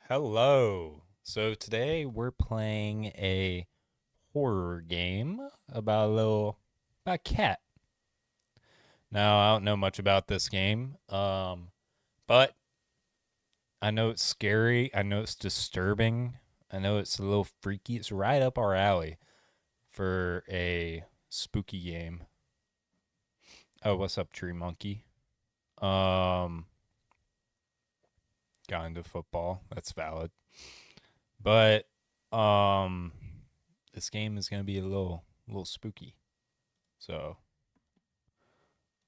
Hello. So today we're playing a horror game about about a cat. Now I don't know much about this game, but I know it's scary. I know it's disturbing. I know it's a little freaky. It's right up our alley for a spooky game. Oh, what's up, Tree Monkey? Um, got into football. That's valid, but um, this game is gonna be a little spooky. So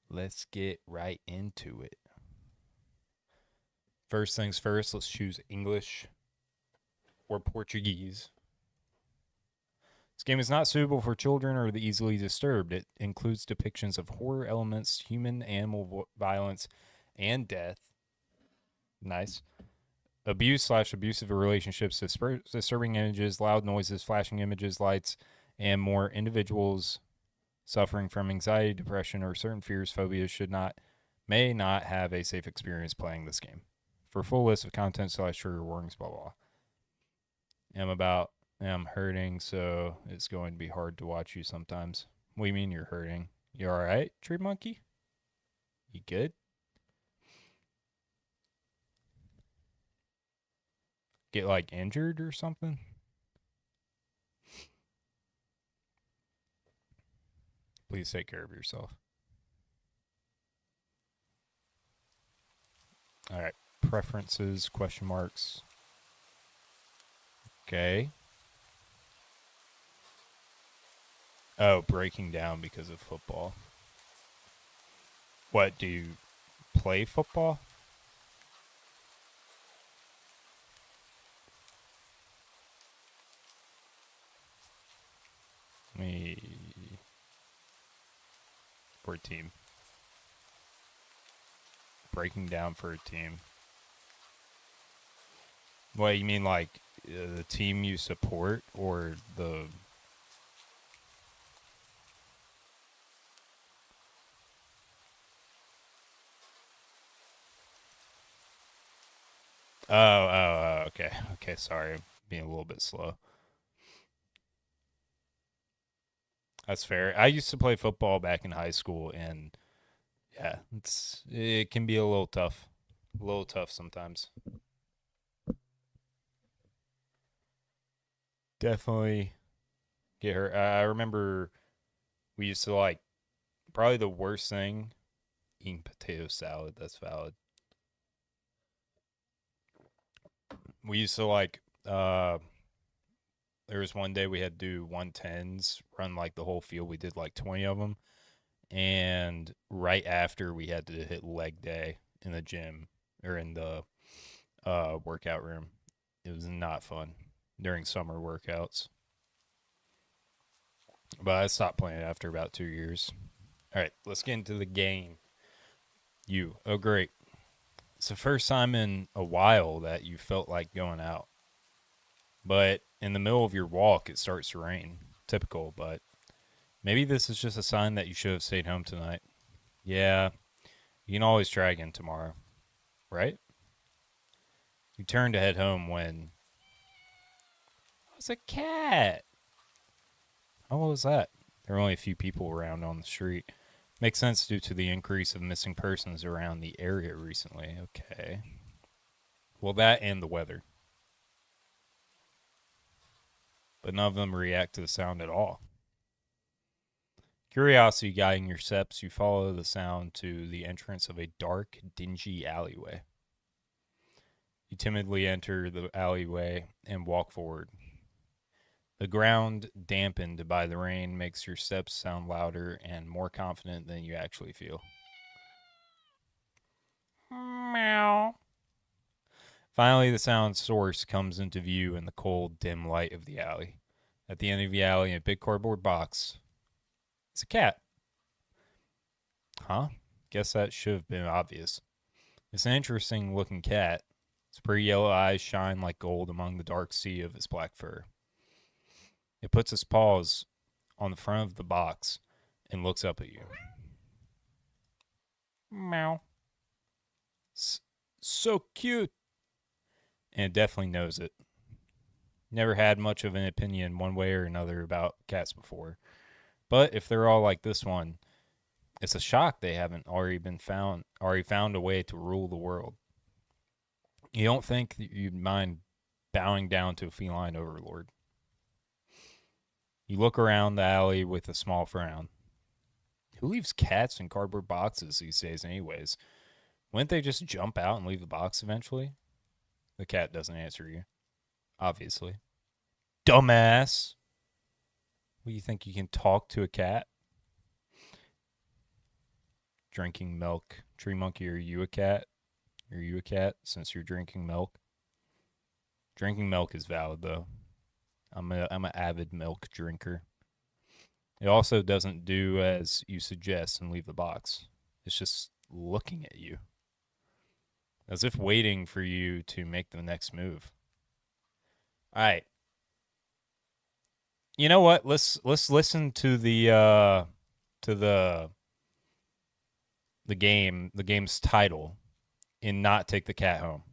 let's get right into it. First things first, let's choose English or Portuguese. This game is not suitable for children or the easily disturbed. It includes depictions of horror elements, human animal violence, and death. Nice. Abuse slash abusive relationships, disturbing images, loud noises, flashing images, lights, and more. Individuals suffering from anxiety, depression, or certain fears, phobias may not have a safe experience playing this game. For full list of content slash trigger warnings, blah blah. I'm hurting, so it's going to be hard to watch you sometimes. What do you mean you're hurting? You all right, Tree Monkey? You good? Get like injured or something? Please take care of yourself. All right. Preferences, question marks. Okay. Oh, breaking down because of football. What, do you play football? Me for a team. Breaking down for a team. What, you mean like the team you support or the. Okay. Okay, sorry. I'm being a little bit slow. That's fair. I used to play football back in high school, and yeah, it can be a little tough. A little tough sometimes. Definitely get hurt. I remember we used to like probably the worst thing eating potato salad. That's valid. We used to like there was one day we had to do 110s, run like the whole field. We did like 20 of them, and right after we had to hit leg day in the gym or in the workout room. It was not fun during summer workouts. But I stopped playing after about 2 years. All right, let's get into the game. Oh, great. It's the first time in a while that you felt like going out. But in the middle of your walk, it starts to rain. Typical, but maybe this is just a sign that you should have stayed home tonight. Yeah, you can always try again tomorrow, right? You turn to head home when. It's a cat. How was that? There were only a few people around on the street. Makes sense due to the increase of missing persons around the area recently. Okay. Well, that and the weather. But none of them react to the sound at all. Curiosity guiding your steps, you follow the sound to the entrance of a dark, dingy alleyway. You timidly enter the alleyway and walk forward. The ground, dampened by the rain, makes your steps sound louder and more confident than you actually feel. Meow. Finally, the sound source comes into view in the cold, dim light of the alley. At the end of the alley, in a big cardboard box, it's a cat. Huh? Guess that should have been obvious. It's an interesting looking cat. Its pretty yellow eyes shine like gold among the dark sea of its black fur. It puts its paws on the front of the box and looks up at you. Meow. So cute. and it definitely knows it. Never had much of an opinion one way or another about cats before. But if they're all like this one, it's a shock they haven't already found a way to rule the world. You don't think that you'd mind bowing down to a feline overlord. You look around the alley with a small frown. Who leaves cats in cardboard boxes these days, anyways? Wouldn't they just jump out and leave the box eventually? The cat doesn't answer you, obviously. Dumbass! What, do you think you can talk to a cat? Drinking milk. Tree monkey, are you a cat? Are you a cat since you're drinking milk? Drinking milk is valid, though. I'm an avid milk drinker. It also doesn't do as you suggest and leave the box. It's just looking at you, as if waiting for you to make the next move. All right. You know what? Let's listen to the game's title, and not take the cat home.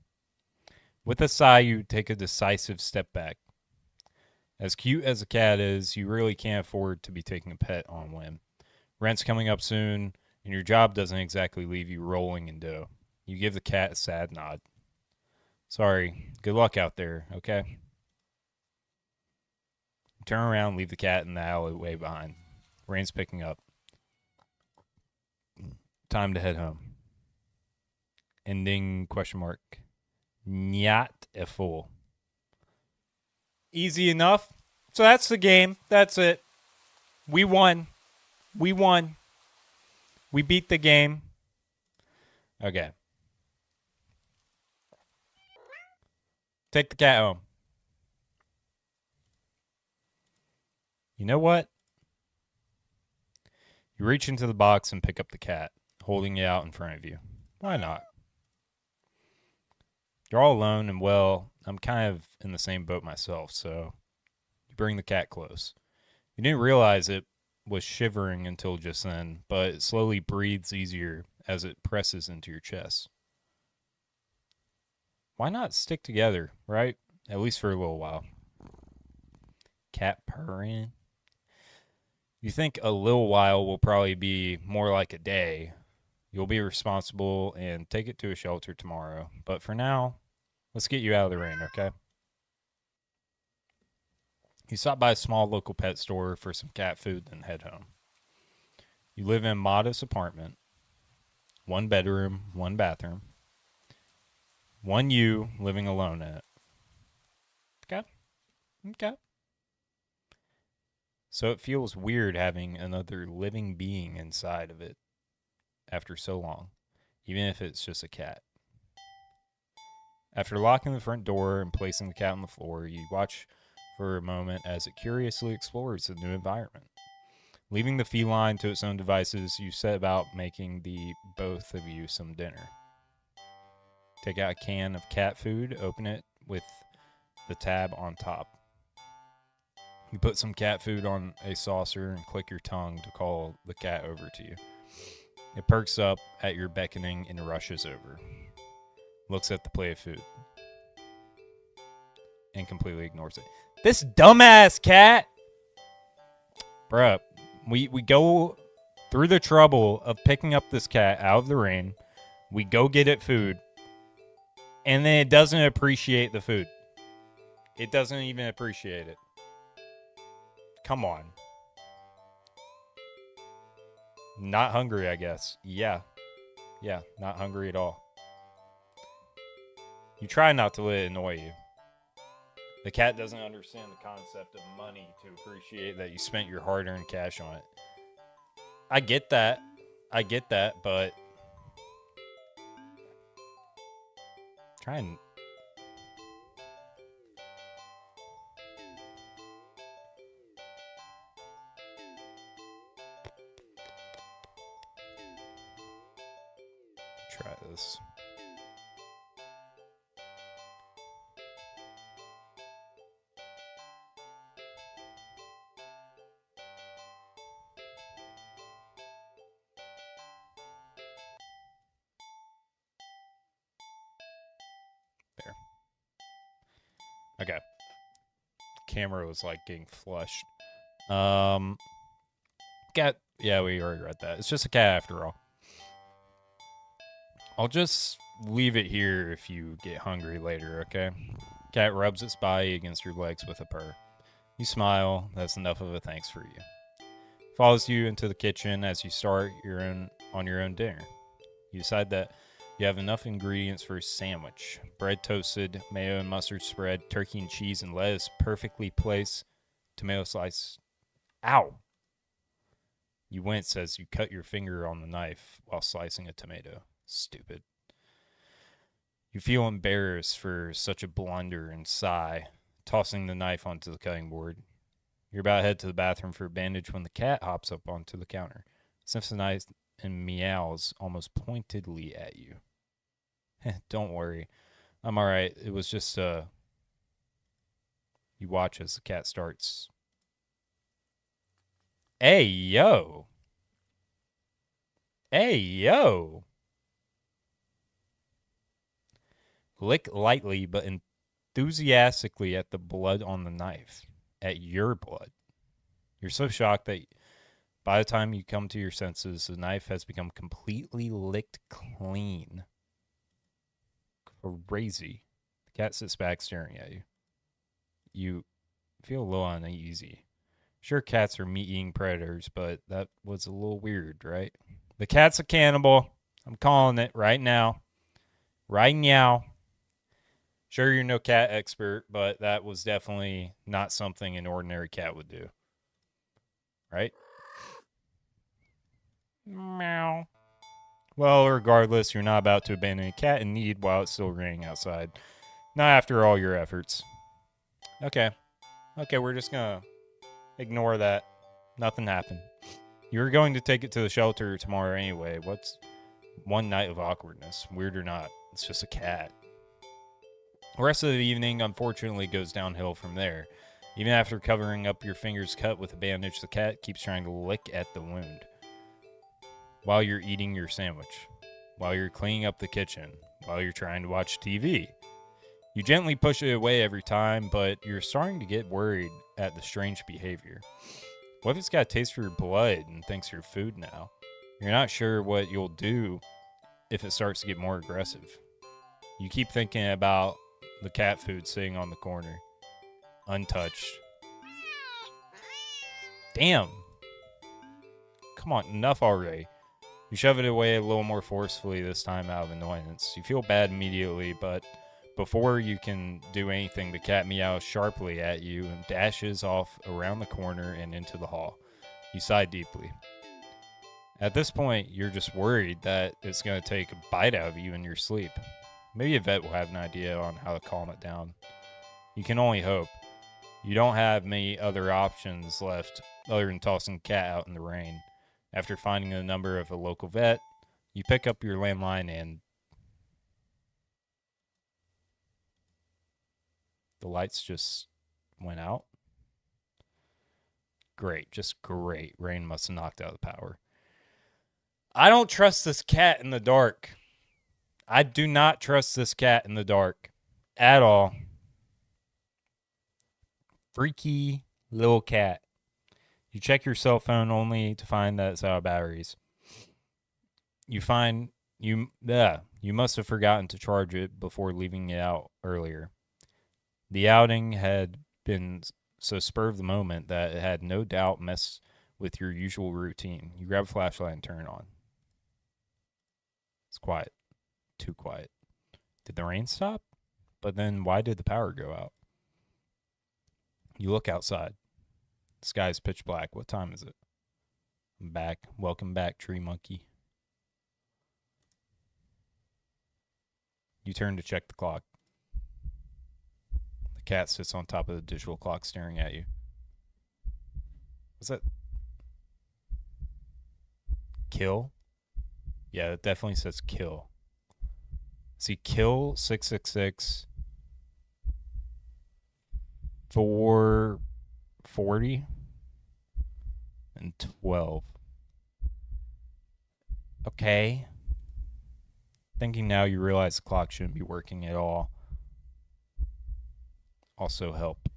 With a sigh, you take a decisive step back. As cute as a cat is, you really can't afford to be taking a pet on a whim. Rent's coming up soon, and your job doesn't exactly leave you rolling in dough. You give the cat a sad nod. Sorry, good luck out there, okay? Turn around, leave the cat in the alleyway behind. Rain's picking up. Time to head home. Ending question mark. Not a fool. Easy enough. So that's the game. That's it. We won. We won. We beat the game. Okay. Take the cat home. You know what? You reach into the box and pick up the cat, holding it out in front of you. Why not? You're all alone, and well, I'm kind of in the same boat myself, so you bring the cat close. You didn't realize it was shivering until just then, but it slowly breathes easier as it presses into your chest. Why not stick together, right? At least for a little while. Cat purring. You think a little while will probably be more like a day. You'll be responsible and take it to a shelter tomorrow. But for now, let's get you out of the rain, okay? You stop by a small local pet store for some cat food, then head home. You live in a modest apartment. 1 bedroom, 1 bathroom. One you living alone in it. Okay? Okay. So it feels weird having another living being inside of it after so long, even if it's just a cat. After locking the front door and placing the cat on the floor, you watch for a moment as it curiously explores the new environment. Leaving the feline to its own devices, you set about making the both of you some dinner. Take out a can of cat food, open it with the tab on top. You put some cat food on a saucer and click your tongue to call the cat over to you. It perks up at your beckoning and rushes over. Looks at the plate of food and completely ignores it. This dumbass cat! Bruh, we go through the trouble of picking up this cat out of the rain. We go get it food. And then it doesn't appreciate the food. It doesn't even appreciate it. Come on. Not hungry, I guess. Yeah. Yeah, not hungry at all. You try not to let it annoy you. The cat doesn't understand the concept of money to appreciate that you spent your hard-earned cash on it. I get that, but try and try this. Okay. Camera was like getting flushed. Cat. Yeah, we already read that. It's just a cat after all. I'll just leave it here if you get hungry later, okay? Cat rubs its body against your legs with a purr. You smile. That's enough of a thanks for you. Follows you into the kitchen as you start on your own dinner. You decide that you have enough ingredients for a sandwich. Bread toasted, mayo and mustard spread, turkey and cheese and lettuce perfectly placed, tomato slice. Ow! You wince as you cut your finger on the knife while slicing a tomato. Stupid. You feel embarrassed for such a blunder and sigh, tossing the knife onto the cutting board. You're about to head to the bathroom for a bandage when the cat hops up onto the counter, sniffs the knife, and meows almost pointedly at you. Don't worry. I'm alright. It was just, You watch as the cat starts. Hey, yo! Hey, yo! Lick lightly but enthusiastically at the blood on the knife. At your blood. You're so shocked that by the time you come to your senses, the knife has become completely licked clean. Crazy. The cat sits back staring at you. You feel a little uneasy. Sure, cats are meat-eating predators, but that was a little weird, right? The cat's a cannibal. I'm calling it right now. Right now. Sure, you're no cat expert, but that was definitely not something an ordinary cat would do. Right? Meow. Well, regardless, you're not about to abandon a cat in need while it's still raining outside. Not after all your efforts. Okay. Okay, we're just gonna ignore that. Nothing happened. You were going to take it to the shelter tomorrow anyway. What's one night of awkwardness? Weird or not, it's just a cat. The rest of the evening, unfortunately, goes downhill from there. Even after covering up your finger's cut with a bandage, the cat keeps trying to lick at the wound. While you're eating your sandwich, while you're cleaning up the kitchen, while you're trying to watch TV. You gently push it away every time, but you're starting to get worried at the strange behavior. What if it's got a taste for your blood and thinks you're food now? You're not sure what you'll do if it starts to get more aggressive. You keep thinking about the cat food sitting on the corner, untouched. Damn! Come on, enough already. You shove it away a little more forcefully this time out of annoyance. You feel bad immediately, but before you can do anything, the cat meows sharply at you and dashes off around the corner and into the hall. You sigh deeply. At this point, you're just worried that it's going to take a bite out of you in your sleep. Maybe a vet will have an idea on how to calm it down. You can only hope. You don't have many other options left other than tossing the cat out in the rain. After finding the number of a local vet, you pick up your landline and the lights just went out. Great, just great. Rain must have knocked out the power. I don't trust this cat in the dark. I do not trust this cat in the dark at all. Freaky little cat. You check your cell phone only to find that it's out of batteries. You must have forgotten to charge it before leaving it out earlier. The outing had been so spur of the moment that it had no doubt messed with your usual routine. You grab a flashlight and turn it on. It's quiet. Too quiet. Did the rain stop? But then why did the power go out? You look outside. The sky's pitch black. What time is it? I'm back. Welcome back, tree monkey. You turn to check the clock. The cat sits on top of the digital clock staring at you. What's that? Kill? Yeah, it definitely says kill. See, kill 666 440 and 12. Okay. Thinking now, you realize the clock shouldn't be working at all. Also help.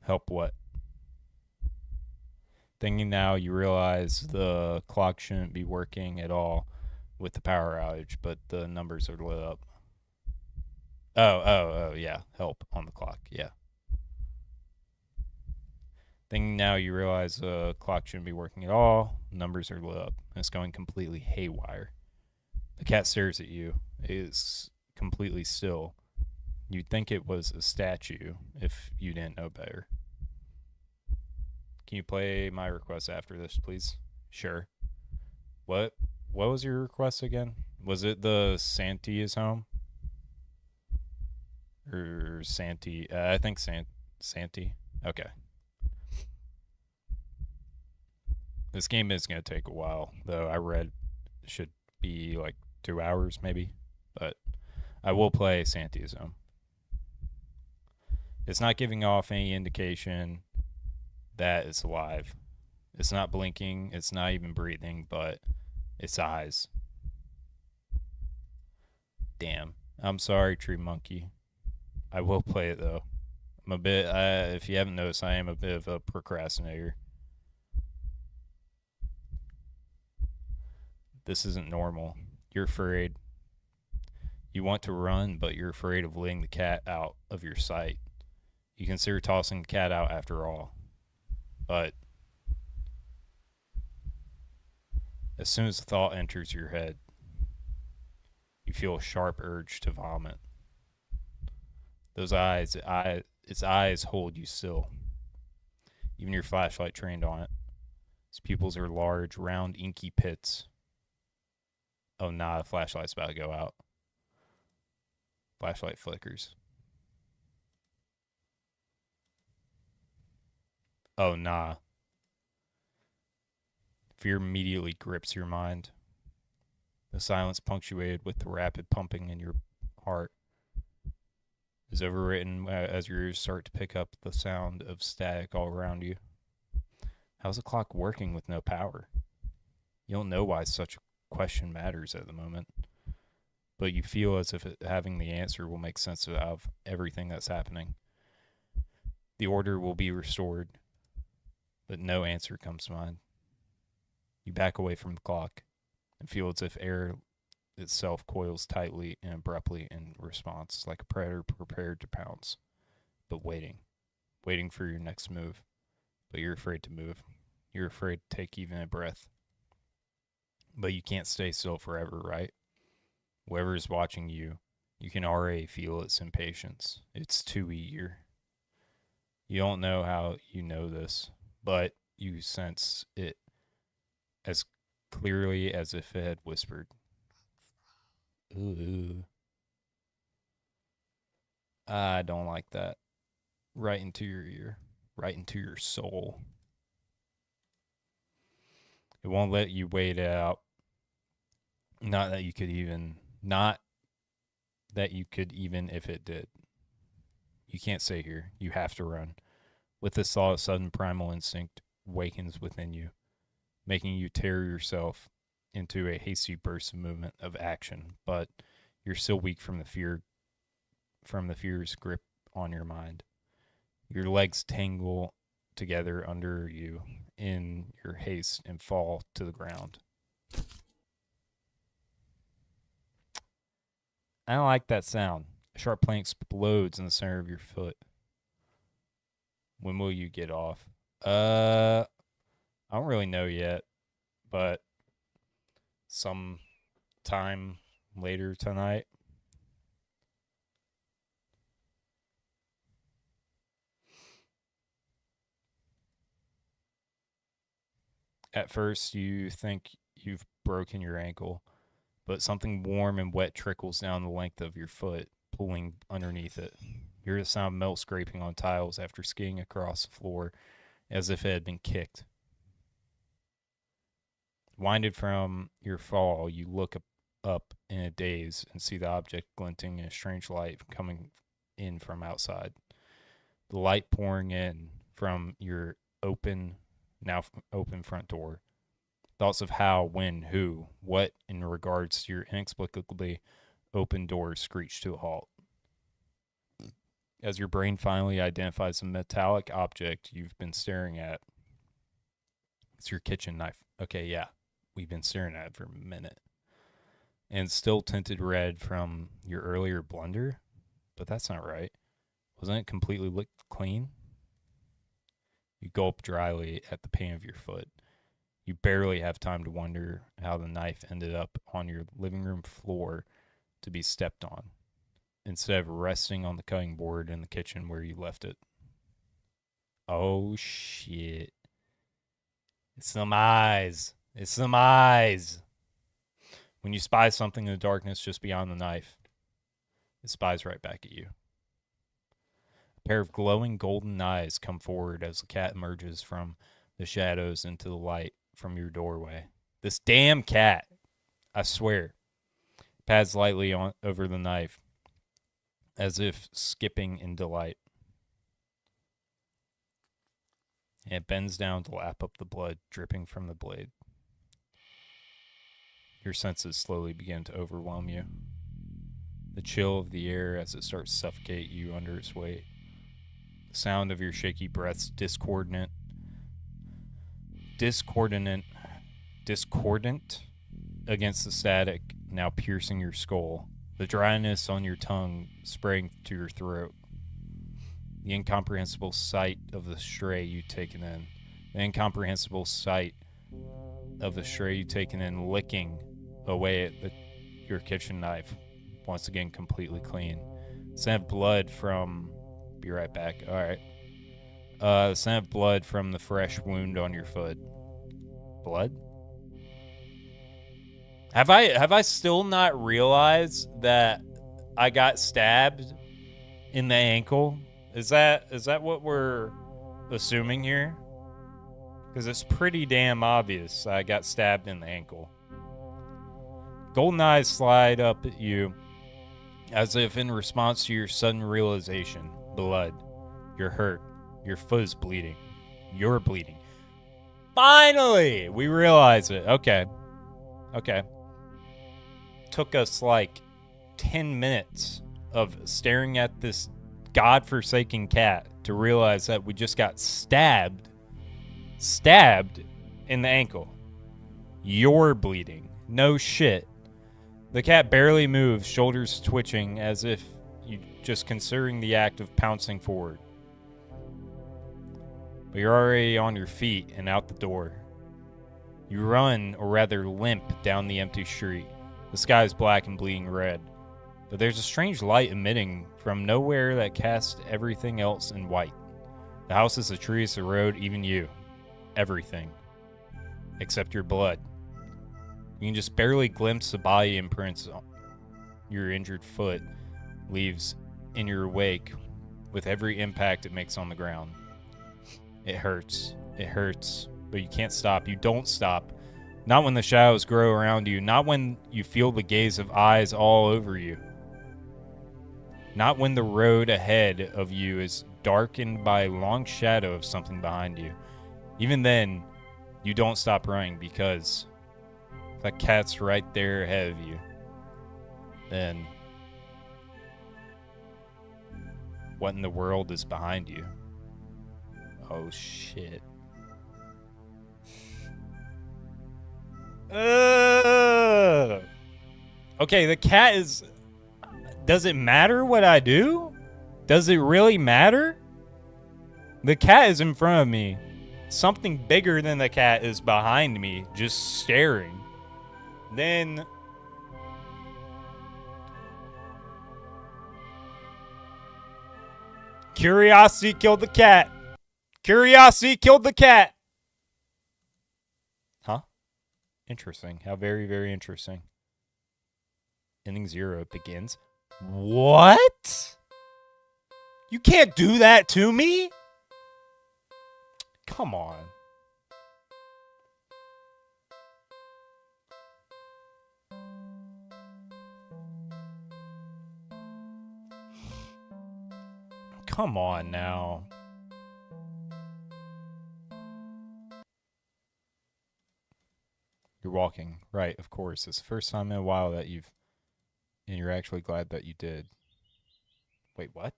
Help what? Thinking now you realize the clock shouldn't be working at all with the power outage, but the numbers are lit up. Oh, yeah. Help on the clock. Yeah. Thinking now you realize the clock shouldn't be working at all. Numbers are lit up. It's going completely haywire. The cat stares at you. It is completely still. You'd think it was a statue if you didn't know better. Can you play my request after this, please? Sure. What was your request again? Was it the Santee is home? Or Santee? I think Santee. Okay. This game is going to take a while, though. I read it should be like 2 hours maybe, but I will play Santee's home. It's not giving off any indication that it's alive. It's not blinking. It's not even breathing, but its eyes. Damn. I'm sorry, Tree Monkey. I will play it though. I'm a bit. If you haven't noticed, I am a bit of a procrastinator. This isn't normal. You're afraid. You want to run, but you're afraid of letting the cat out of your sight. You consider tossing the cat out after all. But as soon as the thought enters your head, you feel a sharp urge to vomit. Those its eyes hold you still. Even your flashlight trained on it. Its pupils are large, round, inky pits. Oh nah, the flashlight's about to go out. Flashlight flickers. Oh nah. Fear immediately grips your mind. The silence punctuated with the rapid pumping in your heart is overwritten as your ears start to pick up the sound of static all around you. How's the clock working with no power? You don't know why such a question matters at the moment, but you feel as if having the answer will make sense of everything that's happening. The order will be restored, but no answer comes to mind. You back away from the clock and feel as if air itself coils tightly and abruptly in response, like a predator prepared to pounce, but waiting for your next move. But you're afraid to move. You're afraid to take even a breath. But you can't stay still forever, right? Whoever is watching you, you can already feel its impatience. It's too eager. You don't know how you know this, but you sense it as clearly as if it had whispered. Ooh. I don't like that. Right into your ear, right into your soul. It won't let you wait it out. Not that you could even if it did. You can't stay here. You have to run. With this thought, a sudden primal instinct wakens within you, making you tear yourself into a hasty burst of movement of action, but you're still weak from the fear's grip on your mind. Your legs tangle together under you in your haste and fall to the ground. I don't like that sound. A sharp pain explodes in the center of your foot. When will you get off? I don't really know yet, but some time later tonight. At first, you think you've broken your ankle, but something warm and wet trickles down the length of your foot, pulling underneath it. You hear the sound of metal scraping on tiles after skiing across the floor as if it had been kicked. Winded from your fall, you look up in a daze and see the object glinting in a strange light coming in from outside. The light pouring in from your now open front door. Thoughts of how, when, who, what in regards to your inexplicably open door screech to a halt. As your brain finally identifies the metallic object you've been staring at, it's your kitchen knife. Okay, yeah, we've been staring at it for a minute. And still tinted red from your earlier blunder, but that's not right. Wasn't it completely licked clean? You gulp dryly at the pain of your foot. You barely have time to wonder how the knife ended up on your living room floor to be stepped on, instead of resting on the cutting board in the kitchen where you left it. Oh shit. It's some eyes. It's some eyes. When you spy something in the darkness just beyond the knife, it spies right back at you. A pair of glowing golden eyes come forward as the cat emerges from the shadows into the light from your doorway. This damn cat, I swear, pads lightly over the knife, as if skipping in delight. And it bends down to lap up the blood dripping from the blade. Your senses slowly begin to overwhelm you. The chill of the air as it starts to suffocate you under its weight. The sound of your shaky breaths discordant against the static now piercing your skull. The dryness on your tongue spraying to your throat. The incomprehensible sight of the stray you've taken in. The incomprehensible sight of the stray you've taken in licking away at your kitchen knife. Once again, completely clean. Scent of blood from... Be right back. Alright. The scent of blood from the fresh wound on your foot. Blood? Have I still not realized that I got stabbed in the ankle? Is that what we're assuming here? Because it's pretty damn obvious I got stabbed in the ankle. Golden eyes slide up at you as if in response to your sudden realization. Blood. You're hurt. Your foot is bleeding. You're bleeding. Finally! We realize it. Okay. Took us like 10 minutes of staring at this godforsaken cat to realize that we just got stabbed in the ankle. You're bleeding. No shit. The cat barely moves, shoulders twitching as if you just considering the act of pouncing forward. But you're already on your feet and out the door. You run, or rather limp, down the empty street. The sky is black and bleeding red, but there's a strange light emitting from nowhere that casts everything else in white. The houses, the trees, the road, even you. Everything. Except your blood. You can just barely glimpse the body imprints your injured foot leaves in your wake with every impact it makes on the ground. It hurts, but you can't stop. You don't stop. Not when the shadows grow around you. Not when you feel the gaze of eyes all over you. Not when the road ahead of you is darkened by a long shadow of something behind you. Even then, you don't stop running because that cat's right there ahead of you. Then, what in the world is behind you? Oh shit. Okay, the cat is... Does it matter what I do? Does it really matter? The cat is in front of me. Something bigger than the cat is behind me, just staring. Then... Curiosity killed the cat. Curiosity killed the cat. Huh? Interesting. How very, very interesting. Ending 0 begins. What? You can't do that to me? Come on. Come on now. You're walking. Right, of course. It's the first time in a while that you've and you're actually glad that you did. Wait, what?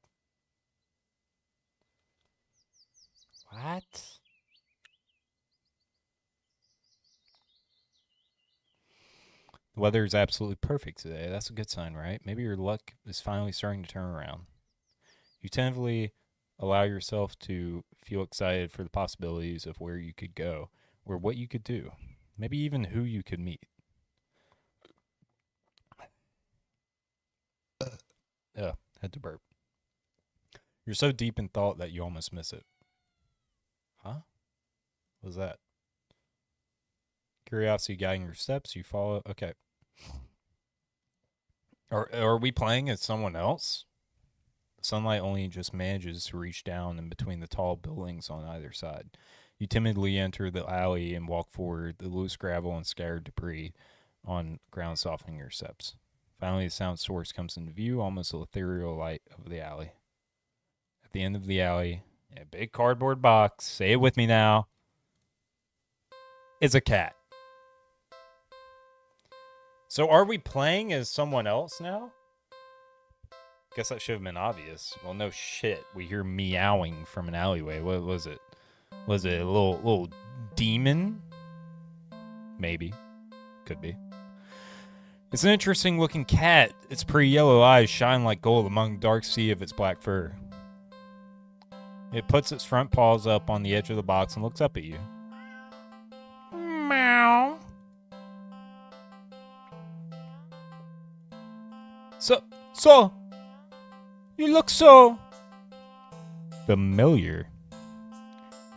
What? The weather is absolutely perfect today. That's a good sign, right? Maybe your luck is finally starting to turn around. You tentatively allow yourself to feel excited for the possibilities of where you could go or what you could do, maybe even who you could meet. Had to burp. You're so deep in thought that you almost miss it. Huh? What was that? Curiosity guiding your steps, you follow. Okay. Are we playing as someone else? The sunlight only just manages to reach down in between the tall buildings on either side. You timidly enter the alley and walk forward, the loose gravel and scattered debris on ground softening your steps. Finally, the sound source comes into view, almost the ethereal light of the alley. At the end of the alley, in a big cardboard box, say it with me now, is a cat. So are we playing as someone else now? Guess that should have been obvious. Well, no shit. We hear meowing from an alleyway. What was it? Was it a little demon? Maybe. Could be. It's an interesting looking cat. Its pretty yellow eyes shine like gold among the dark sea of its black fur. It puts its front paws up on the edge of the box and looks up at you. Meow. So, you look so familiar,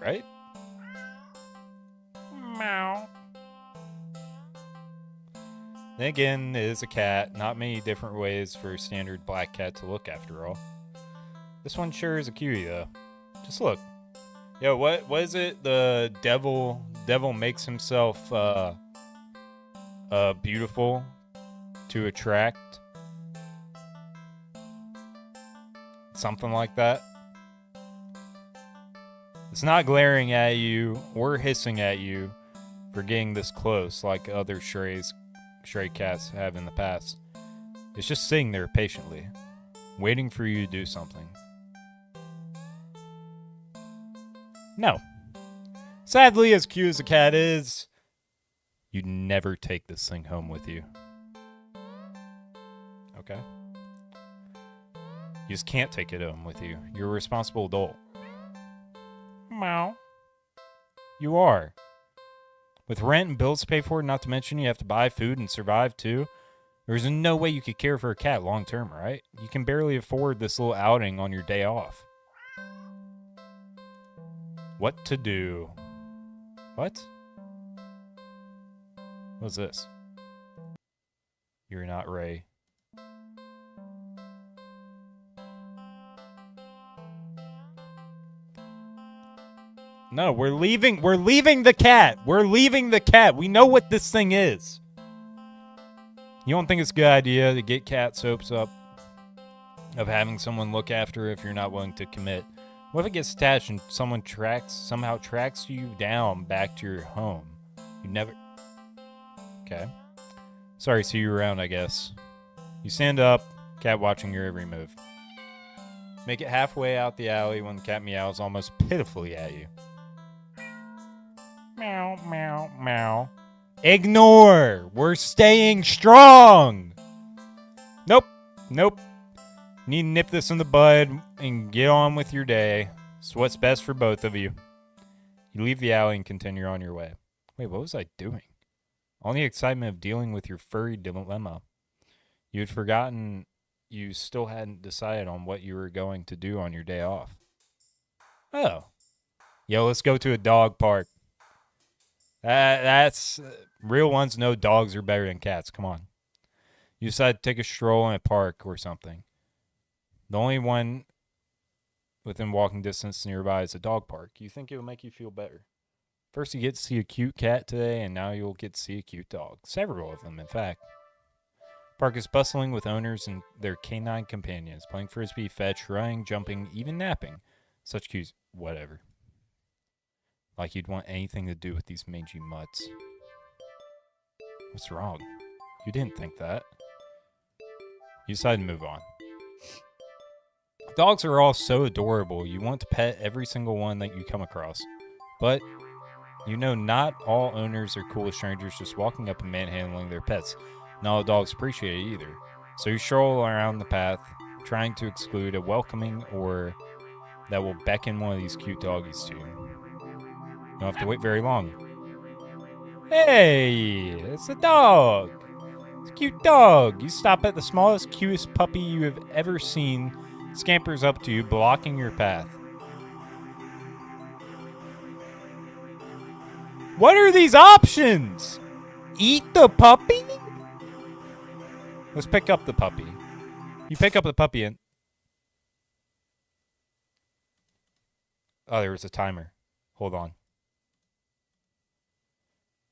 right? Meow. Then again, it is a cat. Not many different ways for a standard black cat to look, after all. This one sure is a cutie, though. Just look. Yo, what is it? The devil makes himself beautiful to attract. Something like that. It's not glaring at you or hissing at you for getting this close like other stray cats have in the past. It's just sitting there patiently, waiting for you to do something. No. Sadly, as cute as a cat is, you'd never take this thing home with you. Okay? You just can't take it home with you. You're a responsible adult. Meow. You are. With rent and bills to pay for, not to mention you have to buy food and survive too. There's no way you could care for a cat long term, right? You can barely afford this little outing on your day off. What to do? What? What's this? You're not Ray. No, we're leaving the cat. We're leaving the cat. We know what this thing is. You don't think it's a good idea to get cat soaps up of having someone look after if you're not willing to commit? What if it gets attached and someone somehow tracks you down back to your home? You never... Okay. Sorry, see you around, I guess. You stand up, cat watching your every move. Make it halfway out the alley when the cat meows almost pitifully at you. Meow, meow, meow. Ignore! We're staying strong! Nope. You need to nip this in the bud and get on with your day. It's what's best for both of you. You leave the alley and continue on your way. Wait, what was I doing? All the excitement of dealing with your furry dilemma. You had forgotten you still hadn't decided on what you were going to do on your day off. Oh. Yo, let's go to a dog park. That's... real ones know dogs are better than cats. Come on. You decide to take a stroll in a park or something. The only one within walking distance nearby is a dog park. You think it will make you feel better. First you get to see a cute cat today, and now you'll get to see a cute dog. Several of them, in fact. Park is bustling with owners and their canine companions, playing frisbee, fetch, running, jumping, even napping. Such cute... whatever. Like you'd want anything to do with these mangy mutts. What's wrong? You didn't think that. You decide to move on. Dogs are all so adorable. You want to pet every single one that you come across. But you know not all owners are cool with strangers just walking up and manhandling their pets. Not all dogs appreciate it either. So you stroll around the path, trying to exclude a welcoming or that will beckon one of these cute doggies to you. You don't have to wait very long. Hey, it's a dog. It's a cute dog. You stop at the smallest, cutest puppy you have ever seen, scampers up to you, blocking your path. What are these options? Eat the puppy? Let's pick up the puppy. You pick up the puppy and... Oh, there was a timer. Hold on.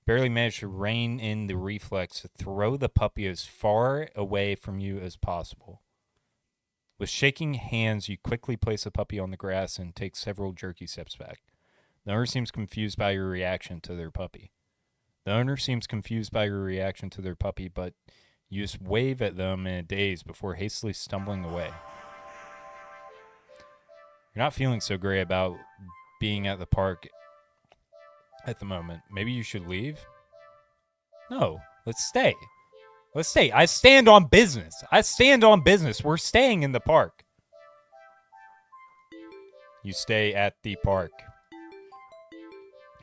Barely managed to rein in the reflex to throw the puppy as far away from you as possible. With shaking hands, you quickly place the puppy on the grass and take several jerky steps back. The owner seems confused by your reaction to their puppy. But you just wave at them in a daze before hastily stumbling away. You're not feeling so great about being at the park at the moment. Maybe you should leave? No, let's stay. Let's stay. I stand on business. We're staying in the park. You stay at the park.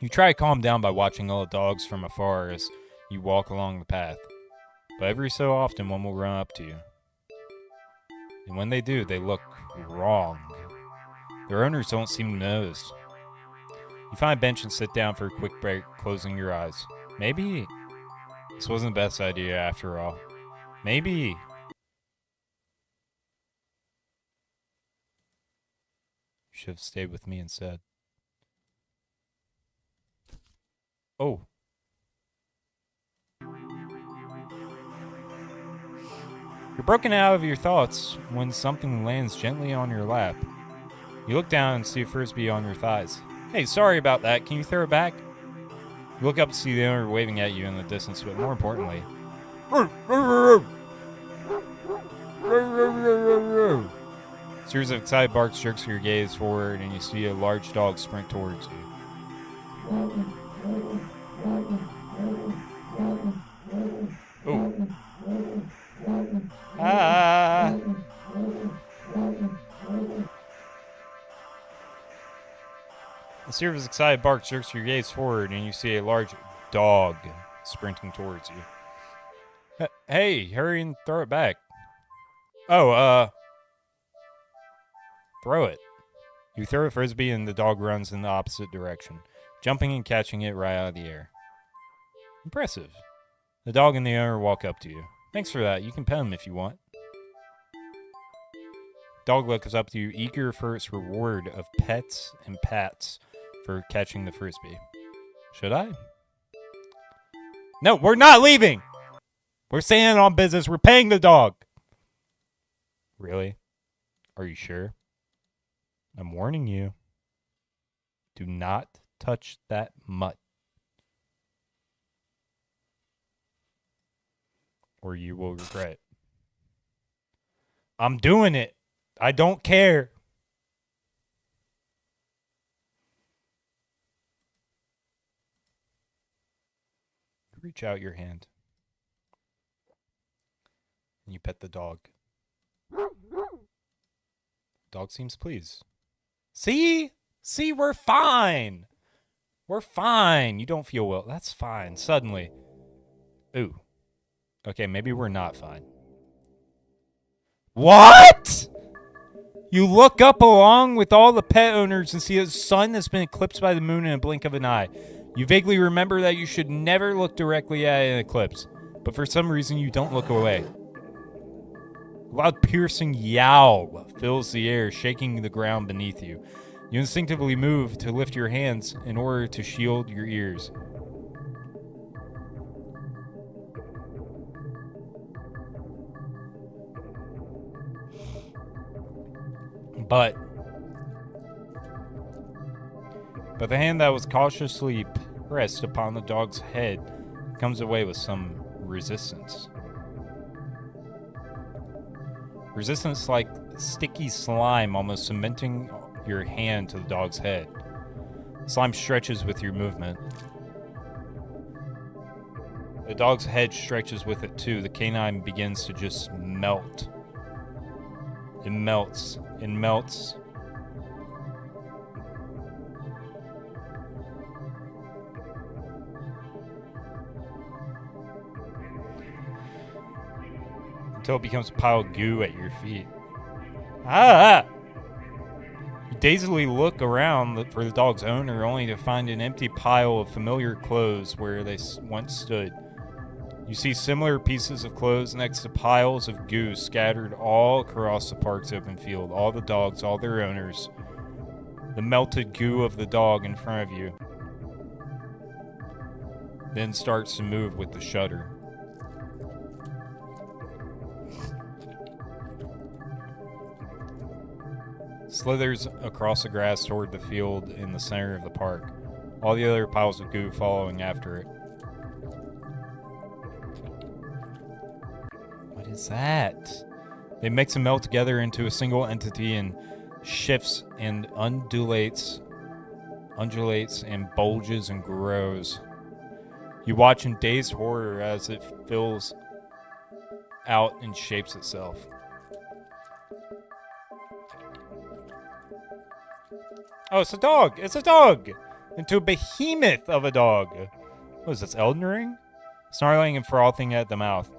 You try to calm down by watching all the dogs from afar as you walk along the path. But every so often, one will run up to you. And when they do, they look wrong. Their owners don't seem to notice. You find a bench and sit down for a quick break, closing your eyes. Maybe this wasn't the best idea after all. Maybe you should have stayed with me instead. Oh. You're broken out of your thoughts when something lands gently on your lap. You look down and see a frisbee on your thighs. Hey, sorry about that. Can you throw it back? You look up to see the owner waving at you in the distance, but more importantly... A series of excited barks jerks your gaze forward, and you see a large dog sprint towards you. Oh. Ah. A series of excited barks jerks your gaze forward, and you see a large dog sprinting towards you. Hey, hurry and throw it back. Oh, throw it. You throw a frisbee, and the dog runs in the opposite direction, jumping and catching it right out of the air. Impressive. The dog and the owner walk up to you. Thanks for that. You can pet him if you want. Dog looks up to you, eager for its reward of pets and pats for catching the frisbee. Should I? No, we're not leaving! We're staying on business. We're paying the dog. Really? Are you sure? I'm warning you. Do not touch that mutt. Or you will regret it. I'm doing it. I don't care. Reach out your hand. And you pet the dog. Dog seems pleased. See? See, we're fine. We're fine. You don't feel well. That's fine. Suddenly. Ooh. Okay, maybe we're not fine. What? You look up along with all the pet owners and see the sun has been eclipsed by the moon in a blink of an eye. You vaguely remember that you should never look directly at an eclipse, but for some reason you don't look away. A loud piercing yowl fills the air, shaking the ground beneath you. You instinctively move to lift your hands in order to shield your ears. But the hand that was cautiously pressed upon the dog's head comes away with some resistance. Resistance like sticky slime, almost cementing your hand to the dog's head. Slime stretches with your movement. The dog's head stretches with it too. The canine begins to just melt. It melts. It melts. Until it becomes a pile of goo at your feet. Ah! You dazedly look around for the dog's owner, only to find an empty pile of familiar clothes where they once stood. You see similar pieces of clothes next to piles of goo scattered all across the park's open field. All the dogs, all their owners. The melted goo of the dog in front of you. Then starts to move with the shudder. Slithers across the grass toward the field in the center of the park. All the other piles of goo following after it. What is that? They mix and melt together into a single entity and shifts and undulates and bulges and grows. You watch in dazed horror as it fills out and shapes itself. Oh, it's a dog! It's a dog! Into a behemoth of a dog. What is this, Elden Ring? Snarling and frothing at the mouth.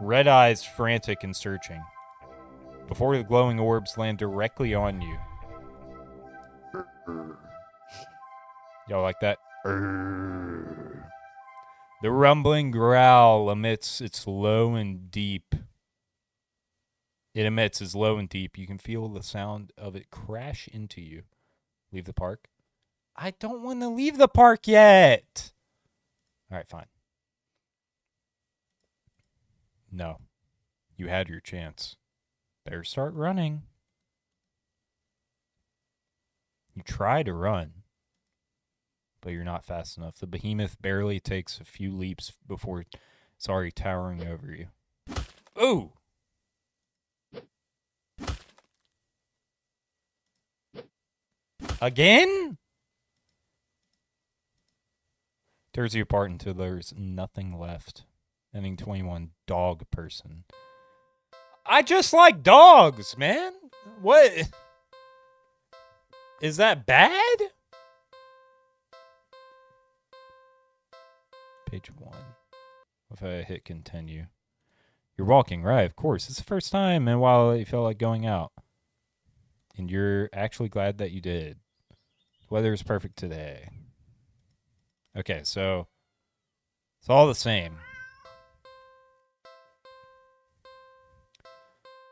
Red eyes frantic and searching. Before the glowing orbs land directly on you. Y'all like that? The rumbling growl emits its low and deep. It emits as low and deep. You can feel the sound of it crash into you. Leave the park? I don't want to leave the park yet. All right, fine. No. You had your chance. Better start running. You try to run, but you're not fast enough. The behemoth barely takes a few leaps before it's already towering over you. Ooh! Again? Tears you apart until there's nothing left. Ending 21, dog person. I just like dogs, man. What? Is that bad? Page 1. If I hit continue. You're walking, right? Of course. It's the first time in a while you felt like going out. And you're actually glad that you did. The weather is perfect today. Okay, so it's all the same.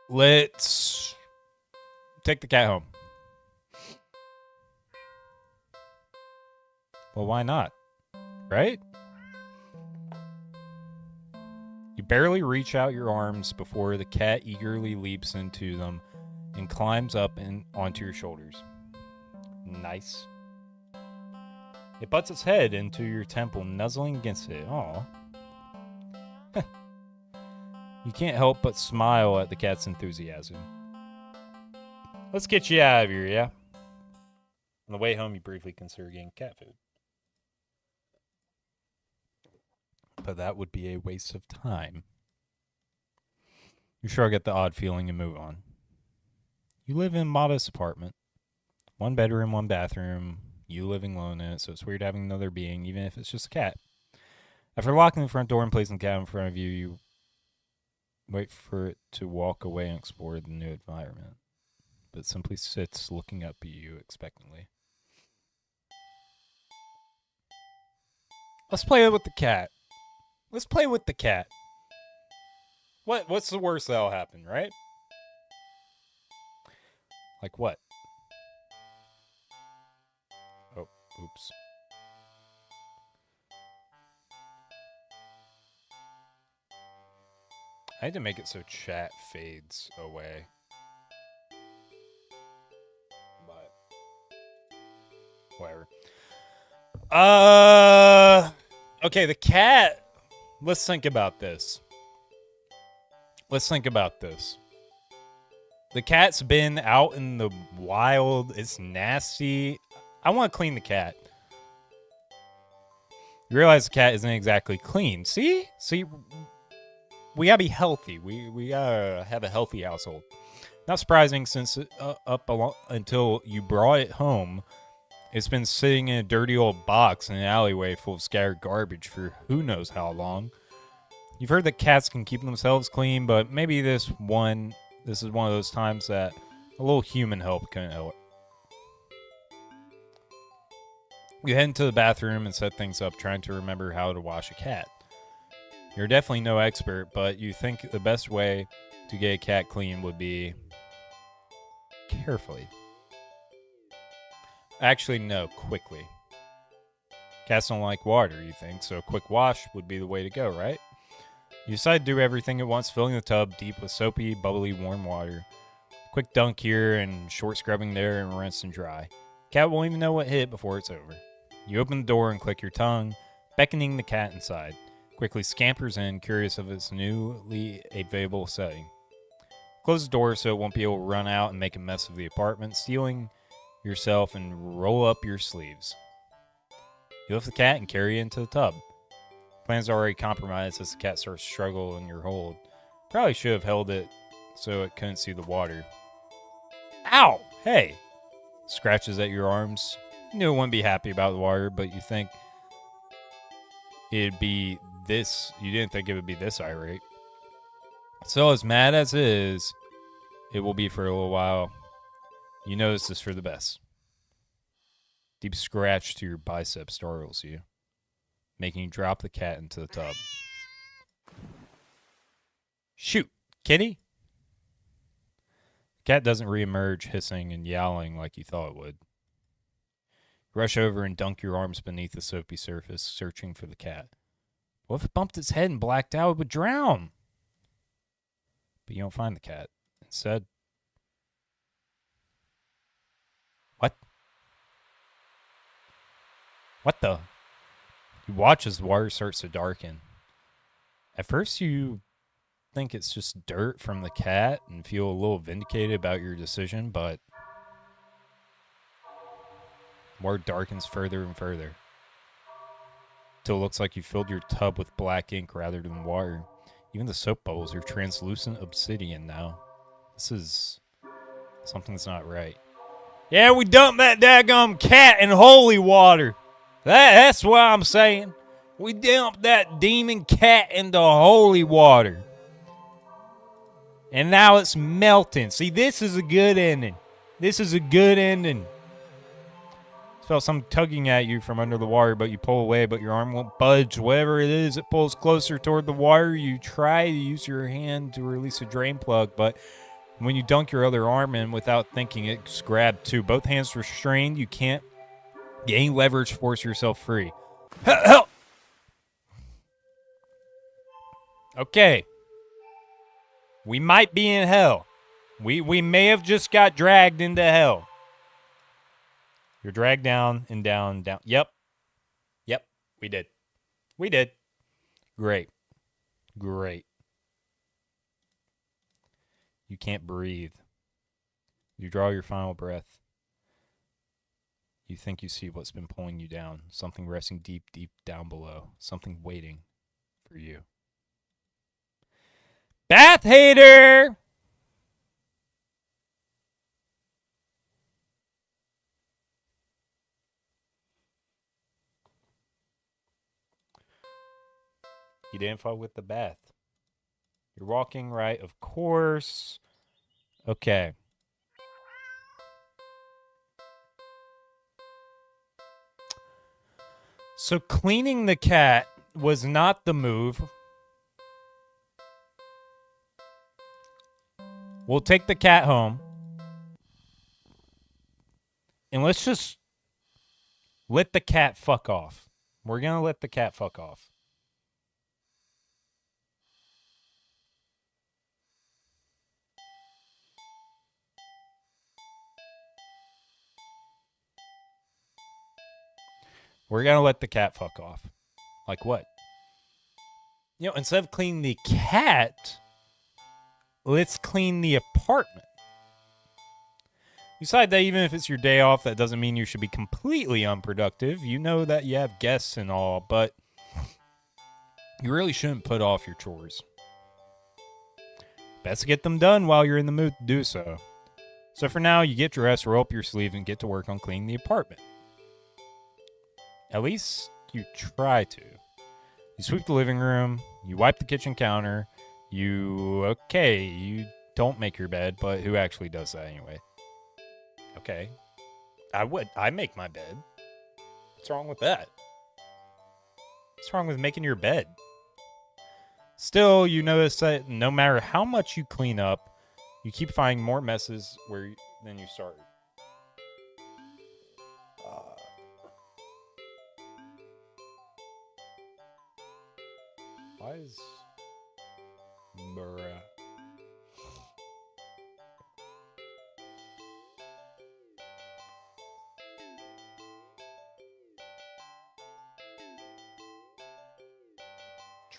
Let's take the cat home. Well, why not? Right? You barely reach out your arms before the cat eagerly leaps into them and climbs up and onto your shoulders. Nice. It butts its head into your temple, nuzzling against it. Aw. You can't help but smile at the cat's enthusiasm. Let's get you out of here, yeah? On the way home, you briefly consider getting cat food. But that would be a waste of time. You shrug at the odd feeling and move on. You live in a modest apartment. 1 bedroom, 1 bathroom. You living alone in it, so it's weird having another being, even if it's just a cat. After locking the front door and placing the cat in front of you, you wait for it to walk away and explore the new environment. But it simply sits looking up at you expectantly. Let's play with the cat. Let's play with the cat. What's the worst that'll happen, right? Like what? Oh, oops. I had to make it so chat fades away. But whatever. Okay, the cat. Let's think about this. The cat's been out in the wild. It's nasty. I want to clean the cat. You realize the cat isn't exactly clean. See? We gotta be healthy. We gotta have a healthy household. Not surprising, since until you brought it home, it's been sitting in a dirty old box in an alleyway full of scattered garbage for who knows how long. You've heard that cats can keep themselves clean, but maybe this is one of those times that a little human help couldn't help. You head into the bathroom and set things up, trying to remember how to wash a cat. You're definitely no expert, but you think the best way to get a cat clean would be carefully. Actually, no, quickly. Cats don't like water, you think, so a quick wash would be the way to go, right? You decide to do everything at once, filling the tub deep with soapy, bubbly, warm water. Quick dunk here and short scrubbing there, and rinse and dry. Cat won't even know what hit before it's over. You open the door and click your tongue, beckoning the cat inside. Quickly scampers in, curious of its newly available setting. Close the door so it won't be able to run out and make a mess of the apartment, stealing yourself and roll up your sleeves. You lift the cat and carry it into the tub. Plan's already compromised as the cat starts to struggle in your hold. Probably should have held it so it couldn't see the water. Ow! Hey! Scratches at your arms. You knew it wouldn't be happy about the water, but you think it'd be this. You didn't think it would be this irate. So, as mad as it is, it will be for a little while. You know this is for the best. Deep scratch to your bicep startles you, making you drop the cat into the tub. Shoot, kitty! The cat doesn't reemerge hissing and yowling like you thought it would. You rush over and dunk your arms beneath the soapy surface, searching for the cat. What if it bumped its head and blacked out? It would drown! But you don't find the cat. Instead, what? What the? You watch as the water starts to darken. At first, you think it's just dirt from the cat and feel a little vindicated about your decision, but water darkens further and further, till it looks like you filled your tub with black ink rather than water. Even the soap bubbles are translucent obsidian now. Something's not right. Yeah, we dumped that daggum cat in holy water. That's what I'm saying. We dumped that demon cat into holy water. And now it's melting. See, this is a good ending. This is a good ending. Felt something tugging at you from under the water, but you pull away, but your arm won't budge. Whatever it is, it pulls closer toward the water. You try to use your hand to release a drain plug, but when you dunk your other arm in without thinking, it's grabbed too. Both hands restrained. You can't gain leverage to force yourself free. Help! Okay. We might be in hell. We may have just got dragged into hell. You're dragged down and down, down. Yep, we did. Great. You can't breathe. You draw your final breath. You think you see what's been pulling you down. Something resting deep, deep down below. Something waiting for you. Bath hater! You didn't fuck with the bath. You're walking right, of course. Okay. So cleaning the cat was not the move. We'll take the cat home. And let's just let the cat fuck off. We're going to let the cat fuck off. We're going to let the cat fuck off. Like what? You know, instead of cleaning the cat, let's clean the apartment. Besides that, even if it's your day off, that doesn't mean you should be completely unproductive. You know that you have guests and all, but you really shouldn't put off your chores. Best to get them done while you're in the mood to do so. So for now, you get dressed, roll up your sleeve, and get to work on cleaning the apartment. At least you try to. You sweep the living room, you wipe the kitchen counter, you don't make your bed, but who actually does that anyway? Okay. I make my bed. What's wrong with that? What's wrong with making your bed? Still, you notice that no matter how much you clean up, you keep finding more messes than you started. Why is bruh?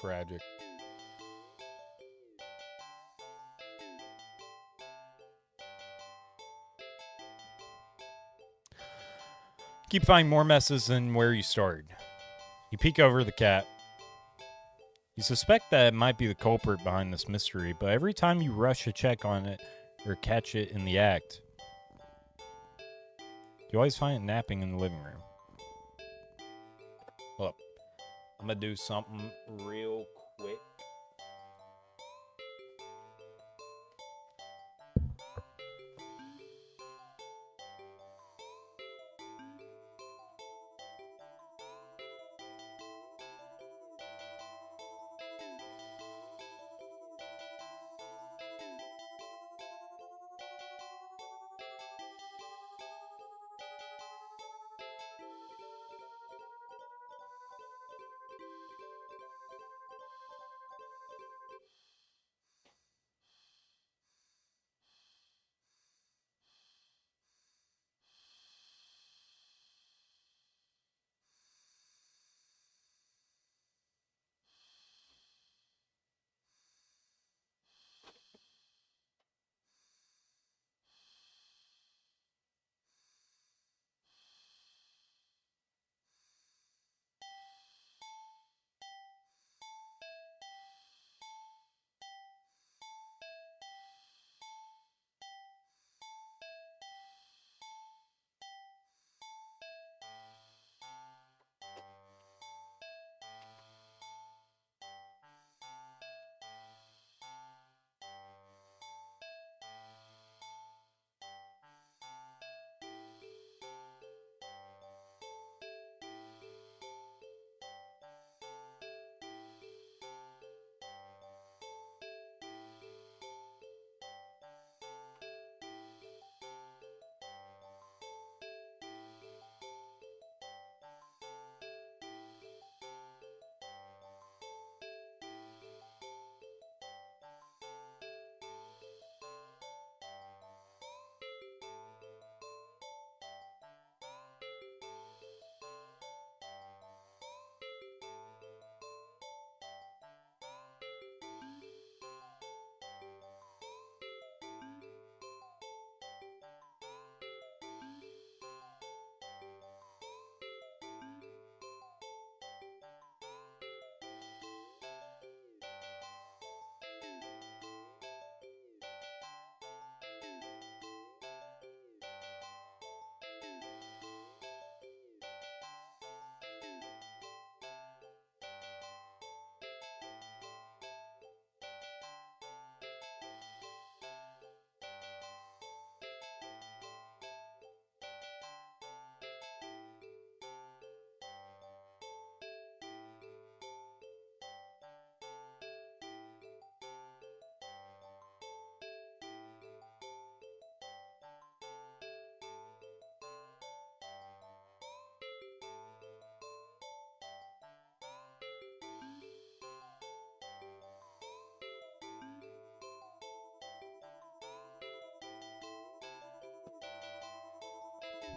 Tragic. Keep finding more messes than where you started. You peek over the cat. You suspect that it might be the culprit behind this mystery, but every time you rush to check on it or catch it in the act, you always find it napping in the living room. Look, I'm gonna do something real quick.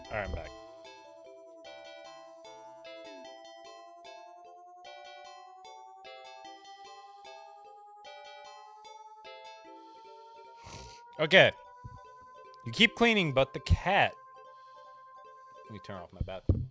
All right, I'm back. Okay. You keep cleaning, but the cat. Let me turn off my bathroom.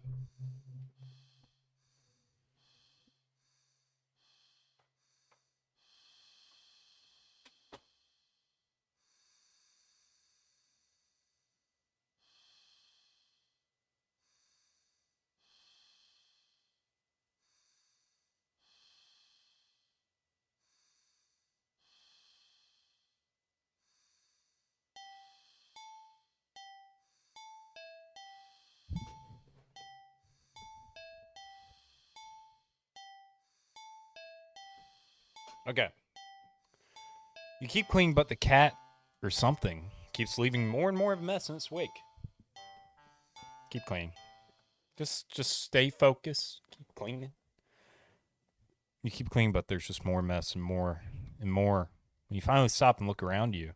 Okay. You keep cleaning, but the cat or something keeps leaving more and more of a mess in its wake. Keep cleaning. Just stay focused. Keep cleaning. You keep cleaning, but there's just more mess and more and more. When you finally stop and look around you,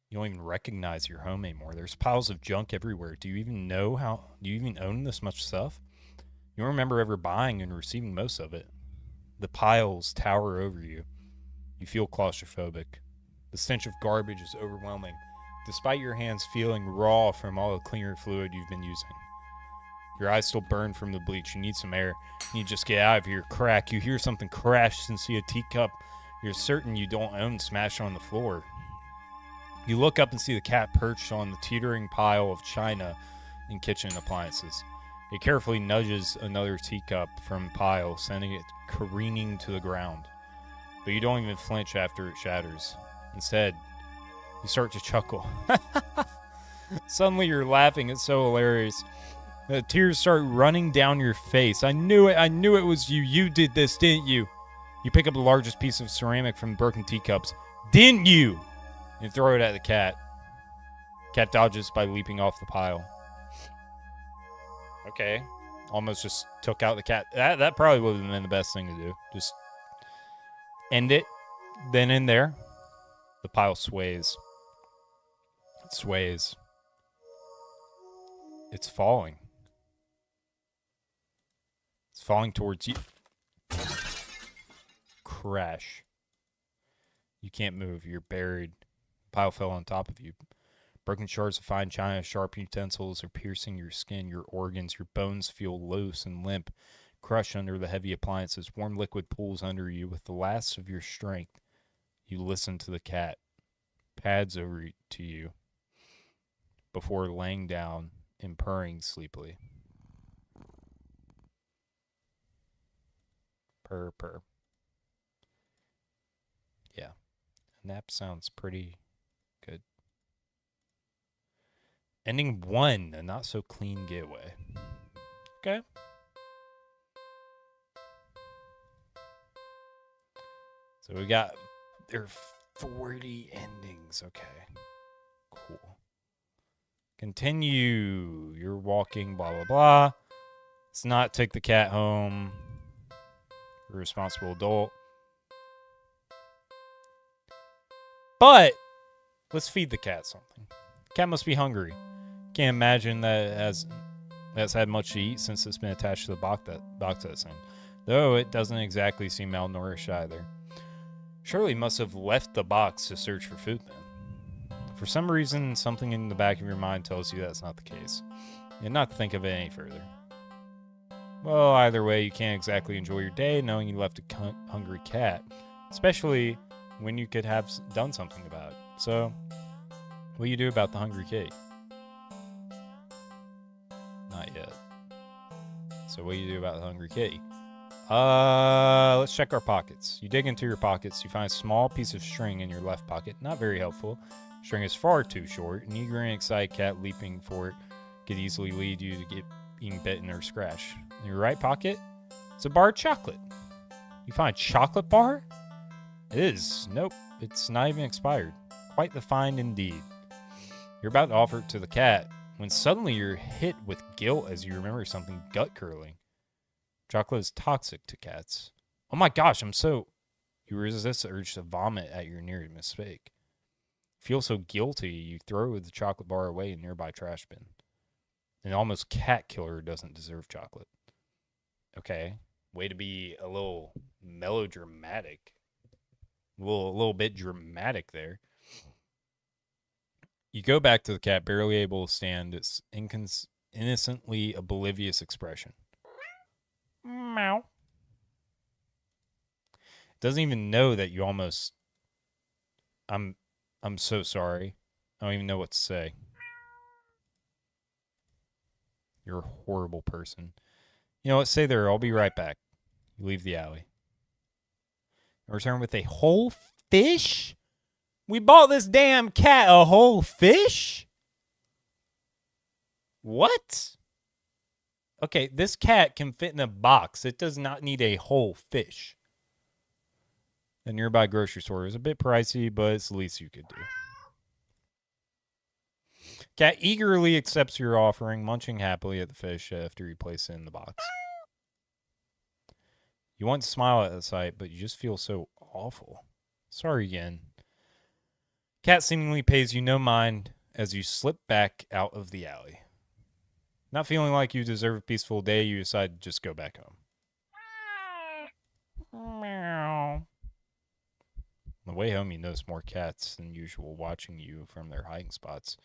you don't even recognize your home anymore. There's piles of junk everywhere. Do you even know how? Do you even own this much stuff? You don't remember ever buying and receiving most of it. The piles tower over you. You feel claustrophobic. The stench of garbage is overwhelming, despite your hands feeling raw from all the cleaner fluid you've been using. Your eyes still burn from the bleach. You need some air. You need to just get out of here. Crack. You hear something crash and see a teacup you're certain you don't own smash on the floor. You look up and see the cat perched on the teetering pile of china and kitchen appliances. It carefully nudges another teacup from the pile, sending it careening to the ground. But you don't even flinch after it shatters. Instead, you start to chuckle. Suddenly you're laughing. It's so hilarious. The tears start running down your face. I knew it. I knew it was you. You did this, didn't you? You pick up the largest piece of ceramic from the broken teacups. Didn't you? And throw it at the cat. Cat dodges by leaping off the pile. Okay. Almost just took out the cat. That probably would have been the best thing to do. Just end it. Then in there, the pile sways. It sways. It's falling. It's falling towards you. Crash. You can't move. You're buried. The pile fell on top of you. Broken shards of fine china, sharp utensils are piercing your skin, your organs. Your bones feel loose and limp, crushed under the heavy appliances. Warm liquid pools under you. With the last of your strength, you listen to the cat. Pads over to you before laying down and purring sleepily. Purr, purr. Yeah. Nap sounds pretty good. Ending 1, a not so clean getaway. Okay. So we got, there are 40 endings. Okay. Cool. Continue. You're walking, blah, blah, blah. Let's not take the cat home. You're a responsible adult. But let's feed the cat something. Cat must be hungry. Can't imagine that it has had much to eat since it's been attached to the box that's in. Though it doesn't exactly seem malnourished either. Surely it must have left the box to search for food then. For some reason, something in the back of your mind tells you that's not the case. And not to think of it any further. Well, either way, you can't exactly enjoy your day knowing you left a hungry cat. Especially when you could have done something about it. So, what do you do about the hungry kitty? Not yet. So what do you do about the hungry kitty? Let's check our pockets. You dig into your pockets. You find a small piece of string in your left pocket. Not very helpful. String is far too short. An eager and excited cat leaping for it could easily lead you to get being bitten or scratched. In your right pocket, it's a bar of chocolate. You find a chocolate bar? It is. Nope. It's not even expired. Quite the find indeed. You're about to offer it to the cat when suddenly you're hit with guilt as you remember something gut-curling. Chocolate is toxic to cats. Oh my gosh, you resist the urge to vomit at your near mistake. Feel so guilty, you throw the chocolate bar away in a nearby trash bin. An almost cat killer doesn't deserve chocolate. Okay, Way to be a little melodramatic. A little bit dramatic there. You go back to the cat, barely able to stand its innocently oblivious expression. Meow. It doesn't even know that you almost. I'm so sorry. I don't even know what to say. You're a horrible person. You know what? Stay there. I'll be right back. You leave the alley. Return with a whole fish? We bought this damn cat a whole fish? What? Okay, this cat can fit in a box. It does not need a whole fish. The nearby grocery store is a bit pricey, but it's the least you could do. Cat eagerly accepts your offering, munching happily at the fish after you place it in the box. You want to smile at the sight, but you just feel so awful. Sorry again. Cat seemingly pays you no mind as you slip back out of the alley. Not feeling like you deserve a peaceful day, you decide to just go back home. Meow. On the way home, you notice more cats than usual watching you from their hiding spots,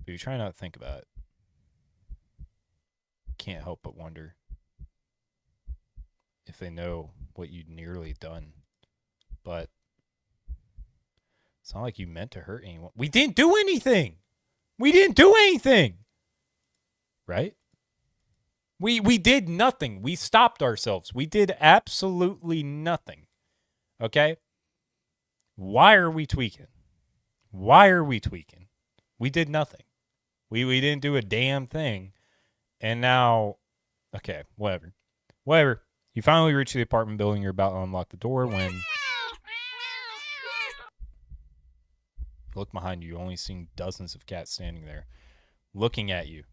but you try not to think about it. Can't help but wonder if they know what you'd nearly done. But it's not like you meant to hurt anyone. We didn't do anything! We didn't do anything! Right? We did nothing. We stopped ourselves. We did absolutely nothing. Okay? Why are we tweaking? Why are we tweaking? We did nothing. We didn't do a damn thing. And now, okay, whatever. Whatever. You finally reach the apartment building. You're about to unlock the door when you look behind you. You only see dozens of cats standing there, looking at you.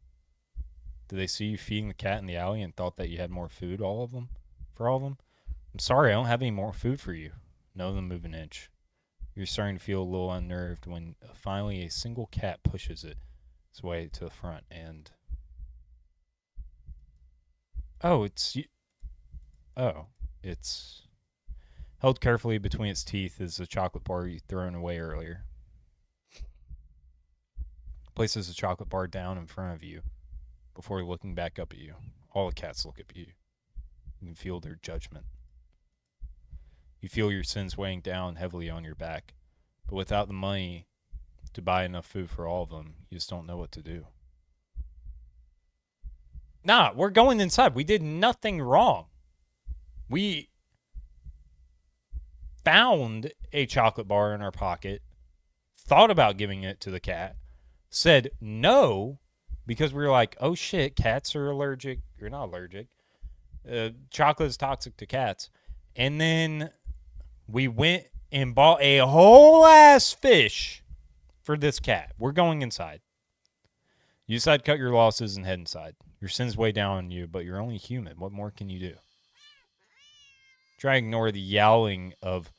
Did they see you feeding the cat in the alley and thought that you had more food, all of them? For all of them? I'm sorry, I don't have any more food for you. None of them move an inch. You're starting to feel a little unnerved when finally a single cat pushes its way to the front and... it's held carefully between its teeth is a chocolate bar you'd thrown away earlier. Places the chocolate bar down in front of you before looking back up at you. All the cats look at you. You can feel their judgment. You feel your sins weighing down heavily on your back, but without the money to buy enough food for all of them, you just don't know what to do. Nah, we're going inside. We did nothing wrong. We found a chocolate bar in our pocket, thought about giving it to the cat, said no, because we were like, oh shit, cats are allergic. You're not allergic. Chocolate is toxic to cats. And then we went and bought a whole ass fish for this cat. We're going inside. You decide to cut your losses and head inside. Your sins weigh down on you, but you're only human. What more can you do? Try to ignore the yowling of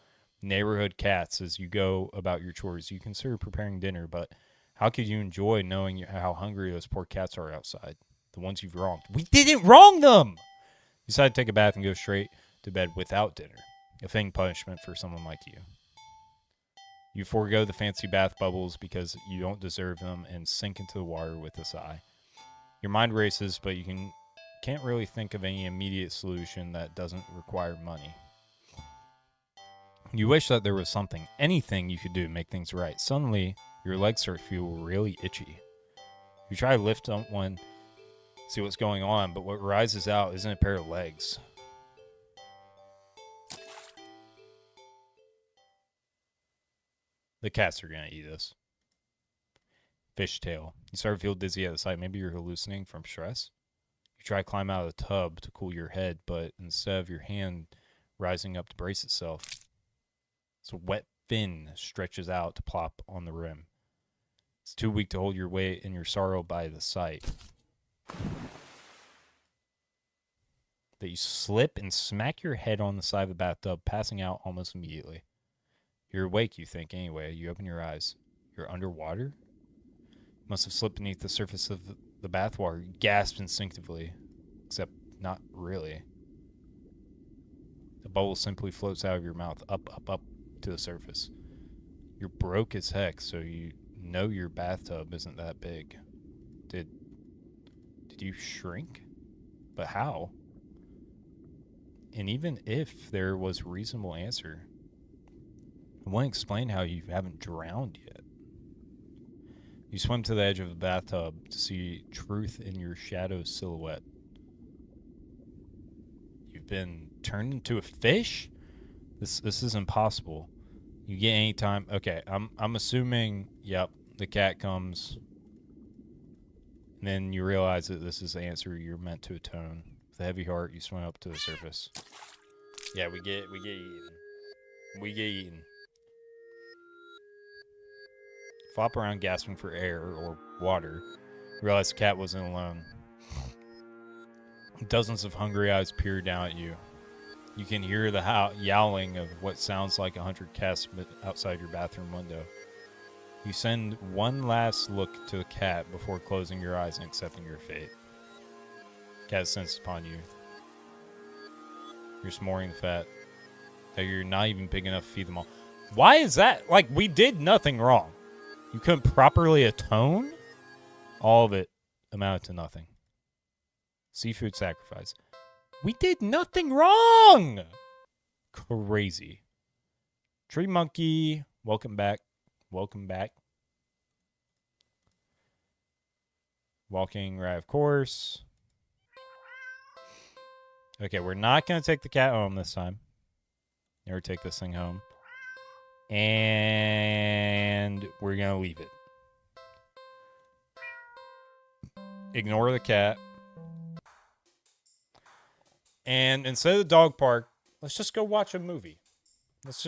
neighborhood cats as you go about your chores. You consider preparing dinner, but how could you enjoy knowing how hungry those poor cats are outside? The ones you've wronged. We didn't wrong them! You decide to take a bath and go straight to bed without dinner. A fitting punishment for someone like you. You forego the fancy bath bubbles because you don't deserve them and sink into the water with a sigh. Your mind races, but you can't really think of any immediate solution that doesn't require money. You wish that there was something, anything you could do to make things right. Suddenly, your legs start to feel really itchy. You try to lift up one, see what's going on, but what rises out isn't a pair of legs. The cats are going to eat us. Fishtail. You start to feel dizzy at the sight. Maybe you're hallucinating from stress. You try to climb out of the tub to cool your head, but instead of your hand rising up to brace itself, a wet fin stretches out to plop on the rim. It's too weak to hold your weight and your sorrow by the sight. That you slip and smack your head on the side of the bathtub, passing out almost immediately. You're awake, you think, anyway. You open your eyes. You're underwater? You must have slipped beneath the surface of the bathwater. You gasp instinctively. Except not really. bubble simply floats out of your mouth, up, up, up to the surface. You're broke as heck, so you know your bathtub isn't that big. Did you shrink? But how? And even if there was a reasonable answer, it wouldn't explain how you haven't drowned yet. You swim to the edge of the bathtub to see truth in your shadow silhouette. You've been turned into a fish? This is impossible. You get any time. Okay, I'm assuming, yep, the cat comes. And then you realize that this is the answer you're meant to atone. With a heavy heart, you swim up to the surface. Yeah, we get eaten. We get eaten. Flop around gasping for air or water. Realize the cat wasn't alone. Dozens of hungry eyes peer down at you. You can hear the yowling of what sounds like 100 cats outside your bathroom window. You send one last look to the cat before closing your eyes and accepting your fate. Cat senses upon you. You're smoring the fat. That you're not even big enough to feed them all. Why is that? Like, we did nothing wrong. You couldn't properly atone? All of it amounted to nothing. Seafood sacrifice. We did nothing wrong! Crazy. Tree monkey, welcome back. Welcome back. Walking right, of course. Okay, we're not going to take the cat home this time. Never take this thing home. And we're going to leave it. Ignore the cat. And instead of the dog park, let's just go watch a movie. It's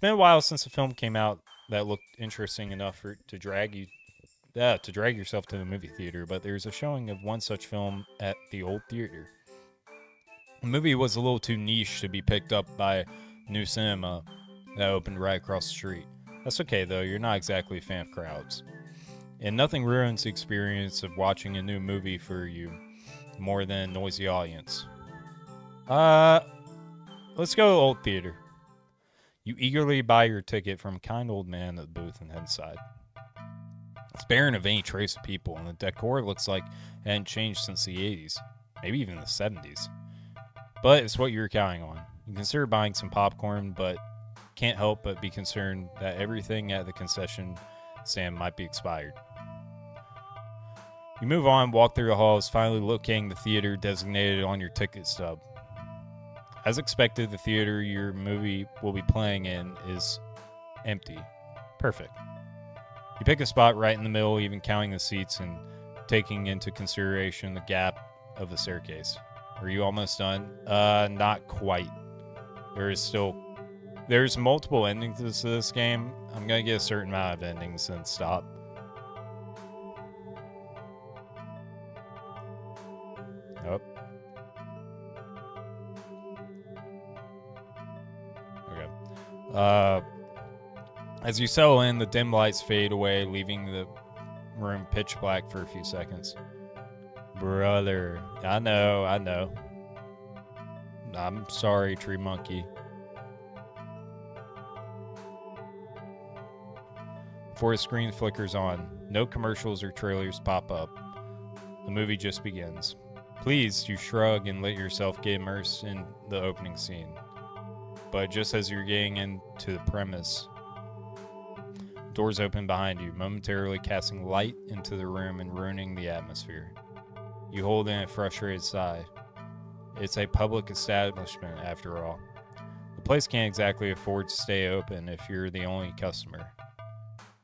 been a while since a film came out that looked interesting enough to drag yourself to the movie theater, but there's a showing of one such film at the old theater. The movie was a little too niche to be picked up by New Cinema that opened right across the street. That's okay, though. You're not exactly a fan of crowds. And nothing ruins the experience of watching a new movie for you more than a noisy audience. Let's go to the old theater. You eagerly buy your ticket from a kind old man at the booth and head inside. It's barren of any trace of people, and the decor looks like it hadn't changed since the 80s, maybe even the 70s. But it's what you're counting on. You consider buying some popcorn, but can't help but be concerned that everything at the concession stand might be expired. You move on, walk through the halls, finally locating the theater designated on your ticket stub. As expected, the theater your movie will be playing in is empty. Perfect. You pick a spot right in the middle, even counting the seats and taking into consideration the gap of the staircase. Are you almost done? Not quite. There's multiple endings to this game. I'm gonna get a certain amount of endings and stop. Nope. Okay. As you settle in, the dim lights fade away, leaving the room pitch black for a few seconds. Brother, I know. I'm sorry, Tree Monkey. Before the screen flickers on, no commercials or trailers pop up. The movie just begins. Pleased, you shrug and let yourself get immersed in the opening scene. But just as you're getting into the premise, doors open behind you, momentarily casting light into the room and ruining the atmosphere. You hold in a frustrated sigh. It's a public establishment, after all. The place can't exactly afford to stay open if you're the only customer.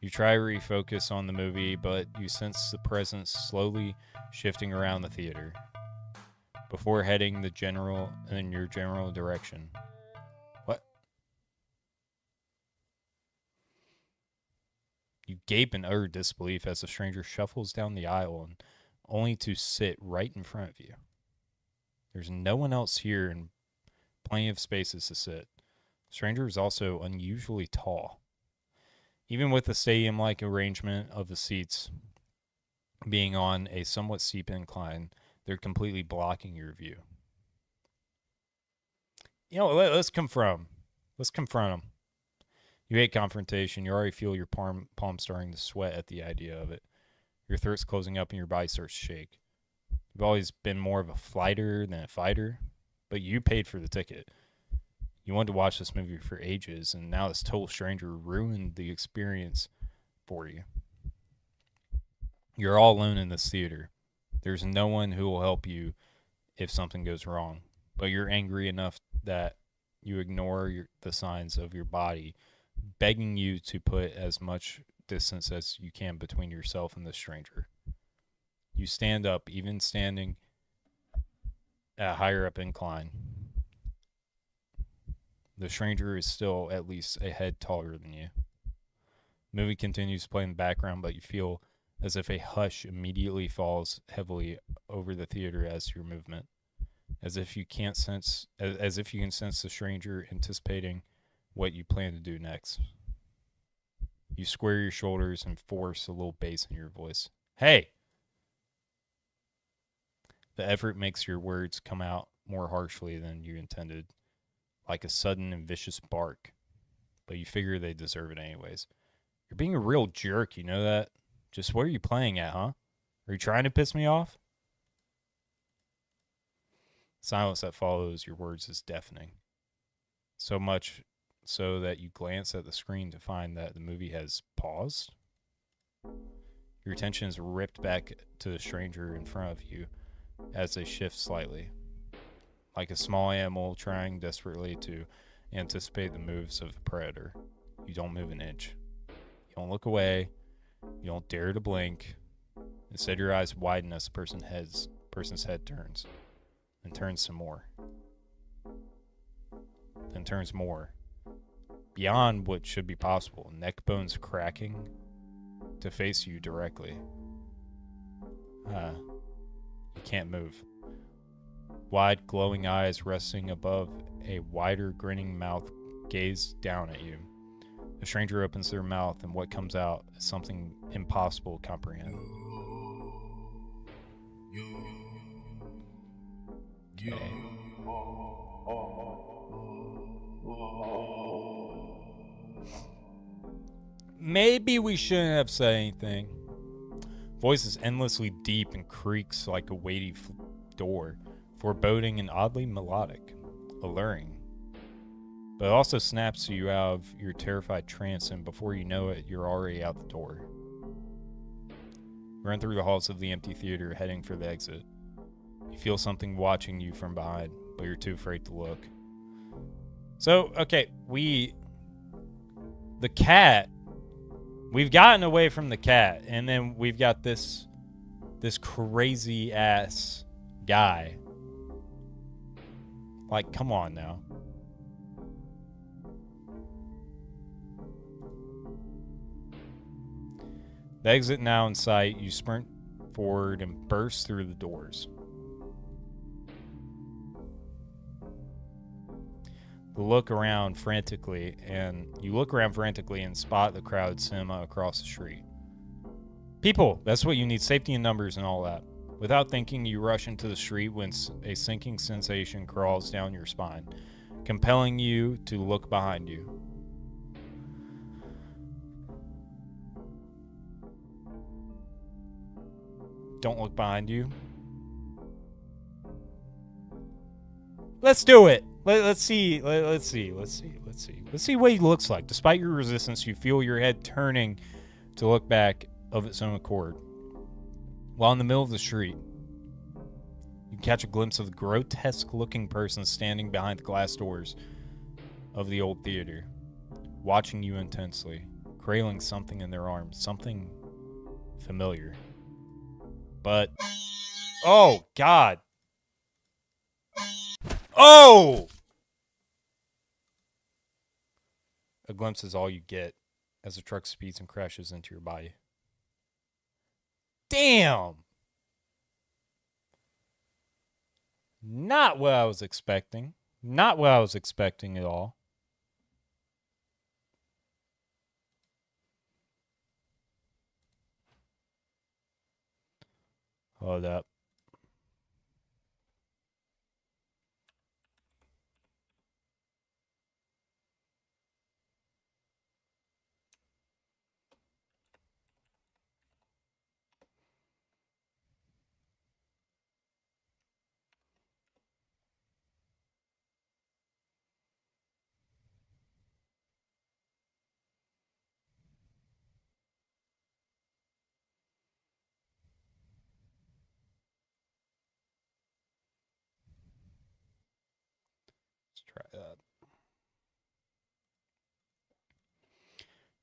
You try to refocus on the movie, but you sense the presence slowly shifting around the theater before heading in your general direction. What? You gape in utter disbelief as the stranger shuffles down the aisle and only to sit right in front of you. There's no one else here and plenty of spaces to sit. The stranger is also unusually tall. Even with the stadium-like arrangement of the seats being on a somewhat steep incline, they're completely blocking your view. let's confront him. Let's confront him. You hate confrontation. You already feel your palm starting to sweat at the idea of it. Your throat's closing up and your body starts to shake. You've always been more of a flighter than a fighter, but you paid for the ticket. You wanted to watch this movie for ages, and now this total stranger ruined the experience for you. You're all alone in this theater. There's no one who will help you if something goes wrong, but you're angry enough that you ignore the signs of your body begging you to put as much distance as you can between yourself and the stranger. You stand up, even standing at a higher up incline. The stranger is still at least a head taller than you. The movie continues to play in the background, but you feel as if a hush immediately falls heavily over the theater as your movement, as if you can sense the stranger anticipating what you plan to do next. You square your shoulders and force a little bass in your voice. Hey! The effort makes your words come out more harshly than you intended, like a sudden and vicious bark, but you figure they deserve it anyways. You're being a real jerk, you know that? Just where are you playing at, huh? Are you trying to piss me off? Silence that follows your words is deafening. So much so that you glance at the screen to find that the movie has paused. Your attention is ripped back to the stranger in front of you as they shift slightly, like a small animal trying desperately to anticipate the moves of a predator. You don't move an inch. You don't look away. You don't dare to blink. Instead, your eyes widen as the person's head turns, and turns some more, then turns more. Beyond what should be possible, neck bones cracking to face you directly. You can't move. Wide, glowing eyes resting above a wider, grinning mouth gaze down at you. The stranger opens their mouth, and what comes out is something impossible to comprehend. Okay. Maybe we shouldn't have said anything. Voice is endlessly deep and creaks like a weighty door, foreboding and oddly melodic, alluring. But it also snaps you out of your terrified trance, and before you know it, you're already out the door. You run through the halls of the empty theater, heading for the exit. You feel something watching you from behind, but you're too afraid to look. So, okay, the cat, we've gotten away from the cat, and then we've got this crazy ass guy. Like, come on now. The exit now in sight, you sprint forward and burst through the doors. You look around frantically and spot the crowded cinema across the street. People, that's what you need, safety in numbers and all that. Without thinking, you rush into the street when a sinking sensation crawls down your spine, compelling you to look behind you. Don't look behind you. Let's do it. Let's see what he looks like. Despite your resistance, you feel your head turning to look back of its own accord. While in the middle of the street, you catch a glimpse of the grotesque-looking person standing behind the glass doors of the old theater, watching you intensely, cradling something in their arms, something familiar. But, oh, God. Oh! A glimpse is all you get as the truck speeds and crashes into your body. Damn! Not what I was expecting. Not what I was expecting at all. Hold up.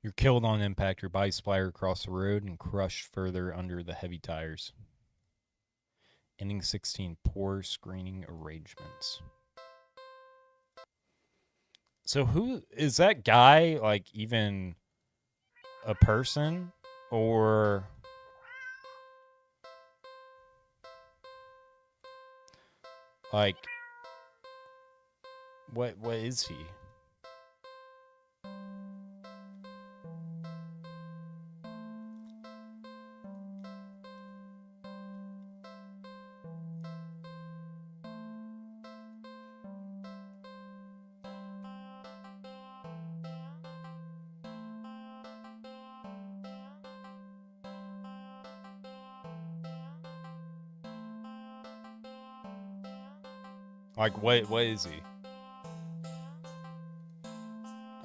You're killed on impact. Your body splatter across the road and crushed further under the heavy tires. Ending 16. Poor screening arrangements. So who is that guy? Like even a person or like what is he? Like what is he?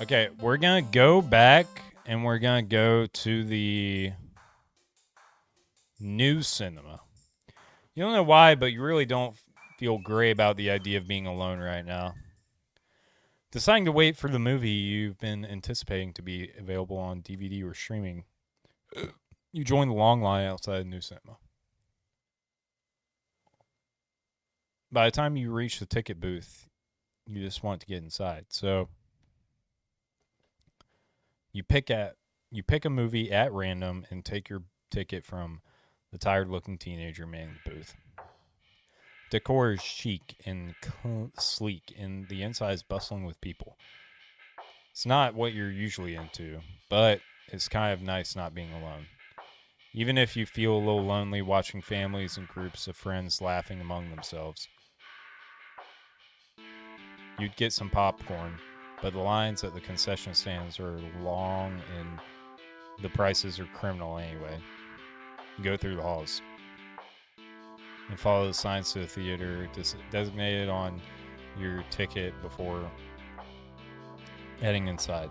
Okay, we're gonna go back and we're gonna go to the new cinema. You don't know why, but you really don't feel great about the idea of being alone right now. Deciding to wait for the movie you've been anticipating to be available on DVD or streaming, you join the long line outside the new cinema. By the time you reach the ticket booth, you just want to get inside. So you pick a movie at random and take your ticket from the tired-looking teenager manning the booth. Decor is chic and sleek, and the inside is bustling with people. It's not what you're usually into, but it's kind of nice not being alone. Even if you feel a little lonely watching families and groups of friends laughing among themselves. You'd get some popcorn, but the lines at the concession stands are long and the prices are criminal anyway. You go through the halls and follow the signs to the theater designated on your ticket before heading inside.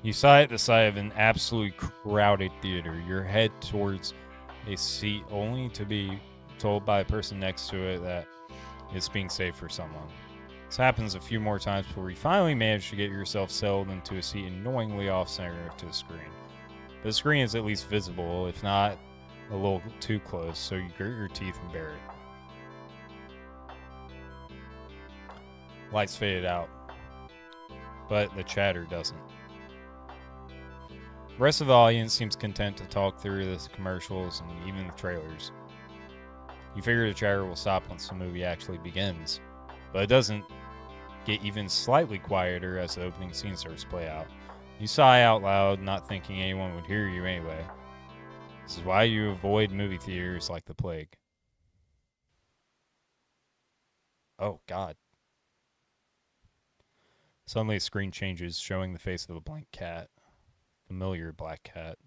You sight the sight of an absolutely crowded theater. You head towards a seat only to be told by a person next to it that it's being saved for someone. This happens a few more times before you finally manage to get yourself settled into a seat annoyingly off-center to the screen. But the screen is at least visible, if not a little too close, so you grit your teeth and bear it. Lights faded out, but the chatter doesn't. The rest of the audience seems content to talk through the commercials and even the trailers. You figure the chatter will stop once the movie actually begins, but it doesn't get even slightly quieter as the opening scene starts to play out. You sigh out loud, not thinking anyone would hear you anyway. This is why you avoid movie theaters like the plague. Oh, God. Suddenly, a screen changes, showing the face of a blank cat. Familiar black cat.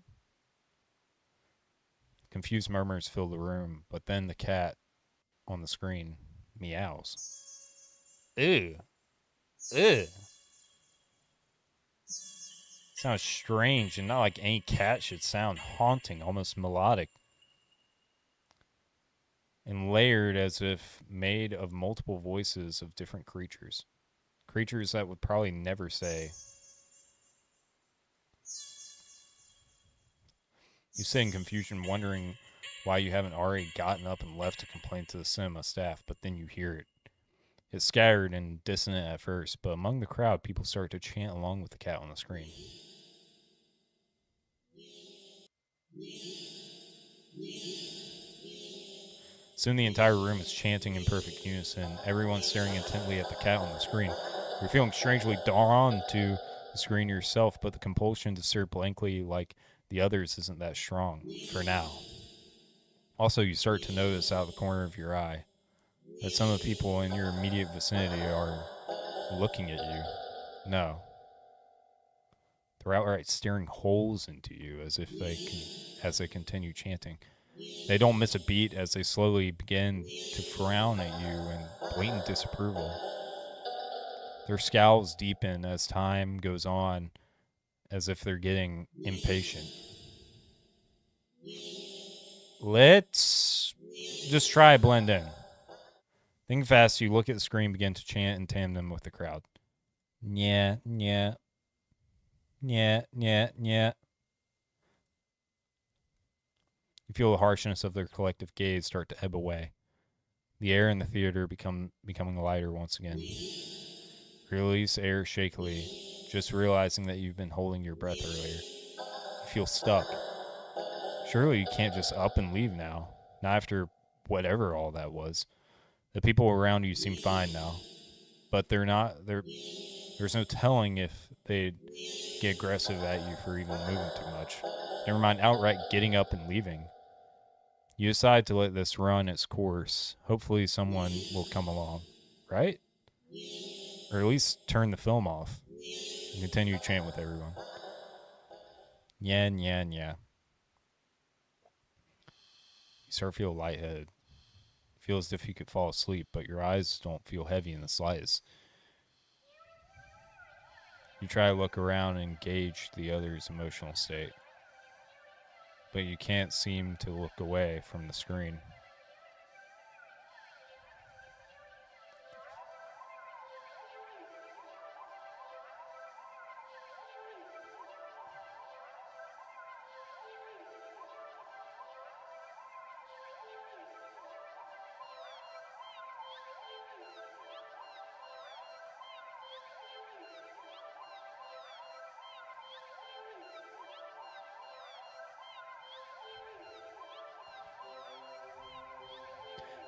Confused murmurs fill the room, but then the cat on the screen meows. Ew. Ew. Sounds strange and not like any cat should sound. Haunting, almost melodic. And layered as if made of multiple voices of different creatures. Creatures that would probably never say. You sit in confusion, wondering why you haven't already gotten up and left to complain to the cinema staff, but then you hear it. It's scattered and dissonant at first, but among the crowd, people start to chant along with the cat on the screen. Soon the entire room is chanting in perfect unison, everyone staring intently at the cat on the screen. You're feeling strangely drawn to the screen yourself, but the compulsion to stare blankly like the others isn't that strong, for now. Also, you start to notice out of the corner of your eye that some of the people in your immediate vicinity are looking at you. No. They're outright staring holes into you as they continue chanting. They don't miss a beat as they slowly begin to frown at you in blatant disapproval. Their scowls deepen as time goes on, as if they're getting impatient. Let's just try blend in. Think fast, you look at the screen, begin to chant in tandem with the crowd. Yeah, yeah, yeah, yeah, yeah. You feel the harshness of their collective gaze start to ebb away. The air in the theater becoming lighter once again. Release air shakily, just realizing that you've been holding your breath earlier. You feel stuck. Surely you can't just up and leave now. Not after whatever all that was. The people around you seem fine now, but they're not. There's no telling if they'd get aggressive at you for even moving too much. Never mind outright getting up and leaving. You decide to let this run its course. Hopefully, someone will come along, right? Or at least turn the film off and continue to chant with everyone. Yen, yen, yeah. You start to feel lightheaded. Feel as if you could fall asleep, but your eyes don't feel heavy in the slightest. You try to look around and gauge the other's emotional state, but you can't seem to look away from the screen.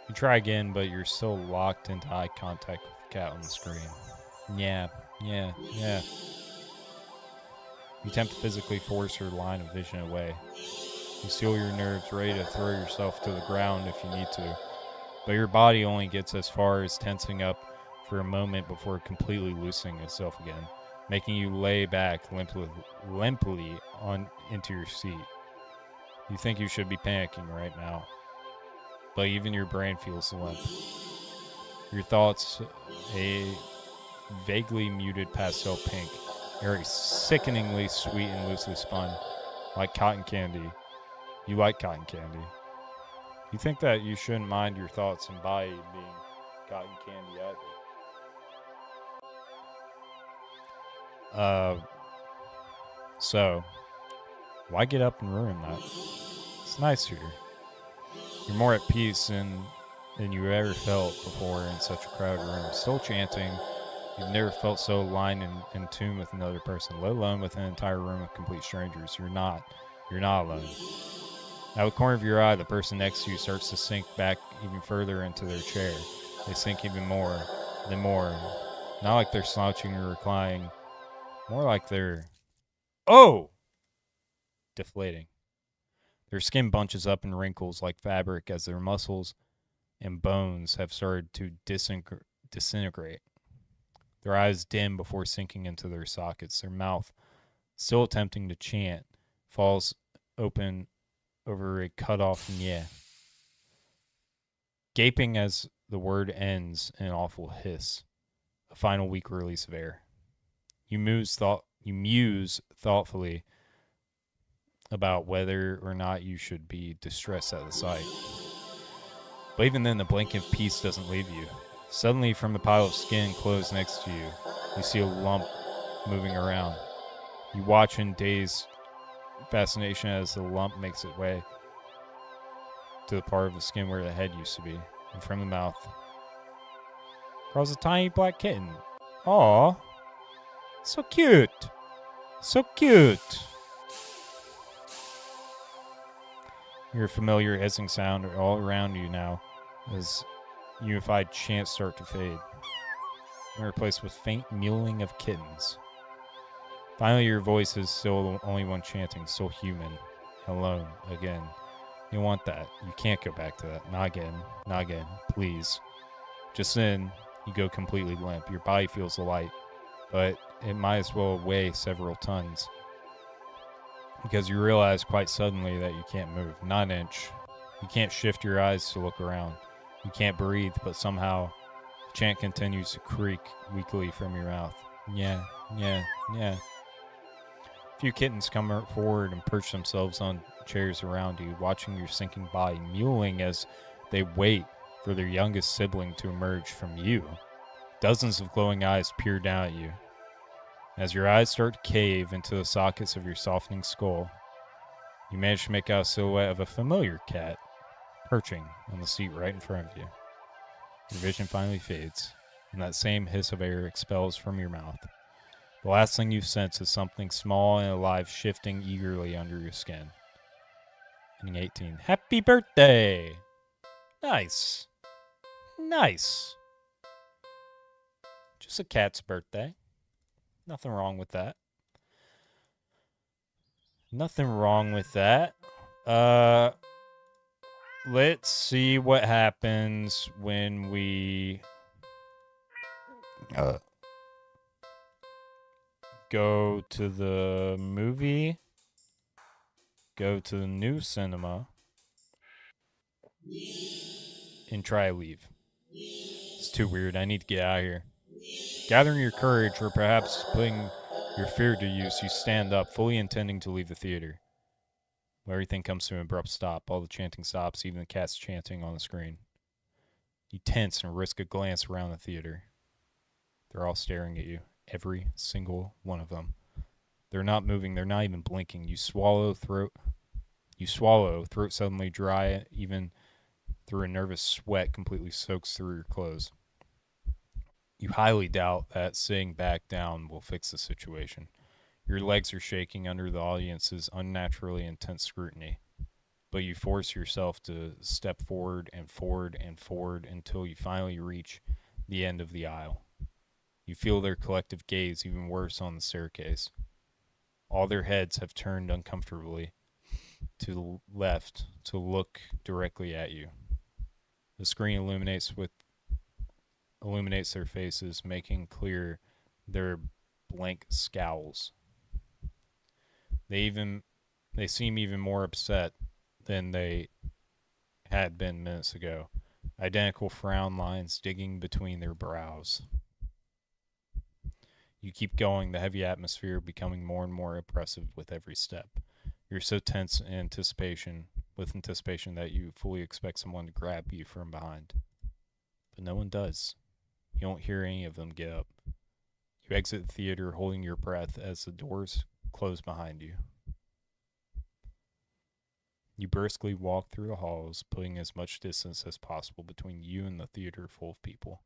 You try again, but you're still locked into eye contact with the cat on the screen. Yeah, yeah, yeah. You attempt to physically force her line of vision away. You steel your nerves, ready to throw yourself to the ground if you need to, but your body only gets as far as tensing up for a moment before completely loosening itself again, making you lay back limply on into your seat. You think you should be panicking right now, but even your brain feels limp. Your thoughts, a vaguely muted pastel pink, very sickeningly sweet and loosely spun, like cotton candy. You like cotton candy. You think that you shouldn't mind your thoughts and body being cotton candy either. Uh, so why get up and ruin that? It's nice here. You're more at peace than you ever felt before in such a crowded room. Still chanting. You've never felt so aligned and in tune with another person, let alone with an entire room of complete strangers. You're not alone. Out of the corner of your eye, the person next to you starts to sink back even further into their chair. They sink even more, then more. Not like they're slouching or reclining, more like they're, oh, deflating. Their skin bunches up in wrinkles like fabric as their muscles and bones have started to disintegrate. Their eyes dim before sinking into their sockets. Their mouth, still attempting to chant, falls open over a cut off yeah. Gaping as the word ends in an awful hiss, a final weak release of air. You muse thoughtfully about whether or not you should be distressed at the sight. But even then, the blanket of peace doesn't leave you. Suddenly, from the pile of skin and clothes next to you, you see a lump moving around. You watch in dazed fascination as the lump makes its way to the part of the skin where the head used to be, and from the mouth crawls a tiny black kitten. Aw, so cute, so cute. Your familiar hissing sound all around you now as unified chants start to fade and replaced with faint mewling of kittens. Finally, your voice is still the only one chanting, still human, alone again. You want that. You can't go back to that. Not again. Not again. Please. Just then, you go completely limp. Your body feels light, but it might as well weigh several tons. Because you realize quite suddenly that you can't move. Not an inch. You can't shift your eyes to look around. You can't breathe, but somehow the chant continues to creak weakly from your mouth. Yeah, yeah, yeah. A few kittens come forward and perch themselves on chairs around you, watching your sinking body, mewing as they wait for their youngest sibling to emerge from you. Dozens of glowing eyes peer down at you. As your eyes start to cave into the sockets of your softening skull, you manage to make out a silhouette of a familiar cat perching on the seat right in front of you. Your vision finally fades, and that same hiss of air expels from your mouth. The last thing you sense is something small and alive shifting eagerly under your skin. Ending 18. Happy birthday! Nice. Nice. Just a cat's birthday. Nothing wrong with that. Nothing wrong with that. Let's see what happens when we go to the movie, go to the new cinema, and try leave. It's too weird. I need to get out of here. Gathering your courage, or perhaps putting your fear to use, you stand up, fully intending to leave the theater. Everything comes to an abrupt stop. All the chanting stops, even the cats chanting on the screen. You tense and risk a glance around the theater. They're all staring at you. Every single one of them. They're not moving. They're not even blinking. You swallow, throat suddenly dry, even through a nervous sweat completely soaks through your clothes. You highly doubt that sitting back down will fix the situation. Your legs are shaking under the audience's unnaturally intense scrutiny, but you force yourself to step forward and forward and forward until you finally reach the end of the aisle. You feel their collective gaze even worse on the staircase. All their heads have turned uncomfortably to the left to look directly at you. The screen illuminates their faces, making clear their blank scowls. They seem even more upset than they had been minutes ago. Identical frown lines digging between their brows. You keep going, the heavy atmosphere becoming more and more oppressive with every step. You're so tense in anticipation that you fully expect someone to grab you from behind. But no one does. You don't hear any of them get up. You exit the theater holding your breath as the doors close behind you. You briskly walk through the halls, putting as much distance as possible between you and the theater full of people.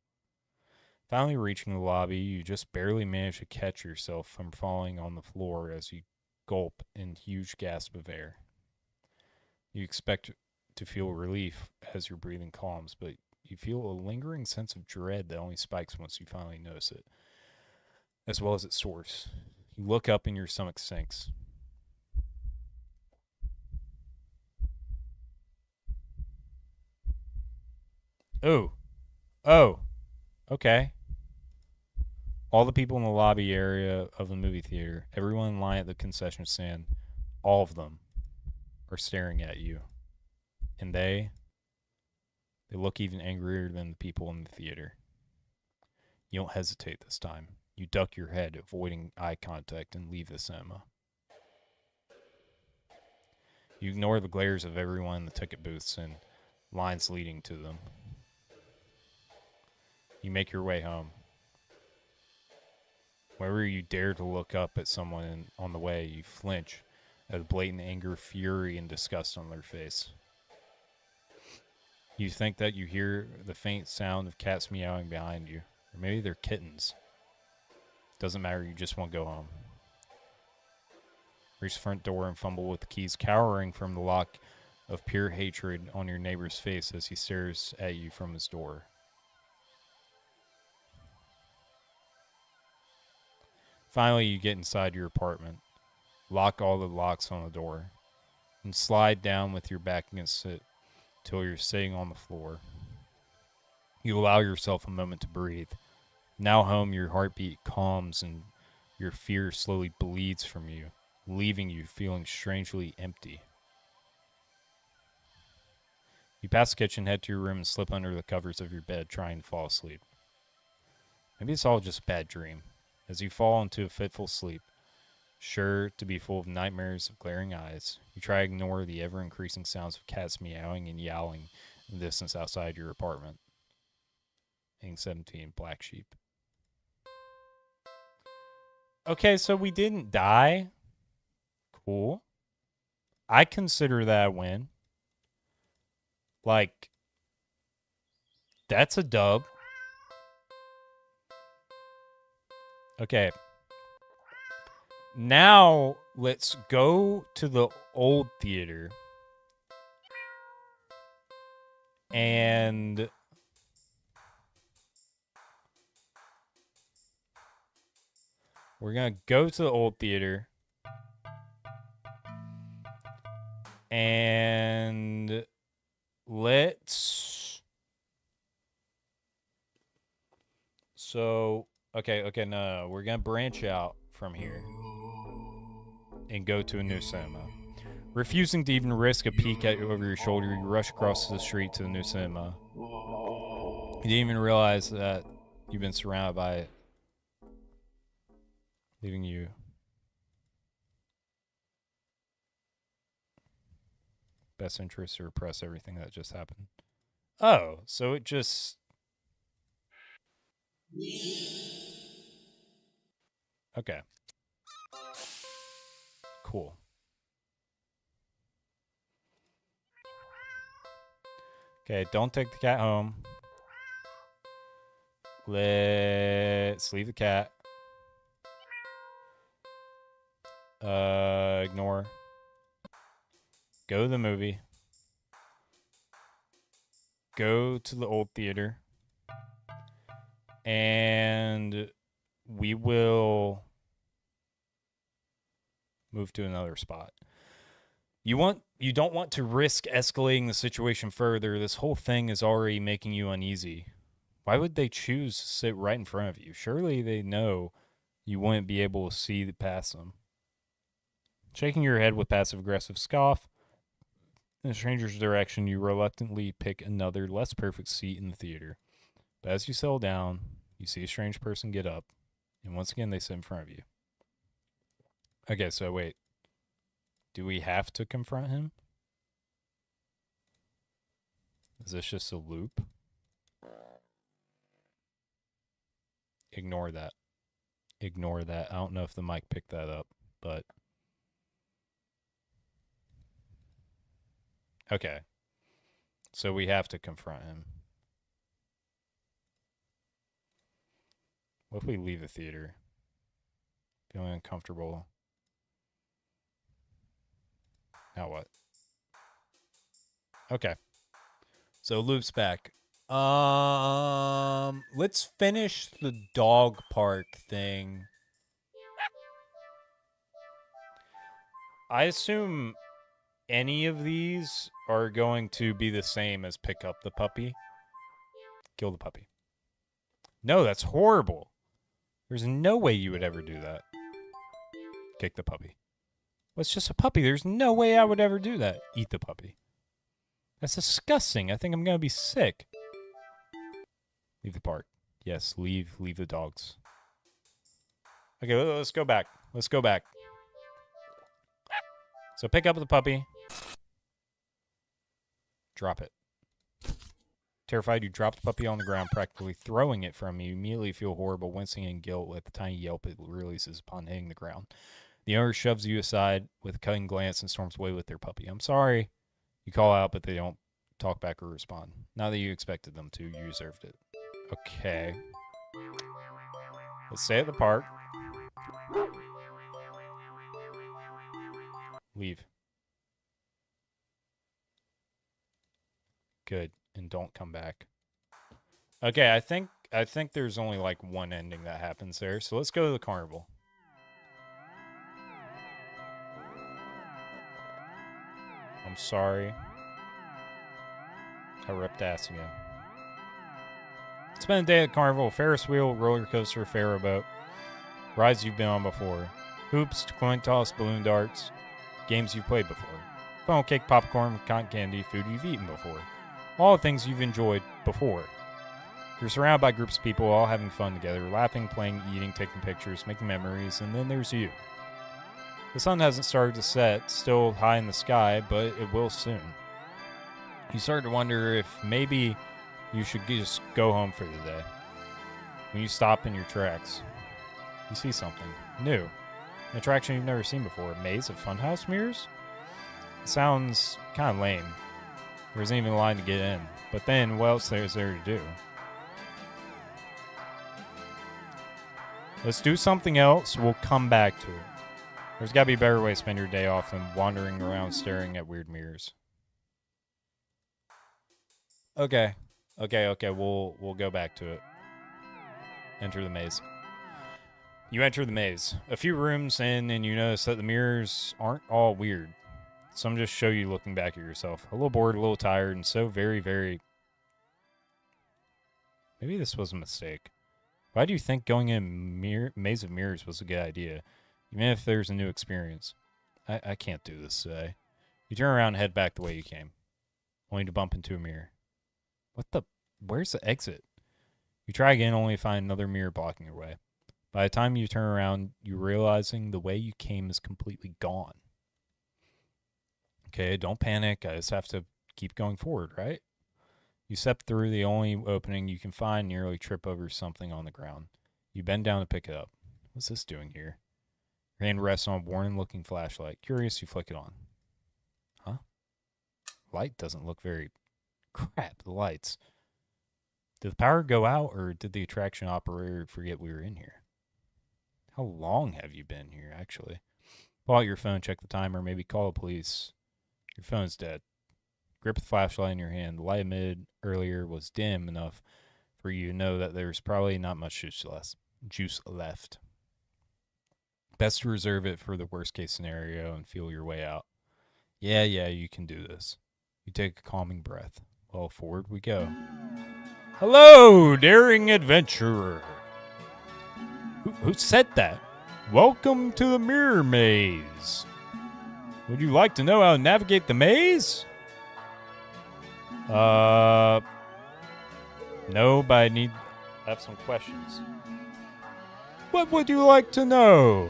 Finally reaching the lobby, you just barely manage to catch yourself from falling on the floor as you gulp in huge gasp of air. You expect to feel relief as your breathing calms, but you feel a lingering sense of dread that only spikes once you finally notice it, as well as its source. You look up and your stomach sinks. Oh, okay. All the people in the lobby area of the movie theater, everyone in line at the concession stand, all of them are staring at you. And they look even angrier than the people in the theater. You don't hesitate this time. You duck your head, avoiding eye contact, and leave the cinema. You ignore the glares of everyone in the ticket booths and lines leading to them. You make your way home. Whenever you dare to look up at someone on the way, you flinch at the blatant anger, fury, and disgust on their face. You think that you hear the faint sound of cats meowing behind you, or maybe they're kittens. Doesn't matter, you just want to go home. Reach the front door and fumble with the keys, cowering from the look of pure hatred on your neighbor's face as he stares at you from his door. Finally, you get inside your apartment, lock all the locks on the door, and slide down with your back against it till you're sitting on the floor. You allow yourself a moment to breathe. Now home, your heartbeat calms and your fear slowly bleeds from you, leaving you feeling strangely empty. You pass the kitchen, head to your room, and slip under the covers of your bed, trying to fall asleep. Maybe it's all just a bad dream. As you fall into a fitful sleep, sure to be full of nightmares of glaring eyes, you try to ignore the ever-increasing sounds of cats meowing and yowling in the distance outside your apartment. Ending 17, Black Sheep. Okay, so we didn't die. Cool. I consider that a win. Like, that's a dub. Okay. Now, let's go to the old theater. And we're going to go to the old theater. And let's. So, okay, no. We're going to branch out from here and go to a new cinema. Refusing to even risk a peek over your shoulder, you rush across the street to the new cinema. You didn't even realize that you've been surrounded by it, leaving you best interest to repress everything that just happened. Oh, so it just. Okay. Cool. Okay, don't take the cat home. Let's leave the cat. Ignore. Go to the movie. Go to the old theater. And we will move to another spot. You don't want to risk escalating the situation further. This whole thing is already making you uneasy. Why would they choose to sit right in front of you? Surely they know you wouldn't be able to see past them. Shaking your head with passive-aggressive scoff, in a stranger's direction, you reluctantly pick another, less perfect seat in the theater. But as you settle down, you see a strange person get up, and once again they sit in front of you. Okay, so wait. Do we have to confront him? Is this just a loop? Ignore that. Ignore that. I don't know if the mic picked that up, but. Okay. So we have to confront him. What if we leave the theater? Feeling uncomfortable. Now what? Okay. So loops back. Let's finish the dog park thing. I assume any of these are going to be the same as pick up the puppy. Kill the puppy. No, that's horrible. There's no way you would ever do that. Kick the puppy. Well, it's just a puppy. There's no way I would ever do that. Eat the puppy. That's disgusting. I think I'm going to be sick. Leave the park. Yes, leave the dogs. Okay, let's go back. Let's go back. So pick up the puppy. Drop it. Terrified, you drop the puppy on the ground, practically throwing it from you. You immediately feel horrible, wincing in guilt with the tiny yelp it releases upon hitting the ground. The owner shoves you aside with a cutting glance and storms away with their puppy. I'm sorry. You call out, but they don't talk back or respond. Not that you expected them to. You deserved it. Okay. Let's stay at the park. Leave. Good. And don't come back. Okay, I think there's only like one ending that happens there. So let's go to the carnival. I'm sorry. I ripped ass again. It's been a day at Carnival. Ferris wheel, roller coaster, ferry boat. Rides you've been on before. Hoops, coin toss, balloon darts. Games you've played before. Funnel cake, popcorn, cotton candy, food you've eaten before. All the things you've enjoyed before. You're surrounded by groups of people all having fun together, laughing, playing, eating, taking pictures, making memories, and then there's you. The sun hasn't started to set, still high in the sky, but it will soon. You start to wonder if maybe you should just go home for the day. When you stop in your tracks. You see something new. An attraction you've never seen before. A maze of funhouse mirrors? It sounds kind of lame. There isn't even a line to get in. But then, what else is there to do? Let's do something else. We'll come back to it. There's got to be a better way to spend your day off than wandering around staring at weird mirrors. Okay. We'll go back to it. Enter the maze. You enter the maze. A few rooms in, and you notice that the mirrors aren't all weird. Some just show you looking back at yourself. A little bored, a little tired, and so very, very... Maybe this was a mistake. Why do you think going in a maze of mirrors was a good idea? Even if there's a new experience. I can't do this today. You turn around and head back the way you came. Only to bump into a mirror. What the... Where's the exit? You try again, only to find another mirror blocking your way. By the time you turn around, you're realizing the way you came is completely gone. Okay, don't panic. I just have to keep going forward, right? You step through the only opening you can find, nearly trip over something on the ground. You bend down to pick it up. What's this doing here? Your hand rests on a warning-looking flashlight. Curious, you flick it on. Huh? Light doesn't look very... Crap, the lights. Did the power go out, or did the attraction operator forget we were in here? How long have you been here, actually? Pull out your phone, check the timer, maybe call the police. Your phone's dead. Grip the flashlight in your hand. The light emitted earlier was dim enough for you to know that there's probably not much juice left. Best to reserve it for the worst case scenario and feel your way out. Yeah, you can do this. You take a calming breath. Well, forward we go. Hello, daring adventurer. Who said that? Welcome to the Mirror Maze. Would you like to know how to navigate the maze? No, but I have some questions. What would you like to know?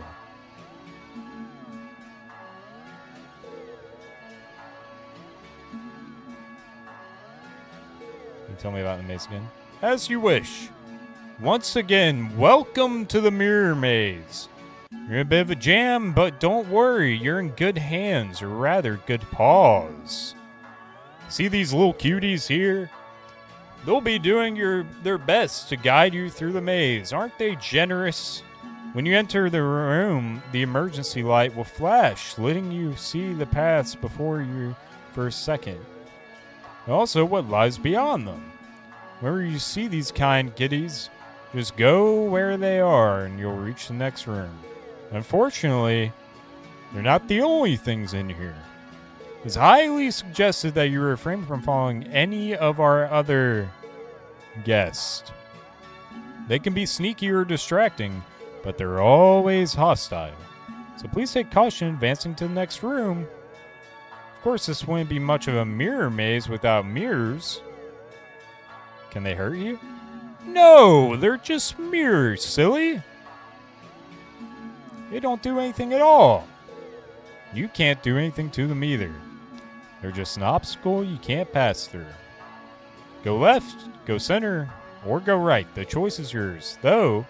Can you tell me about the maze again? As you wish. Once again, welcome to the Mirror Maze. You're in a bit of a jam, but don't worry, you're in good hands, or rather, good paws. See these little cuties here? They'll be doing their best to guide you through the maze. Aren't they generous? When you enter the room, the emergency light will flash, letting you see the paths before you for a second. And also what lies beyond them. Whenever you see these kind kitties, just go where they are and you'll reach the next room. Unfortunately, they're not the only things in here. It's highly suggested that you refrain from following any of our other guests. They can be sneaky or distracting, but they're always hostile. So please take caution advancing to the next room. Of course, this wouldn't be much of a mirror maze without mirrors. Can they hurt you? No, they're just mirrors, silly. They don't do anything at all. You can't do anything to them either. They're just an obstacle you can't pass through. Go left, go center, or go right. The choice is yours. Though,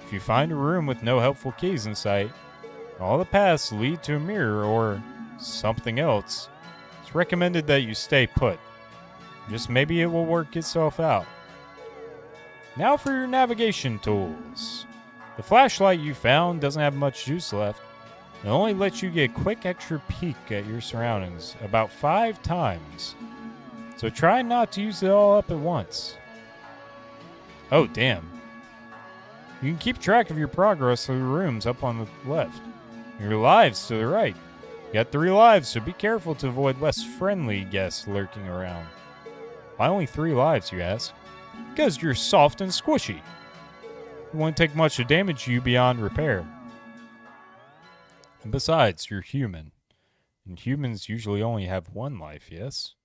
if you find a room with no helpful keys in sight, all the paths lead to a mirror or something else, it's recommended that you stay put. Just maybe it will work itself out. Now for your navigation tools. The flashlight you found doesn't have much juice left. It only lets you get a quick extra peek at your surroundings about 5 times. So try not to use it all up at once. Oh, damn. You can keep track of your progress through the rooms up on the left. And your lives to the right. You got 3 lives, so be careful to avoid less friendly guests lurking around. Why only 3 lives, you ask? Because you're soft and squishy. It won't take much to damage you beyond repair. And besides, you're human. And humans usually only have 1 life, yes?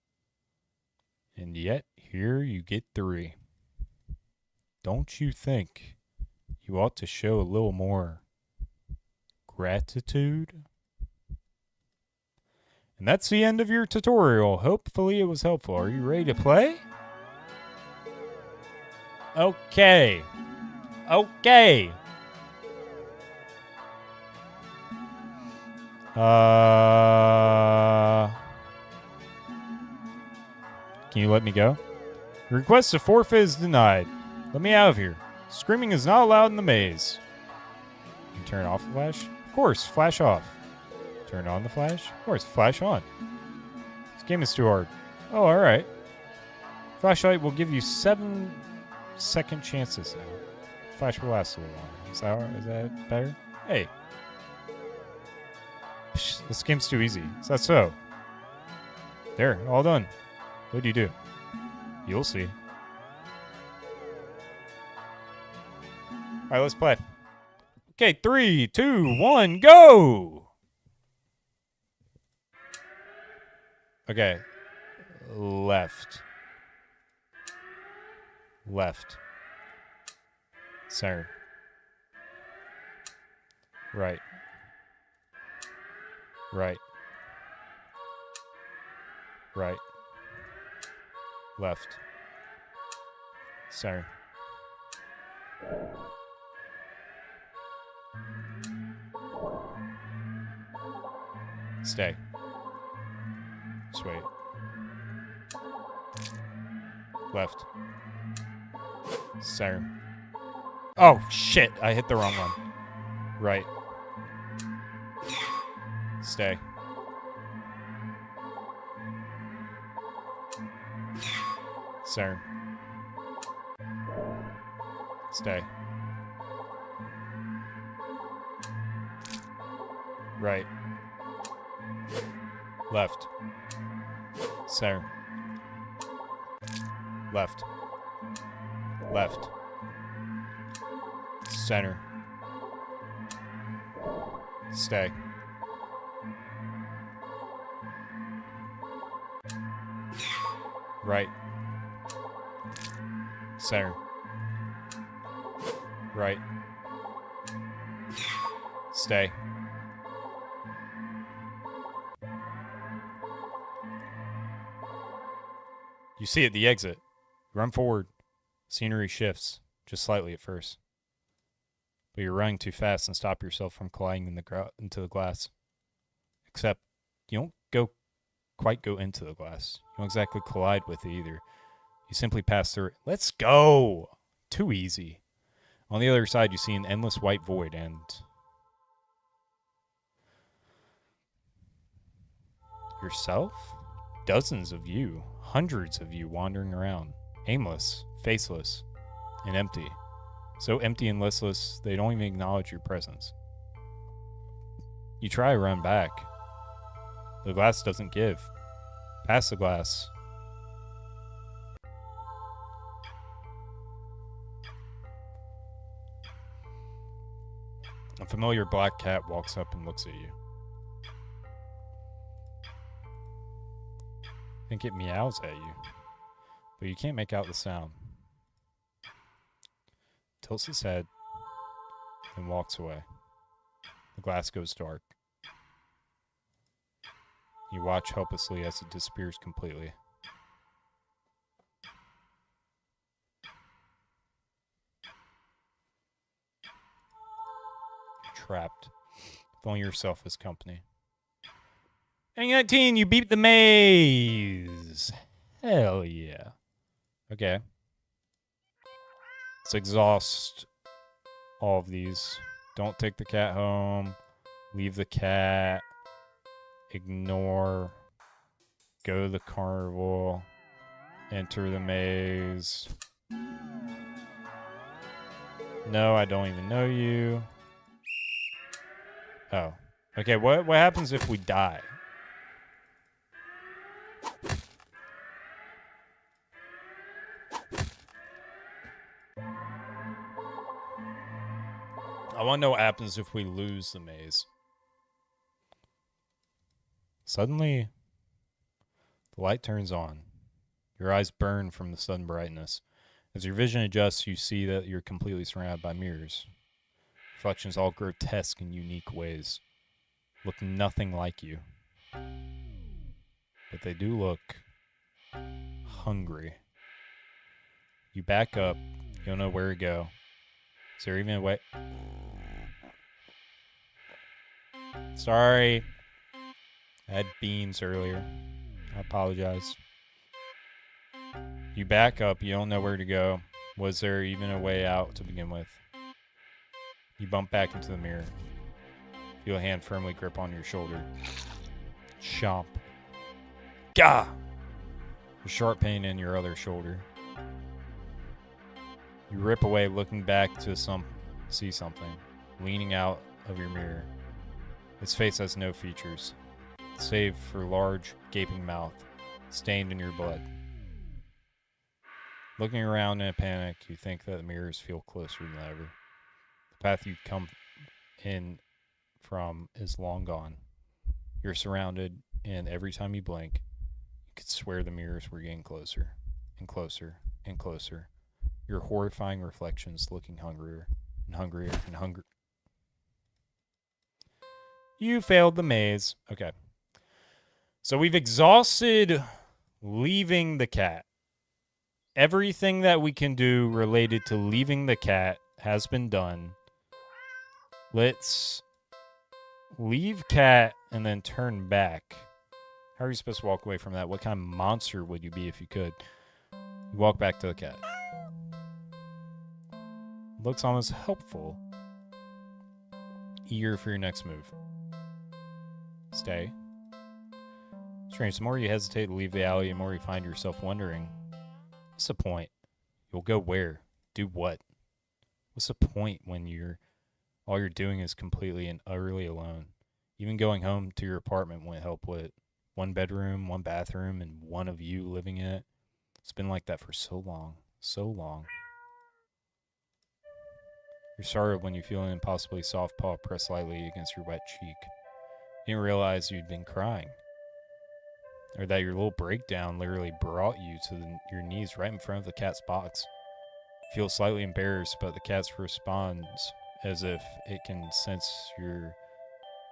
And yet, here you get 3. Don't you think you ought to show a little more gratitude? And that's the end of your tutorial. Hopefully it was helpful. Are you ready to play? Okay. Can you let me go? Your request to forfeit is denied. Let me out of here. Screaming is not allowed in the maze. You turn off the flash? Of course, flash off. Turn on the flash? Of course, flash on. This game is too hard. Oh, alright. Flashlight will give you 7-second chances now. Flash will last a little longer. Is that better? Hey. Psh, this game's too easy. Is that so? There, all done. What do you do? You'll see. Alright, let's play. Okay, 3, 2, 1, go! Okay. Left. Left. Center. Right. Right. Right. Left. Center. Stay. Just wait. Left. Center. Oh, shit. I hit the wrong one. Right. Stay. Center. Stay. Right. Left. Center. Left. Left. Center. Stay. Right. Center. Right. Stay. You see at the exit. Run forward. Scenery shifts, just slightly at first. But you're running too fast and stop yourself from colliding into the glass. Except, you don't quite go into the glass. You don't exactly collide with it either. You simply pass through it. Let's go! Too easy. On the other side, you see an endless white void and... yourself? Dozens of you. Hundreds of you wandering around. Aimless, faceless, and empty. So empty and listless, they don't even acknowledge your presence. You try to run back. The glass doesn't give. Past the glass. A familiar black cat walks up and looks at you. I think it meows at you, but you can't make out the sound. Tilts its head and walks away. The glass goes dark. You watch helplessly as it disappears completely. You're trapped, with only yourself as company. Ending 19, you beat the maze. Hell yeah. Okay. Let's exhaust all of these. Don't take the cat home. Leave the cat. Ignore. Go to the carnival. Enter the maze. No, I don't even know you. Oh. Okay, what happens if we die? I want to know what happens if we lose the maze. Suddenly, the light turns on. Your eyes burn from the sudden brightness. As your vision adjusts, you see that you're completely surrounded by mirrors. Reflections all grotesque in unique ways. Look nothing like you. But they do look hungry. You back up. You don't know where to go. Is there even a way? Sorry. I had beans earlier. I apologize. You back up. You don't know where to go. Was there even a way out to begin with? You bump back into the mirror. Feel a hand firmly grip on your shoulder. Chomp. Gah! A sharp pain in your other shoulder. You rip away, looking back to see something, leaning out of your mirror. Its face has no features, save for large, gaping mouth, stained in your blood. Looking around in a panic, you think that the mirrors feel closer than ever. The path you'd come in from is long gone. You're surrounded, and every time you blink, you could swear the mirrors were getting closer, and closer, and closer. Your horrifying reflections looking hungrier, and hungrier, and hungrier. You failed the maze. Okay. So we've exhausted leaving the cat. Everything that we can do related to leaving the cat has been done. Let's leave cat and then turn back. How are you supposed to walk away from that? What kind of monster would you be if you could? You walk back to the cat. Looks almost helpful. Eager for your next move. Stay. Strange, the more you hesitate to leave the alley, the more you find yourself wondering, what's the point? You'll go where? Do what? What's the point when all you're doing is completely and utterly alone? Even going home to your apartment won't help with one bedroom, one bathroom, and one of you living in it. It's been like that for so long. So long. You're startled when you feel an impossibly soft paw press lightly against your wet cheek. You didn't realize you'd been crying. Or that your little breakdown literally brought you to your knees right in front of the cat's box. You feel slightly embarrassed, but the cat responds as if it can sense your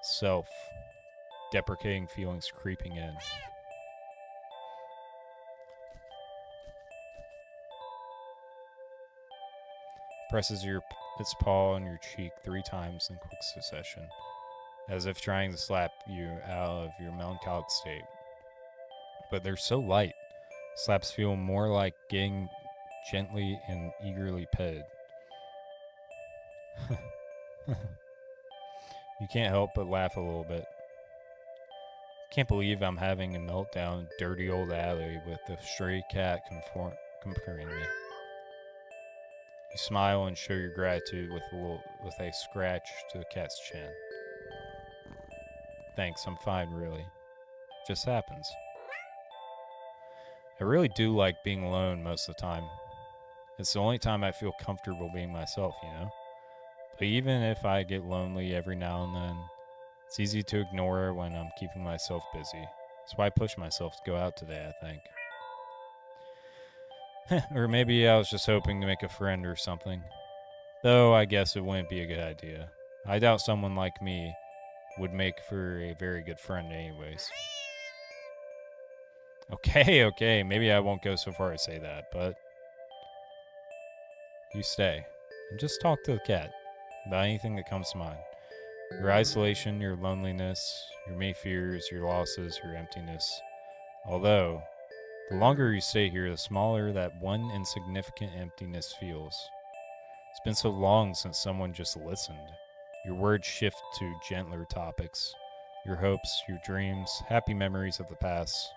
self-deprecating feelings creeping in. Presses its paw on your cheek 3 times in quick succession, as if trying to slap you out of your melancholic state. But they're so light. Slaps feel more like getting gently and eagerly petted. You can't help but laugh a little bit. Can't believe I'm having a meltdown in dirty old alley with the stray cat comparing me. You smile and show your gratitude with a scratch to the cat's chin. Thanks, I'm fine, really. Just happens. I really do like being alone most of the time. It's the only time I feel comfortable being myself, you know? But even if I get lonely every now and then, it's easy to ignore when I'm keeping myself busy. That's why I pushed myself to go out today, I think. Or maybe I was just hoping to make a friend or something. Though I guess it wouldn't be a good idea. I doubt someone like me would make for a very good friend anyways. Okay, maybe I won't go so far as say that, but you stay and just talk to the cat about anything that comes to mind. Your isolation, your loneliness, your many fears, your losses, your emptiness. Although, the longer you stay here, the smaller that one insignificant emptiness feels. It's been so long since someone just listened. Your words shift to gentler topics. Your hopes, your dreams, happy memories of the past.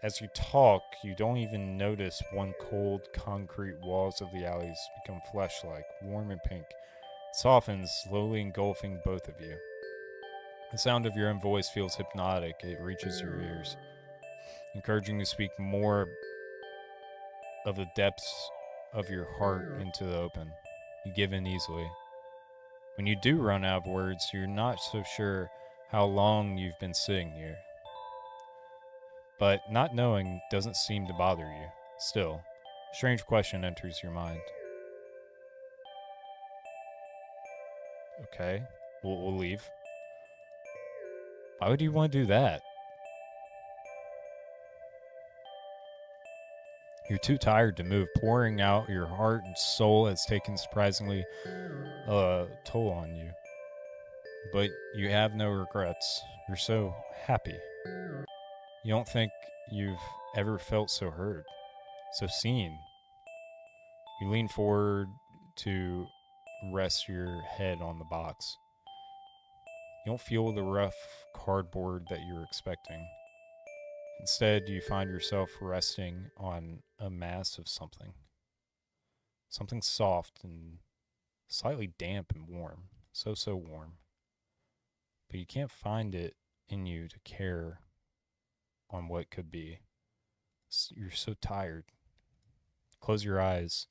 As you talk, you don't even notice one cold, concrete walls of the alleys become flesh-like, warm and pink. It softens, slowly engulfing both of you. The sound of your own voice feels hypnotic. It reaches your ears, encouraging you to speak more of the depths of your heart into the open. You give in easily. When you do run out of words, you're not so sure how long you've been sitting here. But not knowing doesn't seem to bother you. Still, a strange question enters your mind. Okay, we'll leave. Why would you want to do that? You're too tired to move. Pouring out your heart and soul has taken surprisingly toll on you. But you have no regrets. You're so happy. You don't think you've ever felt so heard, so seen. You lean forward to rest your head on the box. You don't feel the rough cardboard that you're expecting. Instead, you find yourself resting on a mass of something. Something soft and slightly damp and warm. So warm. But you can't find it in you to care on what could be. You're so tired. Close your eyes,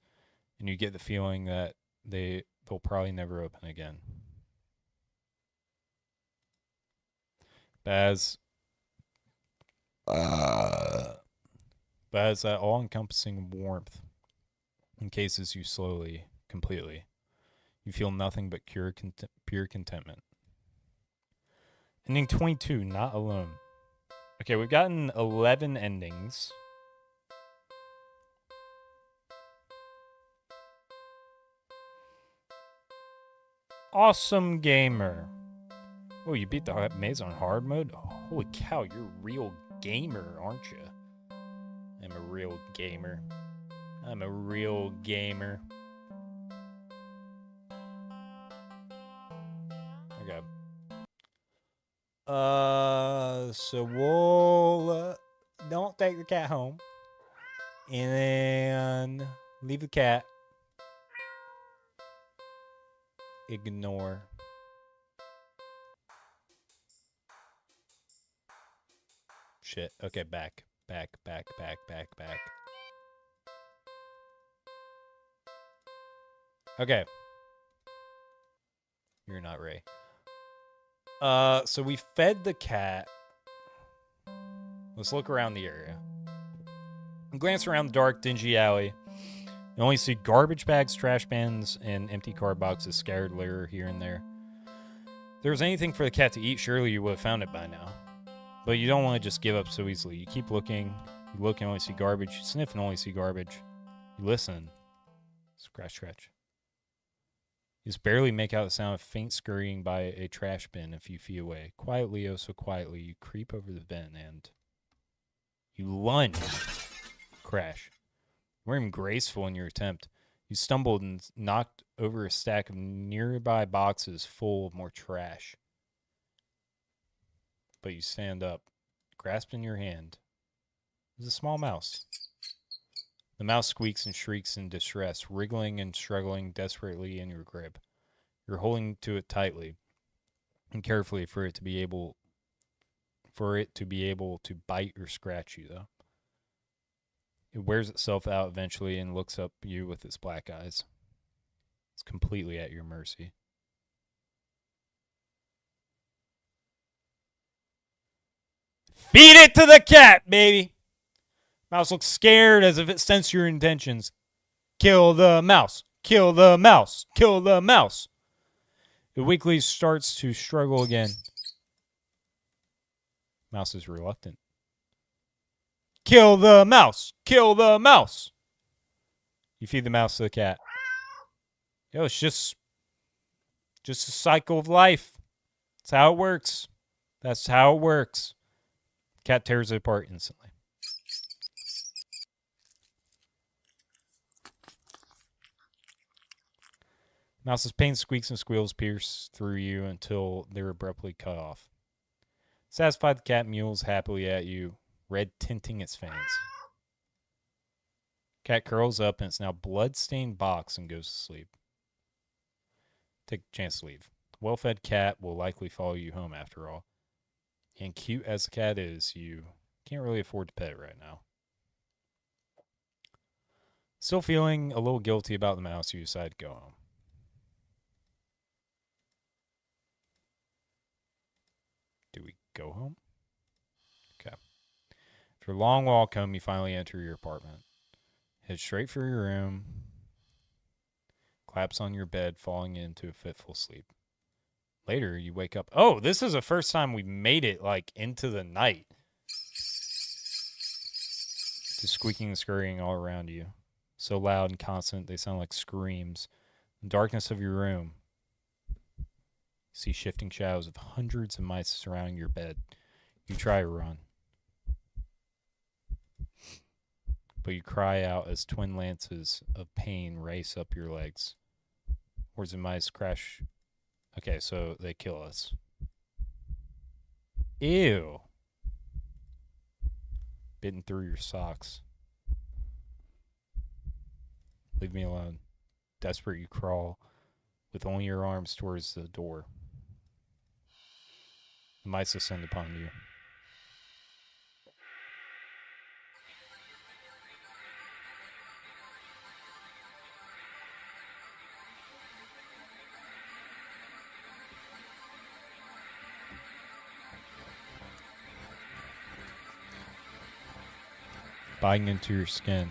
and you get the feeling that they'll probably never open again. Baz, Baz, that all-encompassing warmth encases you slowly, completely. You feel nothing but pure contentment. Ending 22, not alone. Okay, we've gotten 11 endings. Awesome gamer. Oh, you beat the maze on hard mode? Oh, holy cow, you're a real gamer, aren't you? I'm a real gamer. I'm a real gamer. Okay. So we'll don't take the cat home, and then leave the cat. Ignore. Shit. Okay, back. Okay. You're not Ray. So we fed the cat. Let's look around the area. Glance around the dark, dingy alley. You only see garbage bags, trash cans, and empty card boxes scattered litter here and there. If there was anything for the cat to eat, surely you would have found it by now. But you don't want to just give up so easily. You keep looking. You look and only see garbage. You sniff and only see garbage. You listen. Scratch. You just barely make out the sound of faint scurrying by a trash bin a few feet away. Quietly, oh so quietly, you creep over the bin and you lunge. Crash. You weren't even graceful in your attempt. You stumbled and knocked over a stack of nearby boxes full of more trash. But you stand up, grasped in your hand. Is a small mouse. The mouse squeaks and shrieks in distress, wriggling and struggling desperately in your grip. You're holding to it tightly and carefully for it to be able to bite or scratch you, though. It wears itself out eventually and looks up at you with its black eyes. It's completely at your mercy. Feed it to the cat, baby! Mouse looks scared as if it sensed your intentions. Kill the mouse. Kill the mouse. Kill the mouse. It weakly starts to struggle again. Mouse is reluctant. Kill the mouse. Kill the mouse. You feed the mouse to the cat. Yo, it's just a cycle of life. That's how it works. That's how it works. Cat tears it apart instantly. Mouse's pain squeaks and squeals pierce through you until they're abruptly cut off. Satisfied, the cat mews happily at you, red tinting its fangs. Cat curls up in its now blood-stained box and goes to sleep. Take a chance to leave. Well-fed cat will likely follow you home after all. And cute as the cat is, you can't really afford to pet it right now. Still feeling a little guilty about the mouse, you decide to go home. Do we go home? Okay. After a long walk home, you finally enter your apartment. Head straight for your room. Collapse on your bed, falling into a fitful sleep. Later, you wake up. Oh, this is the first time we made it, like, into the night. Just squeaking and scurrying all around you. So loud and constant, they sound like screams. The darkness of your room, see shifting shadows of hundreds of mice surrounding your bed. You try to run, but you cry out as twin lances of pain race up your legs. Hordes of mice crash. Okay, so they kill us. Ew. Bitten through your socks. Leave me alone. Desperate, you crawl with only your arms towards the door. The mice descend upon you. Biting into your skin.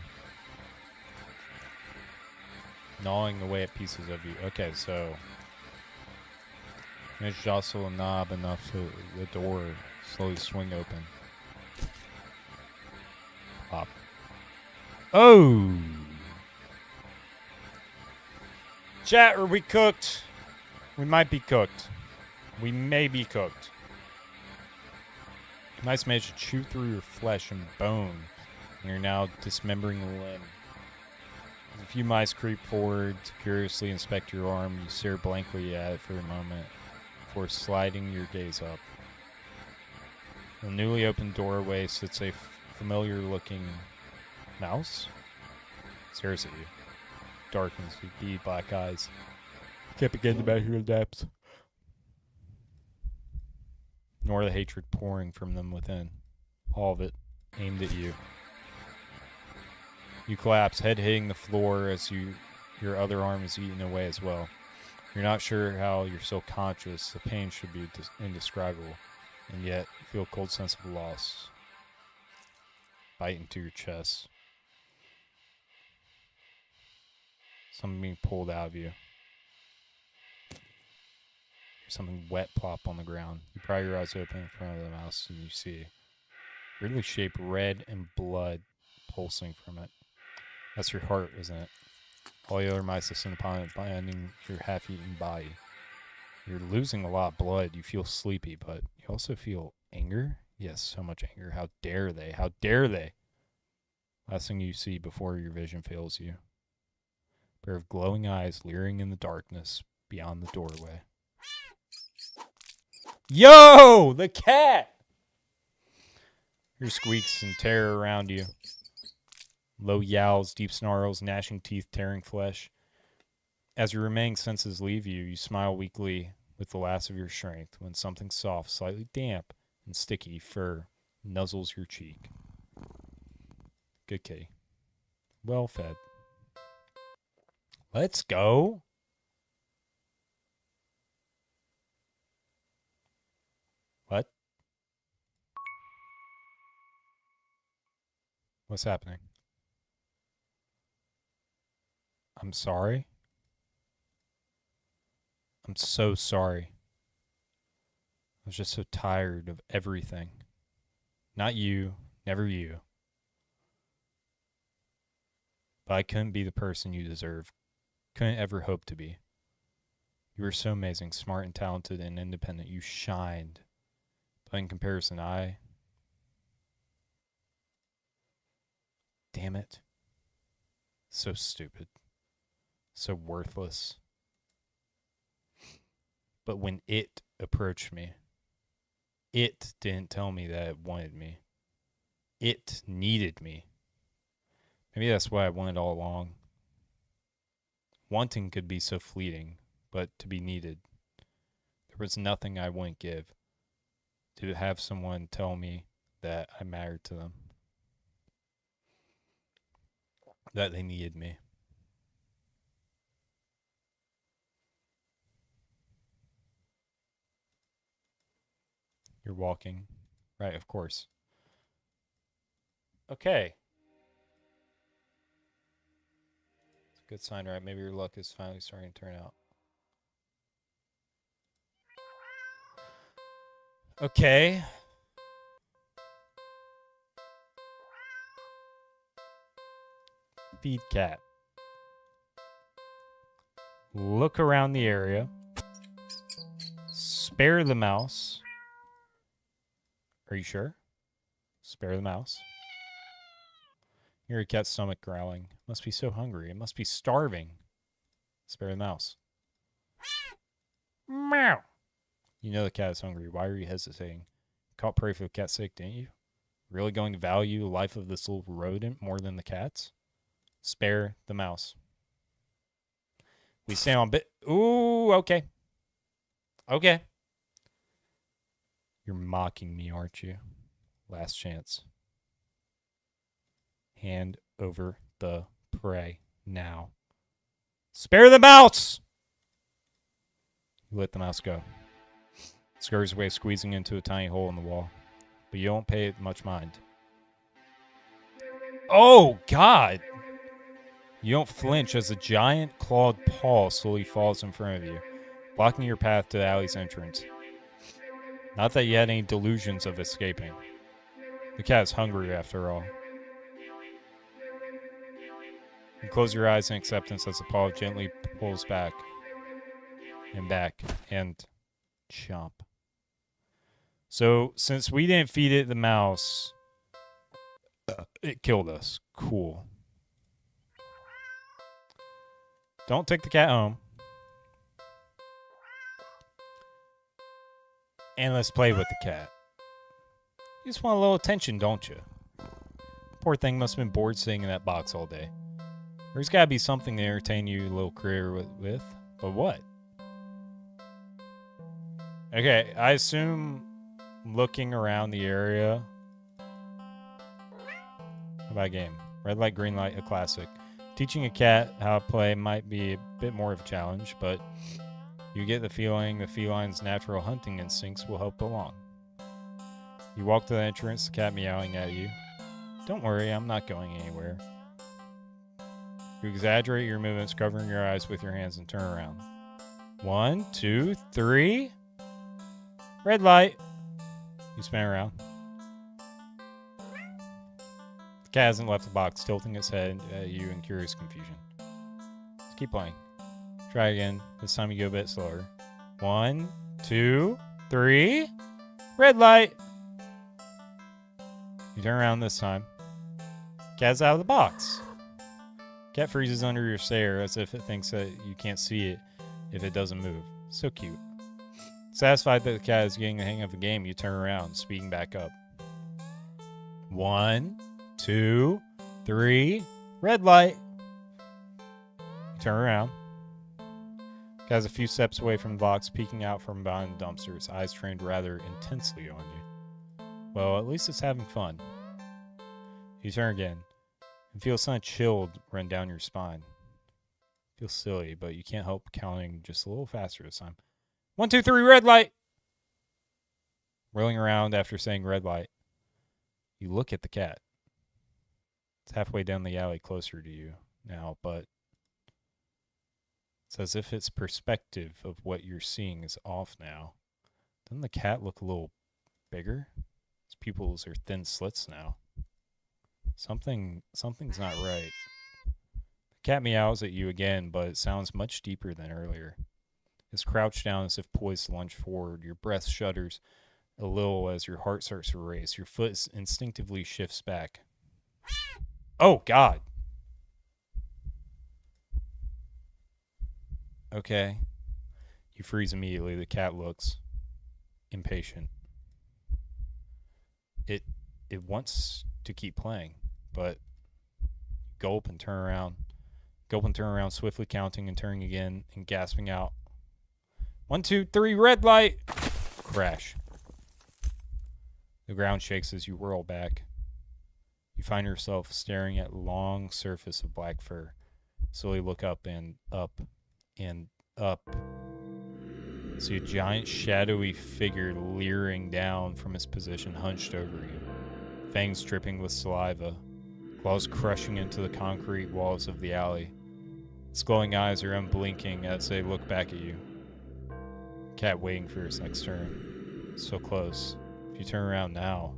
Gnawing away at pieces of you. Okay, so you jostle a knob enough to the door slowly swing open. Pop. Oh! Chat, are we cooked? We might be cooked. We may be cooked. Mice managed to chew through your flesh and bone, and you're now dismembering a limb. As a few mice creep forward to curiously inspect your arm, you stare blankly at it for a moment before sliding your gaze up. In the newly opened doorway sits a familiar-looking mouse. Stares at you. Darkens with beady black eyes. Can't begin to measure the depths, nor the hatred pouring from them within. All of it aimed at you. You collapse, head hitting the floor as your other arm is eaten away as well. You're not sure how you're still conscious. The pain should be indescribable, and yet you feel a cold sense of loss bite into your chest. Something being pulled out of you. There's something wet plop on the ground. You pry your eyes open in front of the mouse, and you see weirdly shaped red and blood pulsing from it. That's your heart, isn't it? All the other mice descend upon it, binding your half-eaten body. You're losing a lot of blood. You feel sleepy, but you also feel anger. Yes, so much anger. How dare they? How dare they? Last thing you see before your vision fails you. A pair of glowing eyes leering in the darkness beyond the doorway. Yo! The cat! Your squeaks and terror around you. Low yowls, deep snarls, gnashing teeth, tearing flesh. As your remaining senses leave you, you smile weakly with the last of your strength when something soft, slightly damp, and sticky fur nuzzles your cheek. Good kitty. Well fed. Let's go. What? What's happening? I'm sorry. I'm so sorry. I was just so tired of everything. Not you, never you. But I couldn't be the person you deserve. Couldn't ever hope to be. You were so amazing, smart and talented and independent. You shined. But in comparison, damn it. So stupid. So worthless. But when it approached me, it didn't tell me that it wanted me. It needed me. Maybe that's what I wanted all along. Wanting could be so fleeting, but to be needed, there was nothing I wouldn't give to have someone tell me that I mattered to them, that they needed me. You're walking. Right, of course. Okay. It's a good sign, right? Maybe your luck is finally starting to turn out. Okay. Feed cat. Look around the area. Spare the mouse. Are you sure? Spare the mouse. Hear a cat's stomach growling. Must be so hungry. It must be starving. Spare the mouse. Meow. You know the cat is hungry. Why are you hesitating? Caught prey for the cat's sake, didn't you? Really going to value the life of this little rodent more than the cat's? Spare the mouse. We stand on bit. Ooh, okay. Okay. You're mocking me, aren't you? Last chance. Hand over the prey now. Spare the mouse! You let the mouse go. It scurries away, squeezing into a tiny hole in the wall. But you don't pay it much mind. Oh, God! You don't flinch as a giant clawed paw slowly falls in front of you, blocking your path to the alley's entrance. Not that you had any delusions of escaping. The cat is hungry after all. You close your eyes in acceptance as the paw gently pulls back and chomp. So, since we didn't feed it the mouse, it killed us. Cool. Don't take the cat home. And let's play with the cat. You just want a little attention, don't you? Poor thing must have been bored sitting in that box all day. There's got to be something to entertain you, little critter, with. But what? Okay, I assume looking around the area. How about a game? Red light, green light, a classic. Teaching a cat how to play might be a bit more of a challenge, but you get the feeling the feline's natural hunting instincts will help along. You walk to the entrance, the cat meowing at you. Don't worry, I'm not going anywhere. You exaggerate your movements, covering your eyes with your hands, and turn around. 1, 2, 3. Red light. You spin around. The cat hasn't left the box, tilting its head at you in curious confusion. Just keep playing. Try again. This time you go a bit slower. 1, 2, 3. Red light. You turn around this time. Cat's out of the box. Cat freezes under your stare as if it thinks that you can't see it if it doesn't move. So cute. Satisfied that the cat is getting the hang of the game, you turn around, speeding back up. 1, 2, 3. Red light. You turn around. Cat's a few steps away from the box, peeking out from behind the dumpster, its eyes trained rather intensely on you. Well, at least it's having fun. You turn again and feel something chilled run down your spine. Feels silly, but you can't help counting just a little faster this time. 1, 2, 3, red light! Whirling around after saying red light, you look at the cat. It's halfway down the alley closer to you now, but it's as if its perspective of what you're seeing is off now. Doesn't the cat look a little bigger? Its pupils are thin slits now. Something's not right. The cat meows at you again, but it sounds much deeper than earlier. It's crouched down as if poised to lunge forward. Your breath shudders a little as your heart starts to race. Your foot instinctively shifts back. Oh, God. Okay. You freeze immediately. The cat looks impatient. It wants to keep playing, but gulp and turn around. Gulp and turn around, swiftly counting and turning again and gasping out. 1, 2, 3, red light! Crash. The ground shakes as you whirl back. You find yourself staring at a long surface of black fur. Slowly look up and up and up. See a giant shadowy figure leering down from its position hunched over you. Fangs dripping with saliva. Claws crushing into the concrete walls of the alley. Its glowing eyes are unblinking as they look back at you. Cat waiting for his next turn. So close. If you turn around now,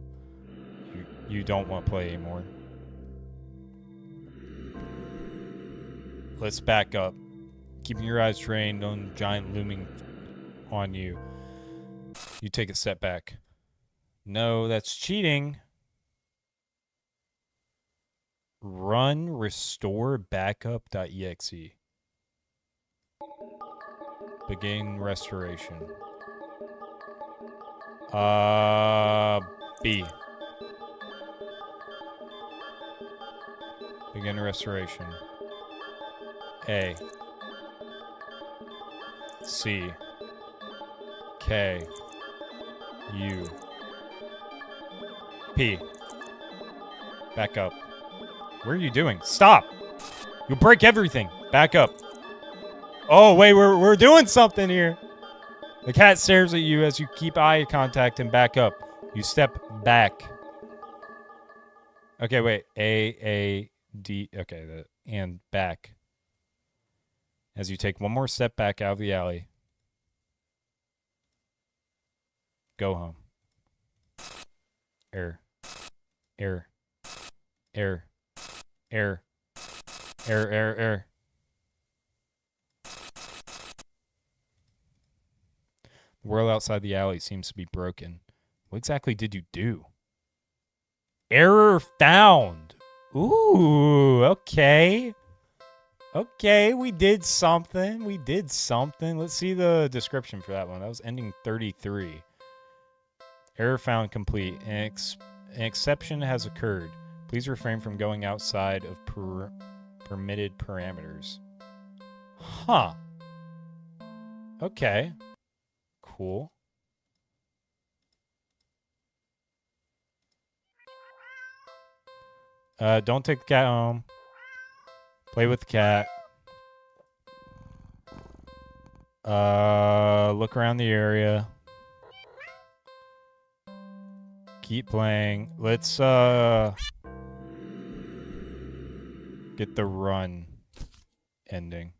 you don't want to play anymore. Let's back up. Keeping your eyes trained on the giant looming on you. You take a step back. No, that's cheating. Run restore backup.exe. Begin restoration. B. Begin restoration. A. C. K. U. P. Back up. What are you doing? Stop! You'll break everything. Back up. Oh, wait, we're doing something here. The cat stares at you as you keep eye contact and back up. You step back. Okay, wait. A, D. Okay, and back. As you take one more step back out of the alley. Go home. Error. Error. Error. Error. Error, error, error. The world outside the alley seems to be broken. What exactly did you do? Error found. Ooh, okay. Okay, we did something. We did something. Let's see the description for that one. That was ending 33. Error found complete. An exception has occurred. Please refrain from going outside of permitted parameters. Huh. Okay. Cool. Don't take the cat home. Play with the cat. Look around the area. Keep playing. Let's get the run ending.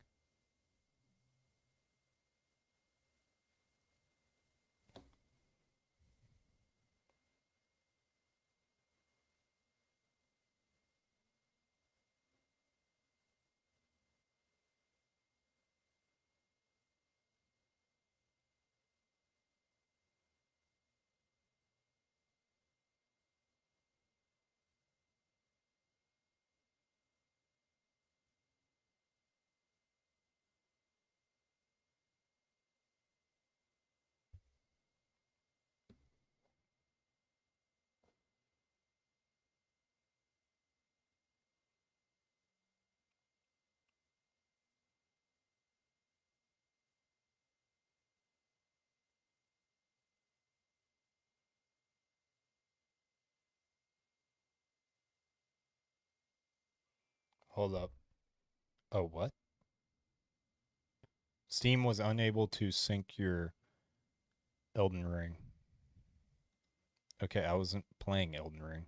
Hold up. Oh, what? Steam was unable to sync your Elden Ring. Okay, I wasn't playing Elden Ring.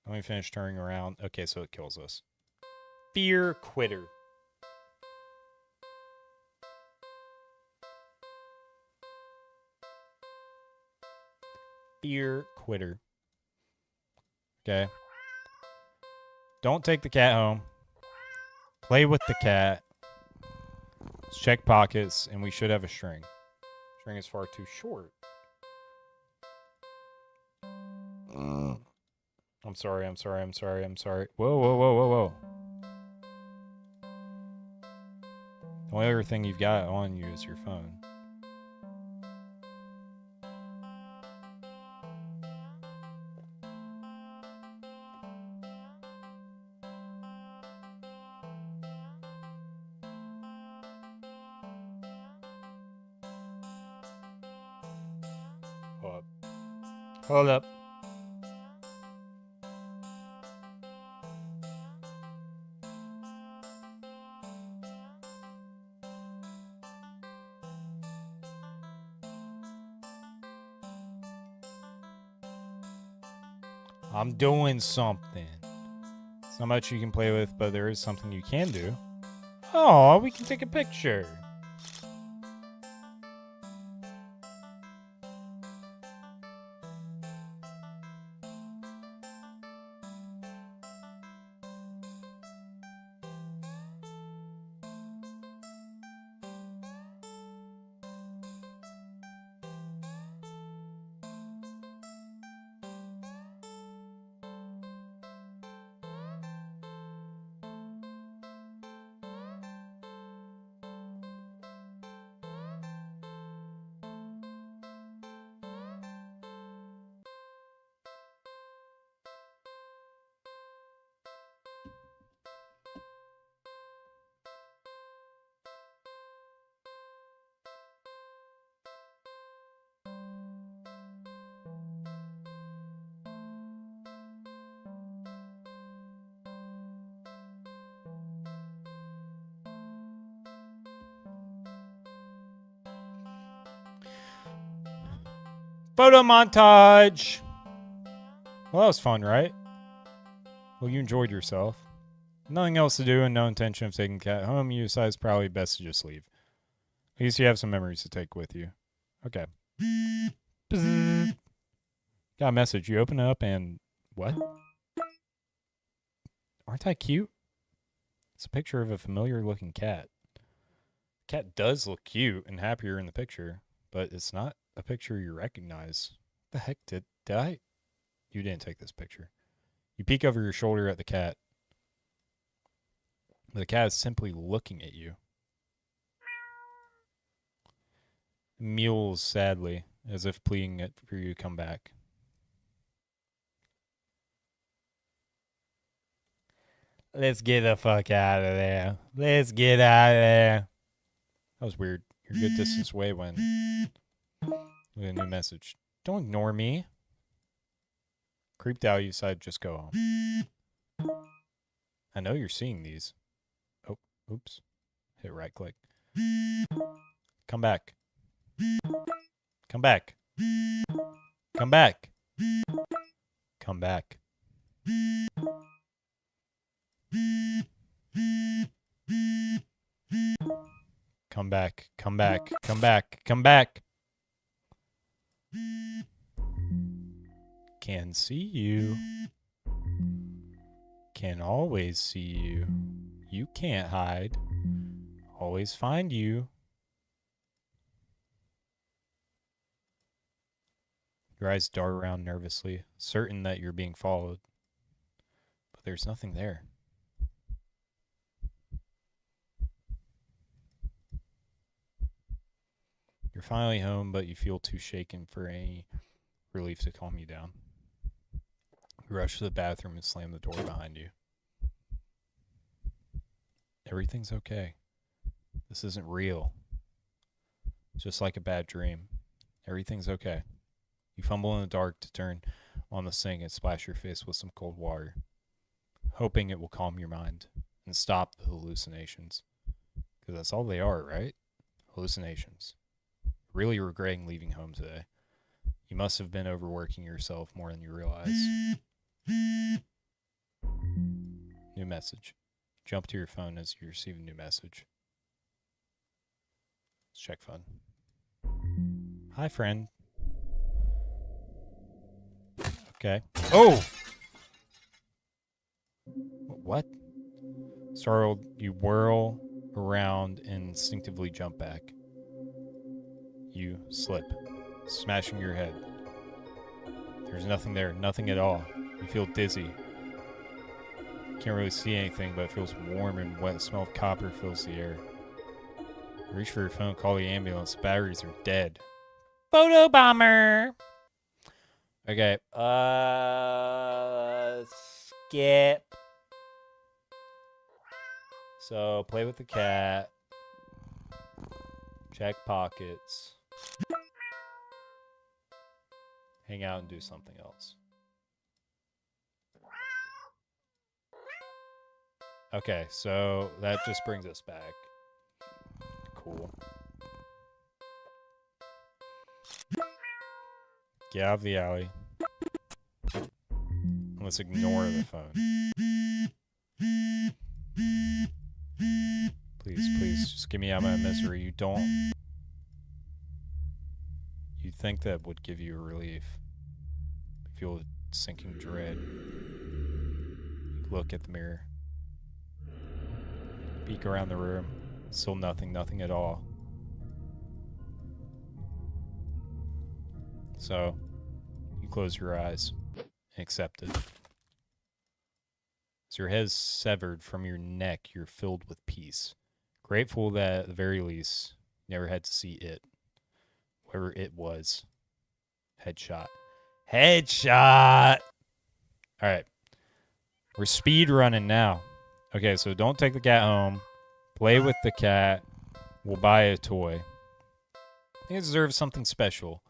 Let me finish turning around. Okay, so it kills us. Fear quitter. Fear quitter. Okay. Don't take the cat home. Play with the cat. Let's check pockets, and we should have a string. String is far too short. I'm sorry. Whoa, whoa, whoa, whoa, whoa. The only other thing you've got on you is your phone. Hold up. Hold up. I'm doing something. It's not much you can play with, but there is something you can do. Oh, we can take a picture. Photo montage. Well, that was fun, right? Well, you enjoyed yourself. Nothing else to do and no intention of taking cat home. You decide it's probably best to just leave. At least you have some memories to take with you. Okay. Got a message. You open it up and what? Aren't I cute? It's a picture of a familiar looking cat. Cat does look cute and happier in the picture, but it's not a picture you recognize. The heck did I? You didn't take this picture. You peek over your shoulder at the cat. The cat is simply looking at you. Mews sadly, as if pleading for you to come back. Let's get the fuck out of there. Let's get out of there. That was weird. You're a good distance away when... With a new message. Don't ignore me. Creeped out, you decide to just go home. I know you're seeing these. Oh, oops. Hit right click. Come back. Come back. Come back. Come back. Come back. Come back. Come back. Come back. Can see you. Can always see you. You can't hide. Always find you. Your eyes dart around nervously, certain that you're being followed. But there's nothing there. You're finally home, but you feel too shaken for any relief to calm you down. You rush to the bathroom and slam the door behind you. Everything's okay. This isn't real. It's just like a bad dream. Everything's okay. You fumble in the dark to turn on the sink and splash your face with some cold water, hoping it will calm your mind and stop the hallucinations. Because that's all they are, right? Hallucinations. Really regretting leaving home today. You must have been overworking yourself more than you realize. New message. Jump to your phone as you receive a new message. Let's check phone. Hi, friend. Okay. Oh! What? Startled, you whirl around and instinctively jump back. You slip, smashing your head. There's nothing there, nothing at all. You feel dizzy. Can't really see anything, but it feels warm and wet. The smell of copper fills the air. You reach for your phone, call the ambulance. The batteries are dead. Photo bomber! Okay. Skip. So, play with the cat. Check pockets. Hang out and do something else. Okay, so that just brings us back. Cool. Get out of the alley. Let's ignore the phone. Please, please, just get me out of my misery. You don't... You'd think that would give you a relief. Feel a sinking dread. Look at the mirror. Peek around the room. Still nothing, nothing at all. So, you close your eyes and accept it. As your head is severed from your neck, you're filled with peace. Grateful that at the very least, you never had to see it. Whatever it was. Headshot. Headshot! Alright. We're speed running now. Okay, so don't take the cat home. Play with the cat. We'll buy a toy. I think it deserves something special.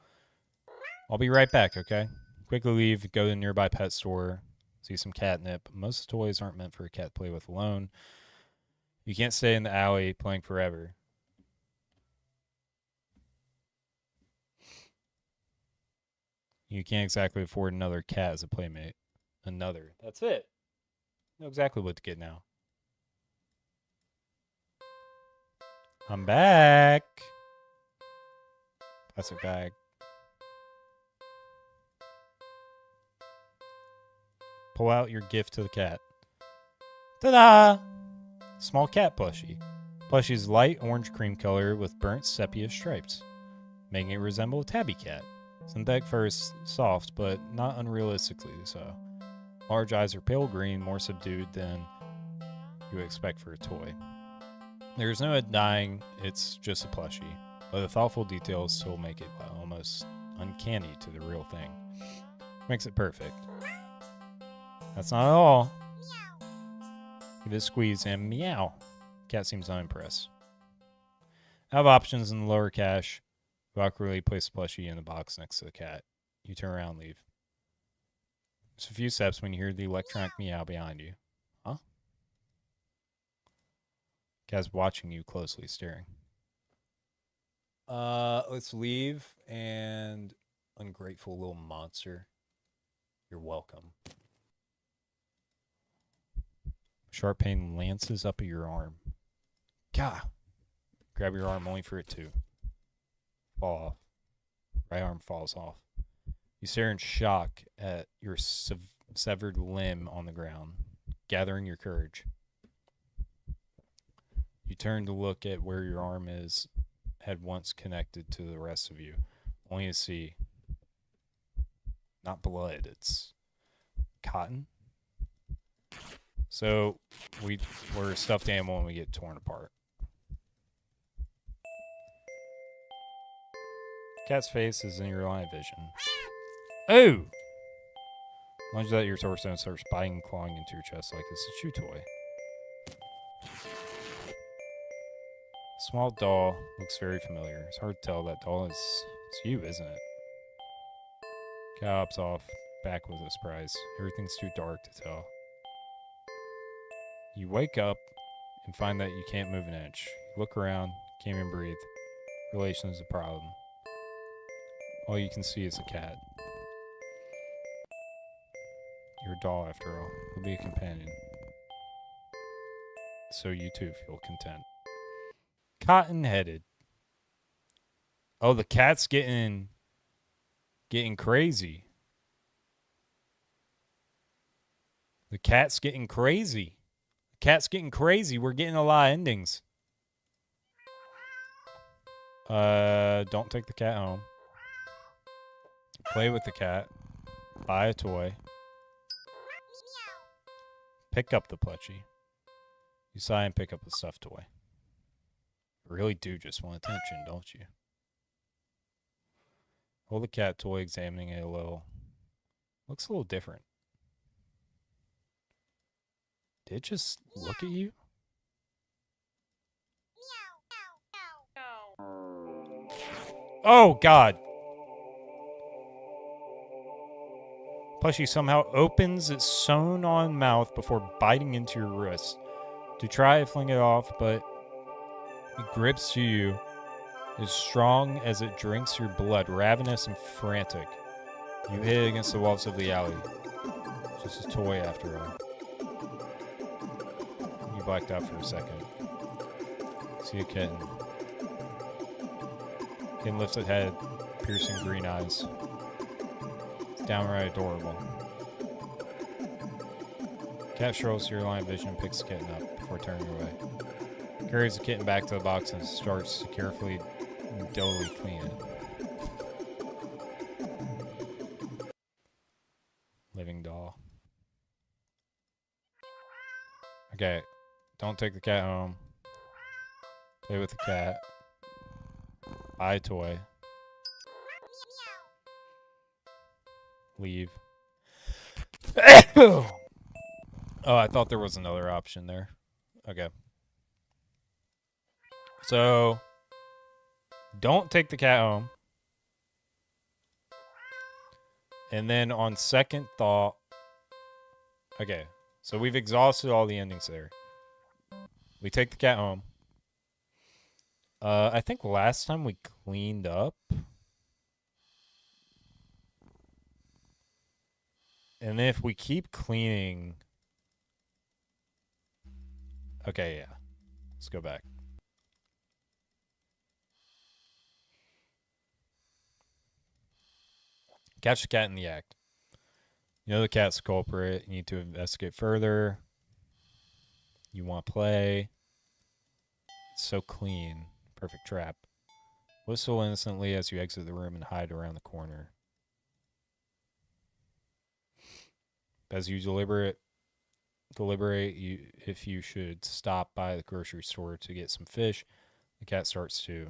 I'll be right back, okay? Quickly leave, go to the nearby pet store, see some catnip. Most toys aren't meant for a cat to play with alone. You can't stay in the alley playing forever. You can't exactly afford another cat as a playmate. Another. That's it. Know exactly what to get now. I'm back. Plastic bag. Pull out your gift to the cat. Ta-da! Small cat plushie. Plushie is light orange cream color with burnt sepia stripes, making it resemble a tabby cat. Synthetic fur is soft, but not unrealistically so. Large eyes are pale green, more subdued than you would expect for a toy. There's no denying it's just a plushie, but the thoughtful details still make it almost uncanny to the real thing. Makes it perfect. That's not all. Give it a squeeze and meow. Cat seems unimpressed. I have options in the lower cache. You awkwardly place the plushie in the box next to the cat. You turn around and leave. It's a few steps when you hear the electronic meow behind you. Huh? Cat's watching you closely, staring. Let's leave, and ungrateful little monster. You're welcome. Sharp pain lances up at your arm. Gah! Grab your arm only for it to fall off. Right arm falls off. You stare in shock at your severed limb on the ground, gathering your courage. You turn to look at where your arm had once connected to the rest of you, only to see not blood, it's cotton. So we're a stuffed animal and we get torn apart. Cat's face is in your line of vision. Oh! Lunges at your torso and starts biting and clawing into your chest like it's a chew toy. Small doll looks very familiar. It's hard to tell that doll it's you, isn't it? Cat hops off, back with a surprise. Everything's too dark to tell. You wake up and find that you can't move an inch. You look around, can't even breathe. Relation is a problem. All you can see is a cat. You're a doll, after all. You'll be a companion. So you too feel content. Cotton-headed. Oh, the cat's getting crazy. The cat's getting crazy. The cat's getting crazy. We're getting a lot of endings. Don't take the cat home. Play with the cat. Buy a toy. Pick up the plushie. You sigh and pick up the stuffed toy. You really do just want attention, don't you? Hold the cat toy, examining it a little. Looks a little different. Did it just look at you? Oh, God. Plushie somehow opens its sewn-on mouth before biting into your wrist. To try to fling it off, but it grips to you as strong as it drinks your blood, ravenous and frantic. You hit it against the walls of the alley. It's just a toy after all. You blacked out for a second. See a kitten. Kitten lifts its head, piercing green eyes. It's downright adorable. Cat strolls to your line of vision and picks the kitten up before turning away. Carries the kitten back to the box and starts to carefully and dullly clean it. Living doll. Okay, don't take the cat home. Play with the cat. Buy a toy. Leave. Oh, I thought there was another option there. Okay. So, don't take the cat home. And then on second thought... Okay, so we've exhausted all the endings there. We take the cat home. I think last time we cleaned up... And if we keep cleaning... Okay, yeah. Let's go back. Catch the cat in the act. You know the cat's the culprit. You need to investigate further. You want to play. It's so clean. Perfect trap. Whistle innocently as you exit the room and hide around the corner. As you deliberate you if you should stop by the grocery store to get some fish. The cat starts to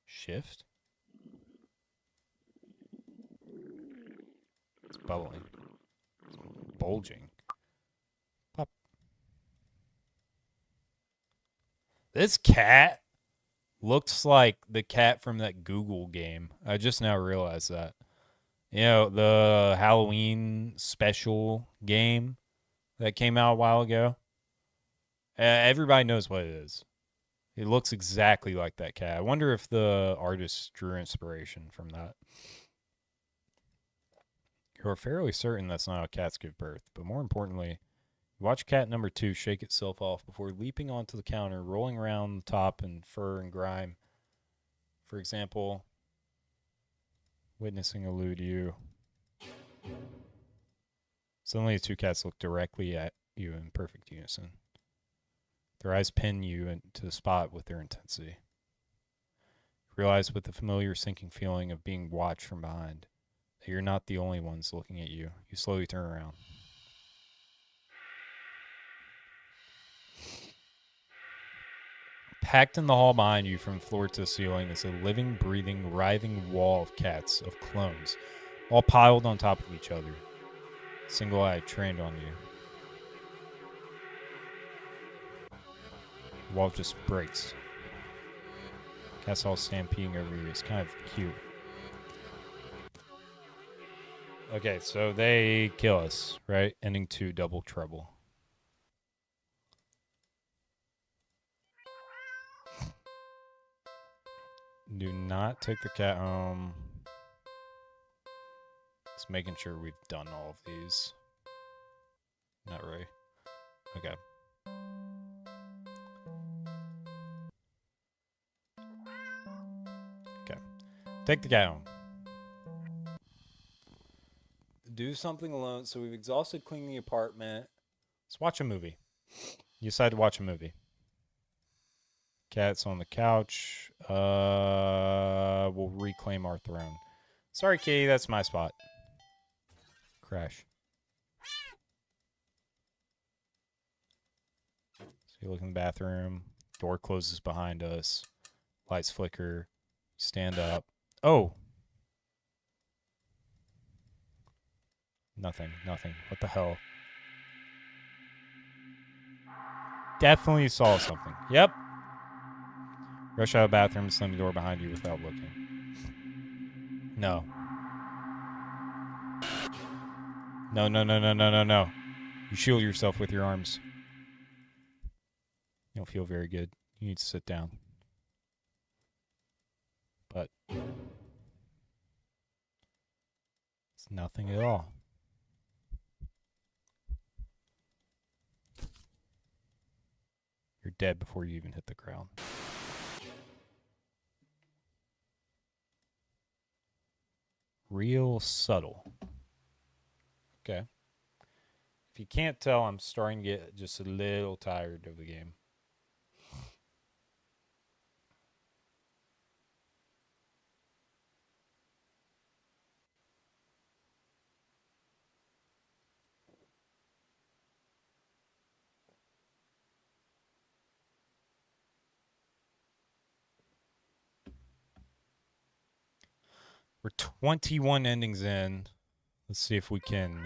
shift. It's bubbling. It's bulging. Pop. This cat looks like the cat from that Google game. I just now realized that. You know, the Halloween special game that came out a while ago. Everybody knows what it is. It looks exactly like that cat. I wonder if the artist drew inspiration from that. You're fairly certain that's not how cats give birth, but more importantly, watch cat number 2 shake itself off before leaping onto the counter, rolling around the top in fur and grime. For example, witnessing elude you. Suddenly, the two cats look directly at you in perfect unison. Their eyes pin you into the spot with their intensity. You realize with the familiar sinking feeling of being watched from behind that you're not the only ones looking at you. You slowly turn around. Packed in the hall behind you from floor to ceiling is a living, breathing, writhing wall of cats, of clones, all piled on top of each other. Single eye trained on you. The wall just breaks. Cats all stampeding over you. It's kind of cute. Okay, so they kill us, right? Ending 2, double trouble. Do not take the cat home. Just making sure we've done all of these. Not really. Okay. Okay. Take the cat home. Do something alone. So we've exhausted cleaning the apartment. Let's watch a movie. You decide to watch a movie. Cat's on the couch. We'll reclaim our throne. Sorry, kitty. That's my spot. Crash. So you look in the bathroom. Door closes behind us. Lights flicker. Stand up. Oh. Nothing. What the hell? Definitely saw something. Yep. Rush out of the bathroom, slam the door behind you without looking. No. No. You shield yourself with your arms. You don't feel very good. You need to sit down. But it's nothing at all. You're dead before you even hit the ground. Real subtle. Okay. If you can't tell, I'm starting to get just a little tired of the game. We're 21 endings in. Let's see if we can...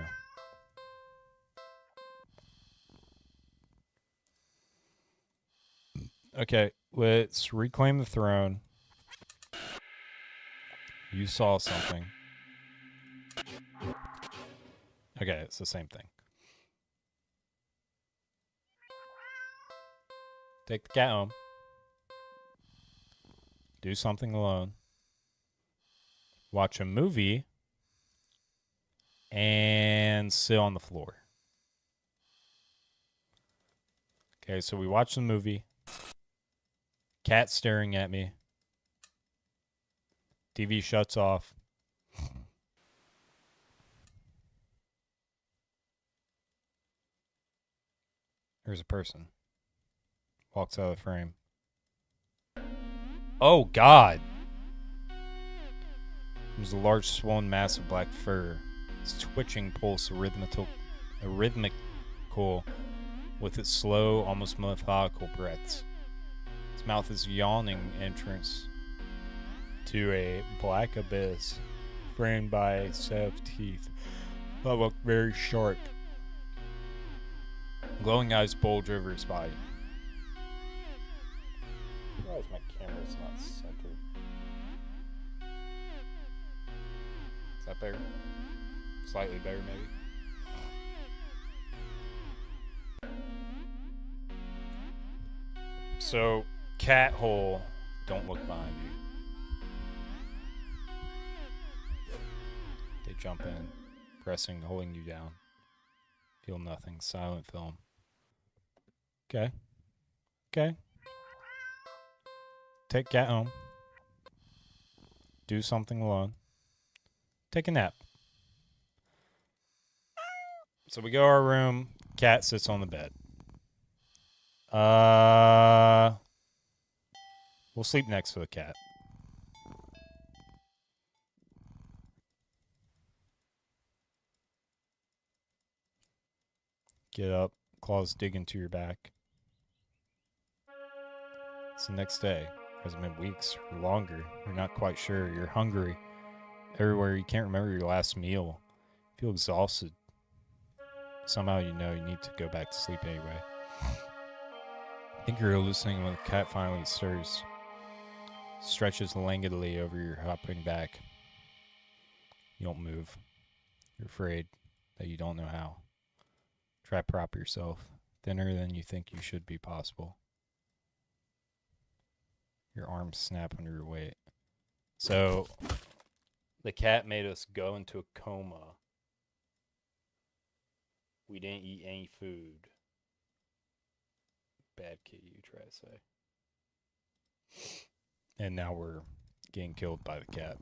Okay, let's reclaim the throne. You saw something. Okay, it's the same thing. Take the cat home. Do something alone. Watch a movie. and sit on the floor. Okay, so we watch the movie. Cat staring at me. TV shuts off. There's a person. Walks out of the frame. Oh, God. It was a large, swollen mass of black fur. Its twitching pulse rhythmical with its slow, almost methodical breaths. Its mouth is a yawning entrance to a black abyss framed by a set of teeth that look very sharp. Glowing eyes bulge over his body. Why is my camera's not centered? Is that better? Slightly better, maybe? So, cat hole, don't look behind you. They jump in, pressing, holding you down. Feel nothing. Silent film. Okay. Okay. Take cat home. Do something alone. Take a nap. So we go to our room. Cat sits on the bed. We'll sleep next to the cat. Get up. Claws dig into your back. It's the next day. It hasn't been weeks or longer. You're not quite sure. You're hungry. Everywhere. You can't remember your last meal. You feel exhausted. Somehow you know you need to go back to sleep anyway. I think you're hallucinating when the cat finally stirs. Stretches languidly over your hopping back. You don't move. You're afraid that you don't know how. Try to prop yourself. Thinner than you think you should be possible. Your arms snap under your weight. So, the cat made us go into a coma. We didn't eat any food. Bad kitty, you try to say. And now we're getting killed by the cat.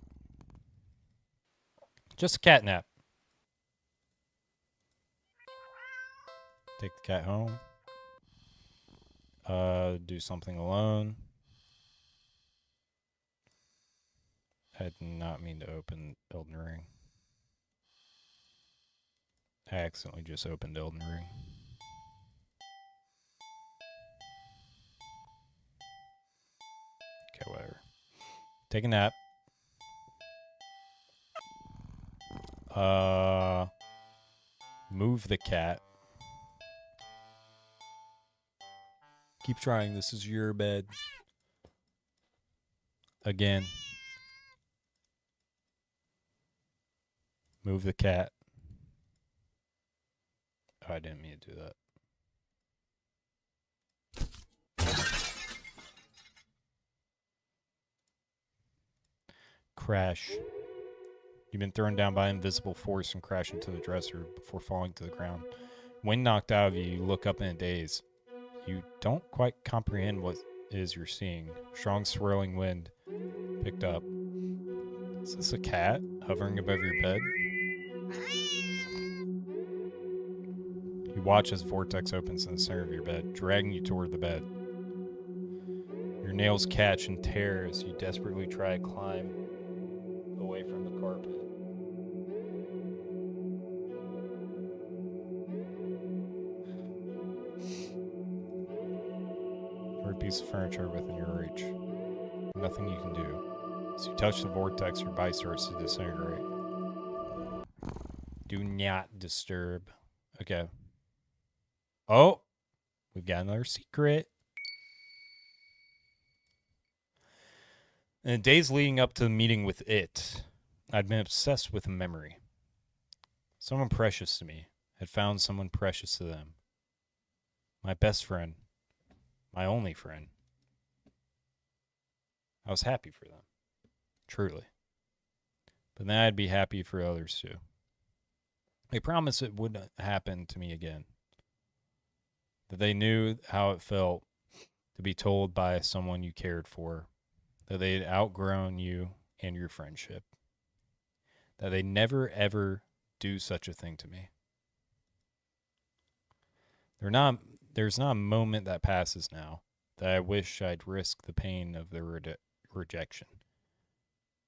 Just a cat nap. Take the cat home. Do something alone. I did not mean to open Elden Ring. I accidentally just opened Elden Ring. Okay, whatever. Take a nap. Move the cat. Keep trying. This is your bed. Again. Move the cat. Oh, I didn't mean to do that. Crash. You've been thrown down by invisible force and crash into the dresser before falling to the ground. Wind knocked out of you, you look up in a daze. You don't quite comprehend what it is you're seeing. Strong swirling wind picked up. Is this a cat hovering above your bed? You watch as vortex opens in the center of your bed, dragging you toward the bed. Your nails catch and tear as you desperately try to climb away from the carpet. Or a piece of furniture within your reach. Nothing you can do. As you touch the vortex, your body starts to disintegrate. Do not disturb. Okay. Oh! We've got another secret. In the days leading up to the meeting with it, I'd been obsessed with a memory. Someone precious to me had found someone precious to them. My best friend. My only friend. I was happy for them. Truly. But then I'd be happy for others too. They promised it wouldn't happen to me again. That they knew how it felt to be told by someone you cared for that they had outgrown you and your friendship. That they never ever do such a thing to me. There's not a moment that passes now that I wish I'd risk the pain of their rejection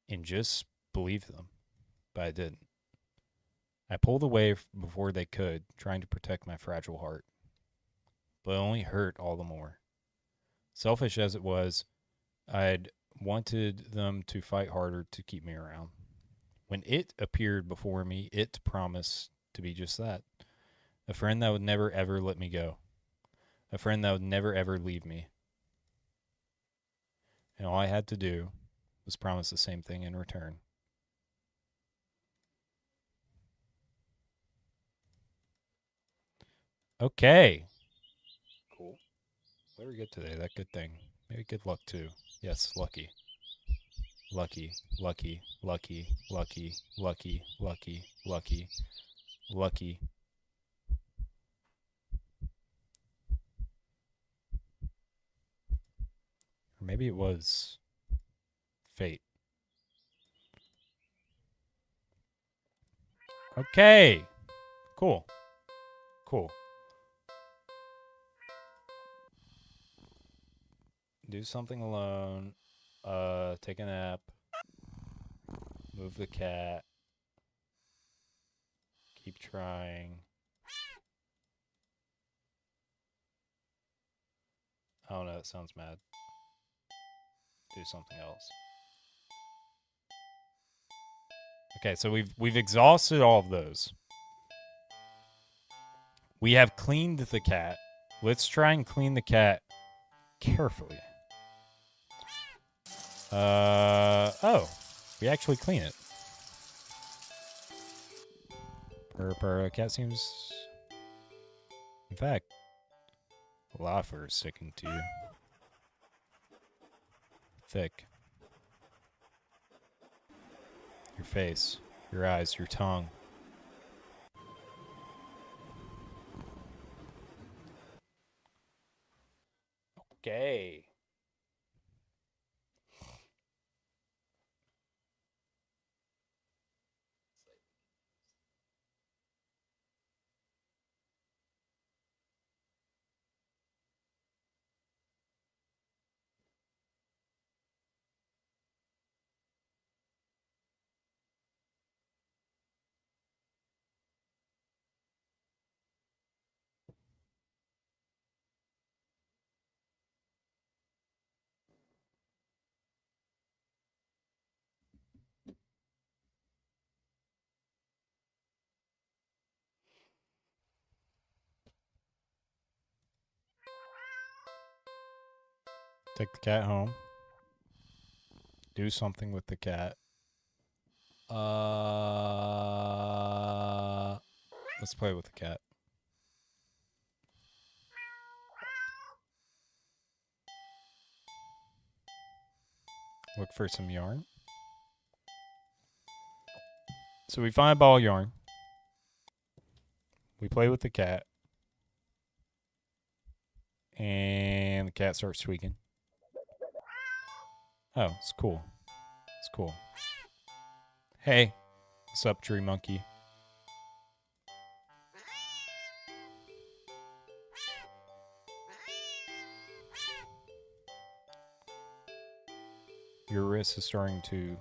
and just believe them, but I didn't. I pulled away before they could, trying to protect my fragile heart, but it only hurt all the more. Selfish as it was, I'd wanted them to fight harder to keep me around. When it appeared before me, it promised to be just that. A friend that would never ever let me go. A friend that would never ever leave me. And all I had to do was promise the same thing in return. Okay. Cool. Very good today. That good thing. Maybe good luck too. Yes, lucky. Lucky, lucky, lucky, lucky, lucky, lucky, lucky, lucky. Or maybe it was fate. Okay. Cool. Cool. Do something alone. Take a nap. Move the cat. Keep trying. Oh no, that sounds mad. Do something else. Okay, so we've exhausted all of those. We have cleaned the cat. Let's try and clean the cat carefully. Oh, we actually clean it. Purr, cat seems, in fact, a lot for sticking to you. Thick. Your face, your eyes, your tongue. Okay. Take the cat home. Do something with the cat. Let's play with the cat. Look for some yarn. So we find a ball of yarn. We play with the cat. And the cat starts squeaking. Oh, it's cool. It's cool. Hey, what's up, tree monkey? Your wrist is starting to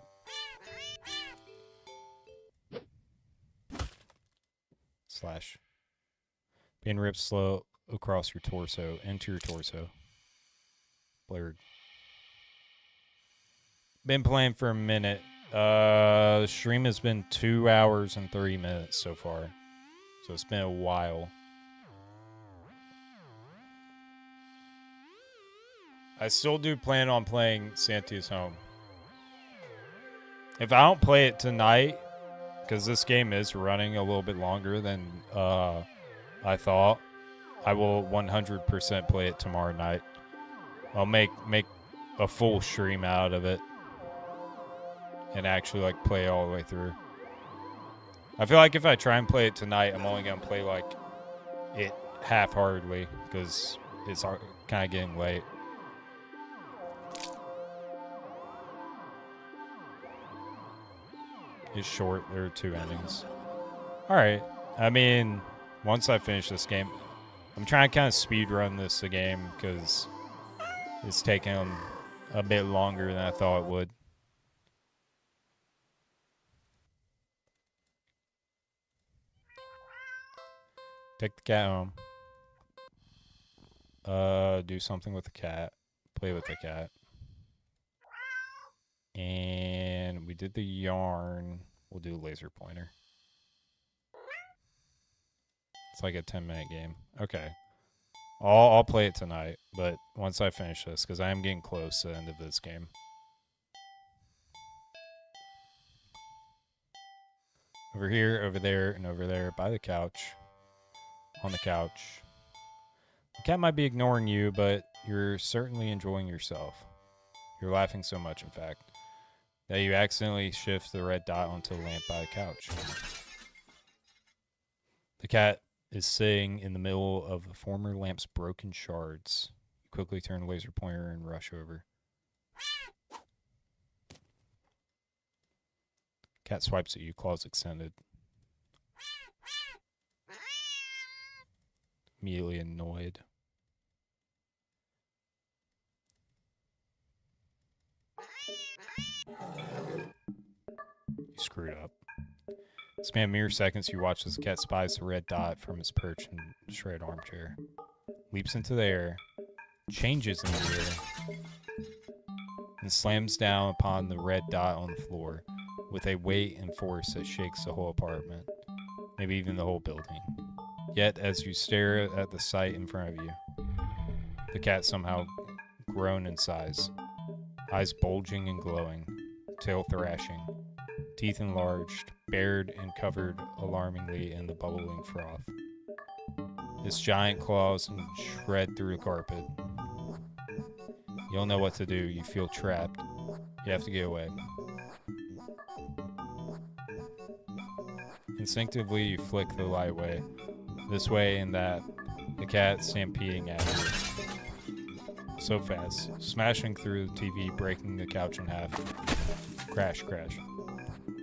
slash. Being ripped slow across your torso, into your torso. Blurred. Been playing for a minute. The stream has been 2 hours and 30 minutes so far. So it's been a while. I still do plan on playing Santia's Home. If I don't play it tonight, because this game is running a little bit longer than I thought, I will 100% play it tomorrow night. I'll make a full stream out of it and actually like play all the way through. I feel like if I try and play it tonight, I'm only gonna play like it half-heartedly because it's kind of getting late. It's short. There are 2 endings. All right. I mean, once I finish this game, I'm trying to kind of speed run this game because it's taking a bit longer than I thought it would. Take the cat home. Do something with the cat. Play with the cat. And we did the yarn. We'll do laser pointer. It's like a 10-minute game. Okay. I'll play it tonight, but once I finish this, because I am getting close to the end of this game. Over here, over there, and over there, by the couch. On the couch. The cat might be ignoring you, but you're certainly enjoying yourself. You're laughing so much, in fact, that you accidentally shift the red dot onto the lamp by the couch. The cat is sitting in the middle of the former lamp's broken shards. You quickly turn the laser pointer and rush over. Cat swipes at you, claws extended. Immediately annoyed. You screwed up. Span mere seconds, you watch as the cat spies the red dot from its perch in the shredded armchair. Leaps into the air, changes in the air, and slams down upon the red dot on the floor with a weight and force that shakes the whole apartment, maybe even the whole building. Yet, as you stare at the sight in front of you, the cat somehow grown in size, eyes bulging and glowing, tail thrashing, teeth enlarged, bared and covered alarmingly in the bubbling froth. Its giant claws shred through the carpet. You don't know what to do. You feel trapped. You have to get away. Instinctively, you flick the light away. This way and that. The cat stampeding at you. So fast. Smashing through the TV, breaking the couch in half. Crash, crash.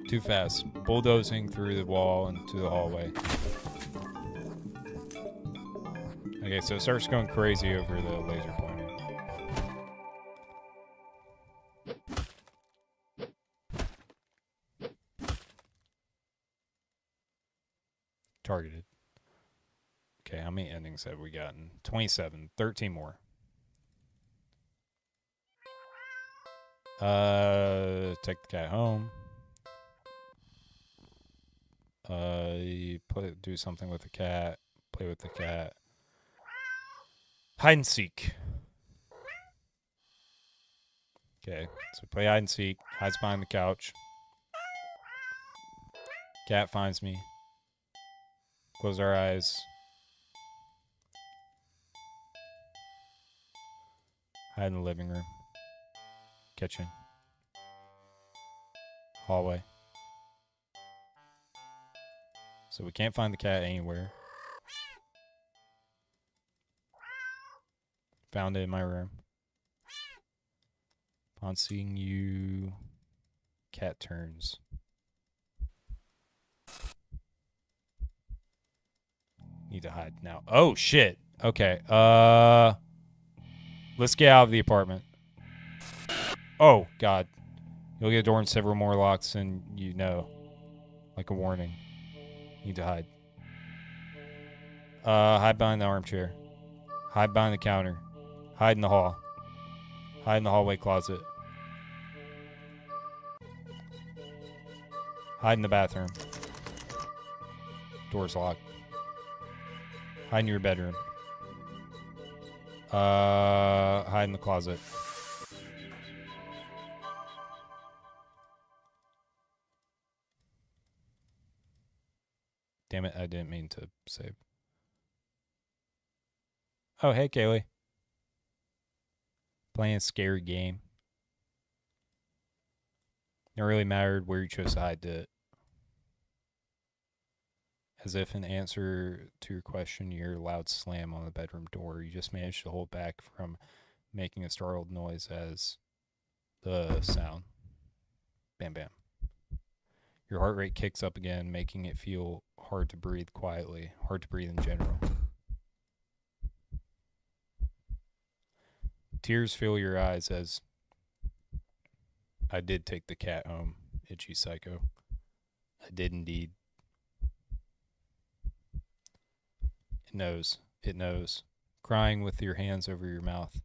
Too fast. Bulldozing through the wall into the hallway. Okay, so it starts going crazy over the laser pointer. Targeted. Okay, how many endings have we gotten? 27. 13 more. Take the cat home. Do something with the cat. Play with the cat. Hide and seek. Okay, so play hide and seek. Hides behind the couch. Cat finds me. Close our eyes. Hide in the living room. Kitchen. Hallway. So we can't find the cat anywhere. Found it in my room. Upon seeing you, cat turns. Need to hide now. Oh shit. Okay. Let's get out of the apartment. Oh god. You'll get a door and several more locks and you know. Like a warning. Need to hide. Hide behind the armchair. Hide behind the counter. Hide in the hall. Hide in the hallway closet. Hide in the bathroom. Door's locked. Hide in your bedroom. Hide in the closet. Damn it, I didn't mean to save. Oh, hey, Kaylee. Playing a scary game. It really mattered where you chose to hide it. As if in answer to your question, you hear a loud slam on the bedroom door. You just manage to hold back from making a startled noise as the sound. Bam, bam. Your heart rate kicks up again, making it feel hard to breathe quietly, hard to breathe in general. Tears fill your eyes as I did take the cat home, itchy psycho. I did indeed. It knows. It knows. Crying with your hands over your mouth.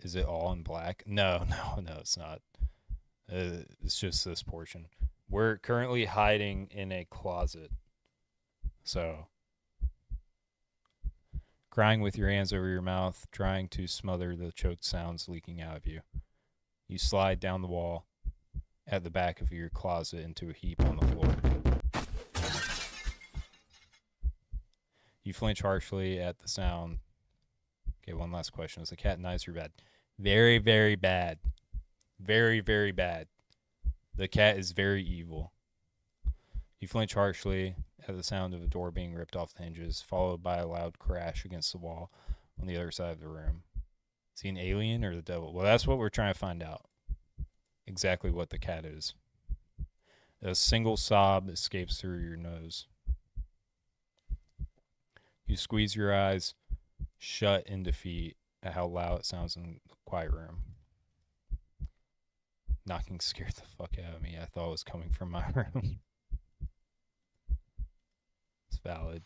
Is it all in black? No, it's not. It's just this portion. We're currently hiding in a closet. So, crying with your hands over your mouth, trying to smother the choked sounds leaking out of you. You slide down the wall at the back of your closet into a heap on the floor. You flinch harshly at the sound. Okay, one last question. Is the cat nice or bad? Very, very bad. Very, very bad. The cat is very evil. You flinch harshly at the sound of a door being ripped off the hinges, followed by a loud crash against the wall on the other side of the room. Is he an alien or the devil? Well, that's what we're trying to find out. Exactly what the cat is. A single sob escapes through your nose. You squeeze your eyes shut in defeat at how loud it sounds in the quiet room. Knocking scared the fuck out of me. I thought it was coming from my room. It's valid.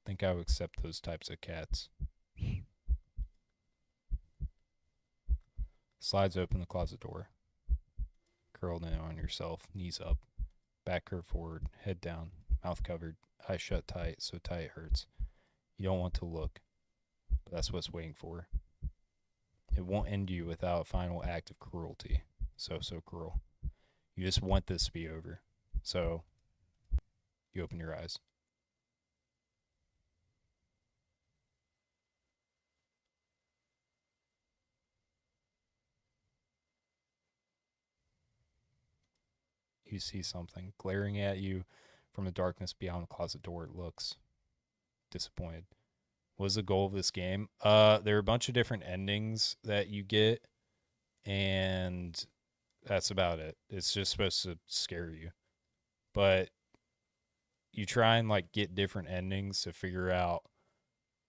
Think I would accept those types of cats. Slides open the closet door. Curled in on yourself, knees up, back curved forward, head down, mouth covered, eyes shut tight, so tight it hurts. You don't want to look, but that's what's waiting for. It won't end you without a final act of cruelty. So cruel. You just want this to be over. So, you open your eyes. You see something glaring at you from the darkness beyond the closet door. It looks disappointed. What is the goal of this game? There are a bunch of different endings that you get, and that's about it. It's just supposed to scare you. But you try and like get different endings to figure out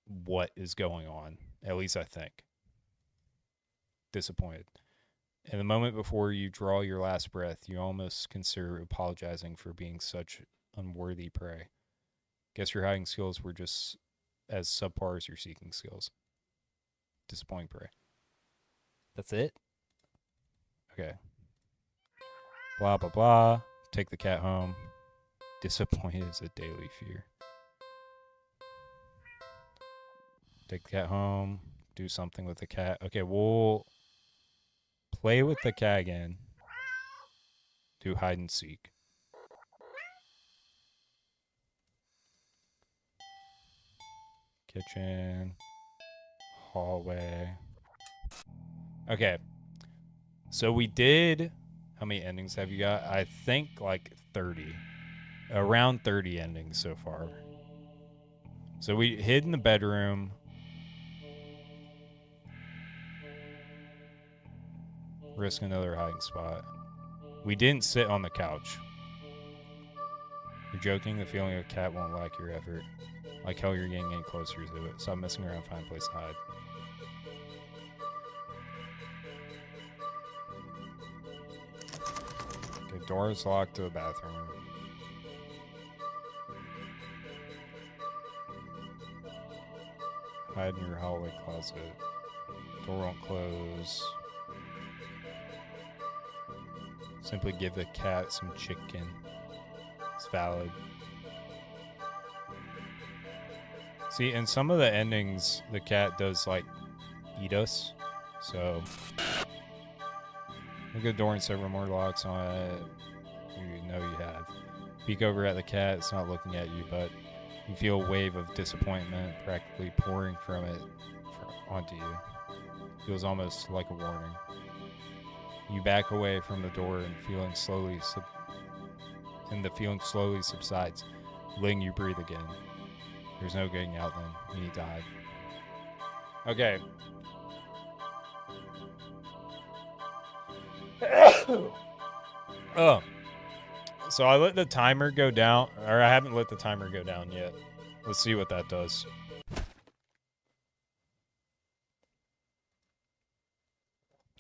what is going on. At least I think. Disappointed. In the moment before you draw your last breath, you almost consider apologizing for being such unworthy prey. Guess your hiding skills were just as subpar as your seeking skills. Disappointing prey. That's it? Okay. Blah, blah, blah. Take the cat home. Disappointed is a daily fear. Take the cat home. Do something with the cat. Okay, we'll play with the cat again. Do hide and seek. Kitchen. Hallway. Okay. So we did... How many endings have you got? I think like 30. Around 30 endings so far. So we hid in the bedroom. Risk another hiding spot. We didn't sit on the couch. You're joking. The feeling of a cat won't lack your effort. Like how you're getting any closer to it. Stop messing around, find a place to hide. Okay, door is locked to the bathroom. Hide in your hallway closet. Door won't close. Simply give the cat some chicken. It's valid. See, in some of the endings, the cat does, like, eat us. So, look at the door and several more locks on it. You know you have. Peek over at the cat. It's not looking at you, but you feel a wave of disappointment practically pouring from it onto you. Feels almost like a warning. You back away from the door and the feeling slowly subsides, letting you breathe again. There's no getting out then. You need to hide. Okay. Oh. So I let the timer go down, or I haven't let the timer go down yet. Let's see what that does.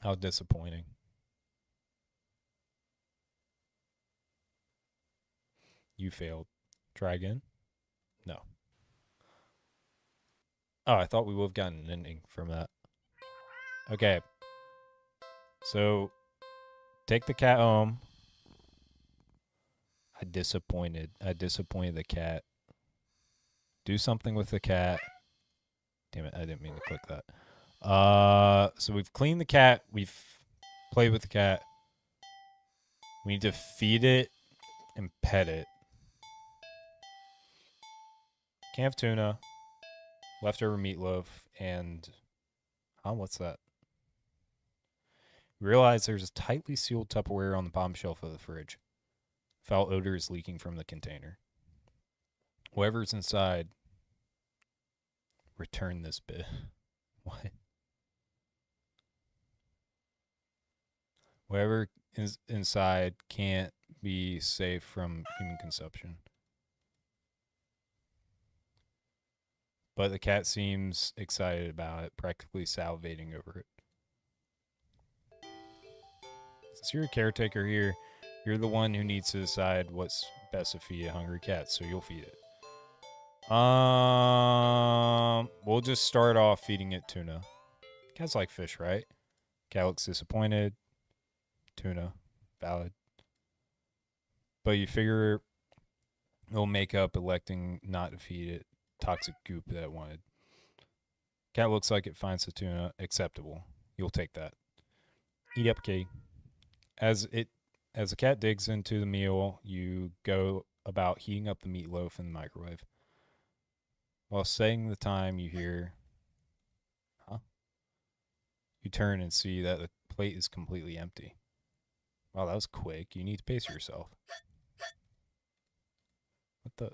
How disappointing. You failed. Try again? No. Oh, I thought we would have gotten an ending from that. Okay. So, take the cat home. I disappointed the cat. Do something with the cat. Damn it, I didn't mean to click that. So we've cleaned the cat. We've played with the cat. We need to feed it and pet it. Can't have tuna, leftover meatloaf, and what's that? Realize there's a tightly sealed Tupperware on the bottom shelf of the fridge. Foul odor is leaking from the container. Whoever's inside, return this bit. What? Whoever is inside can't be safe from human consumption. But the cat seems excited about it, practically salivating over it. Since you're a caretaker here, you're the one who needs to decide what's best to feed a hungry cat, so you'll feed it. We'll just start off feeding it tuna. Cats like fish, right? Cat looks disappointed. Tuna, valid. But you figure it'll make up electing not to feed it toxic goop that it wanted. Cat looks like it finds the tuna acceptable. You'll take that. Eat up, kitty. As the cat digs into the meal, you go about heating up the meatloaf in the microwave. While saying the time, you hear, huh? You turn and see that the plate is completely empty. Wow, that was quick. You need to pace yourself. What the?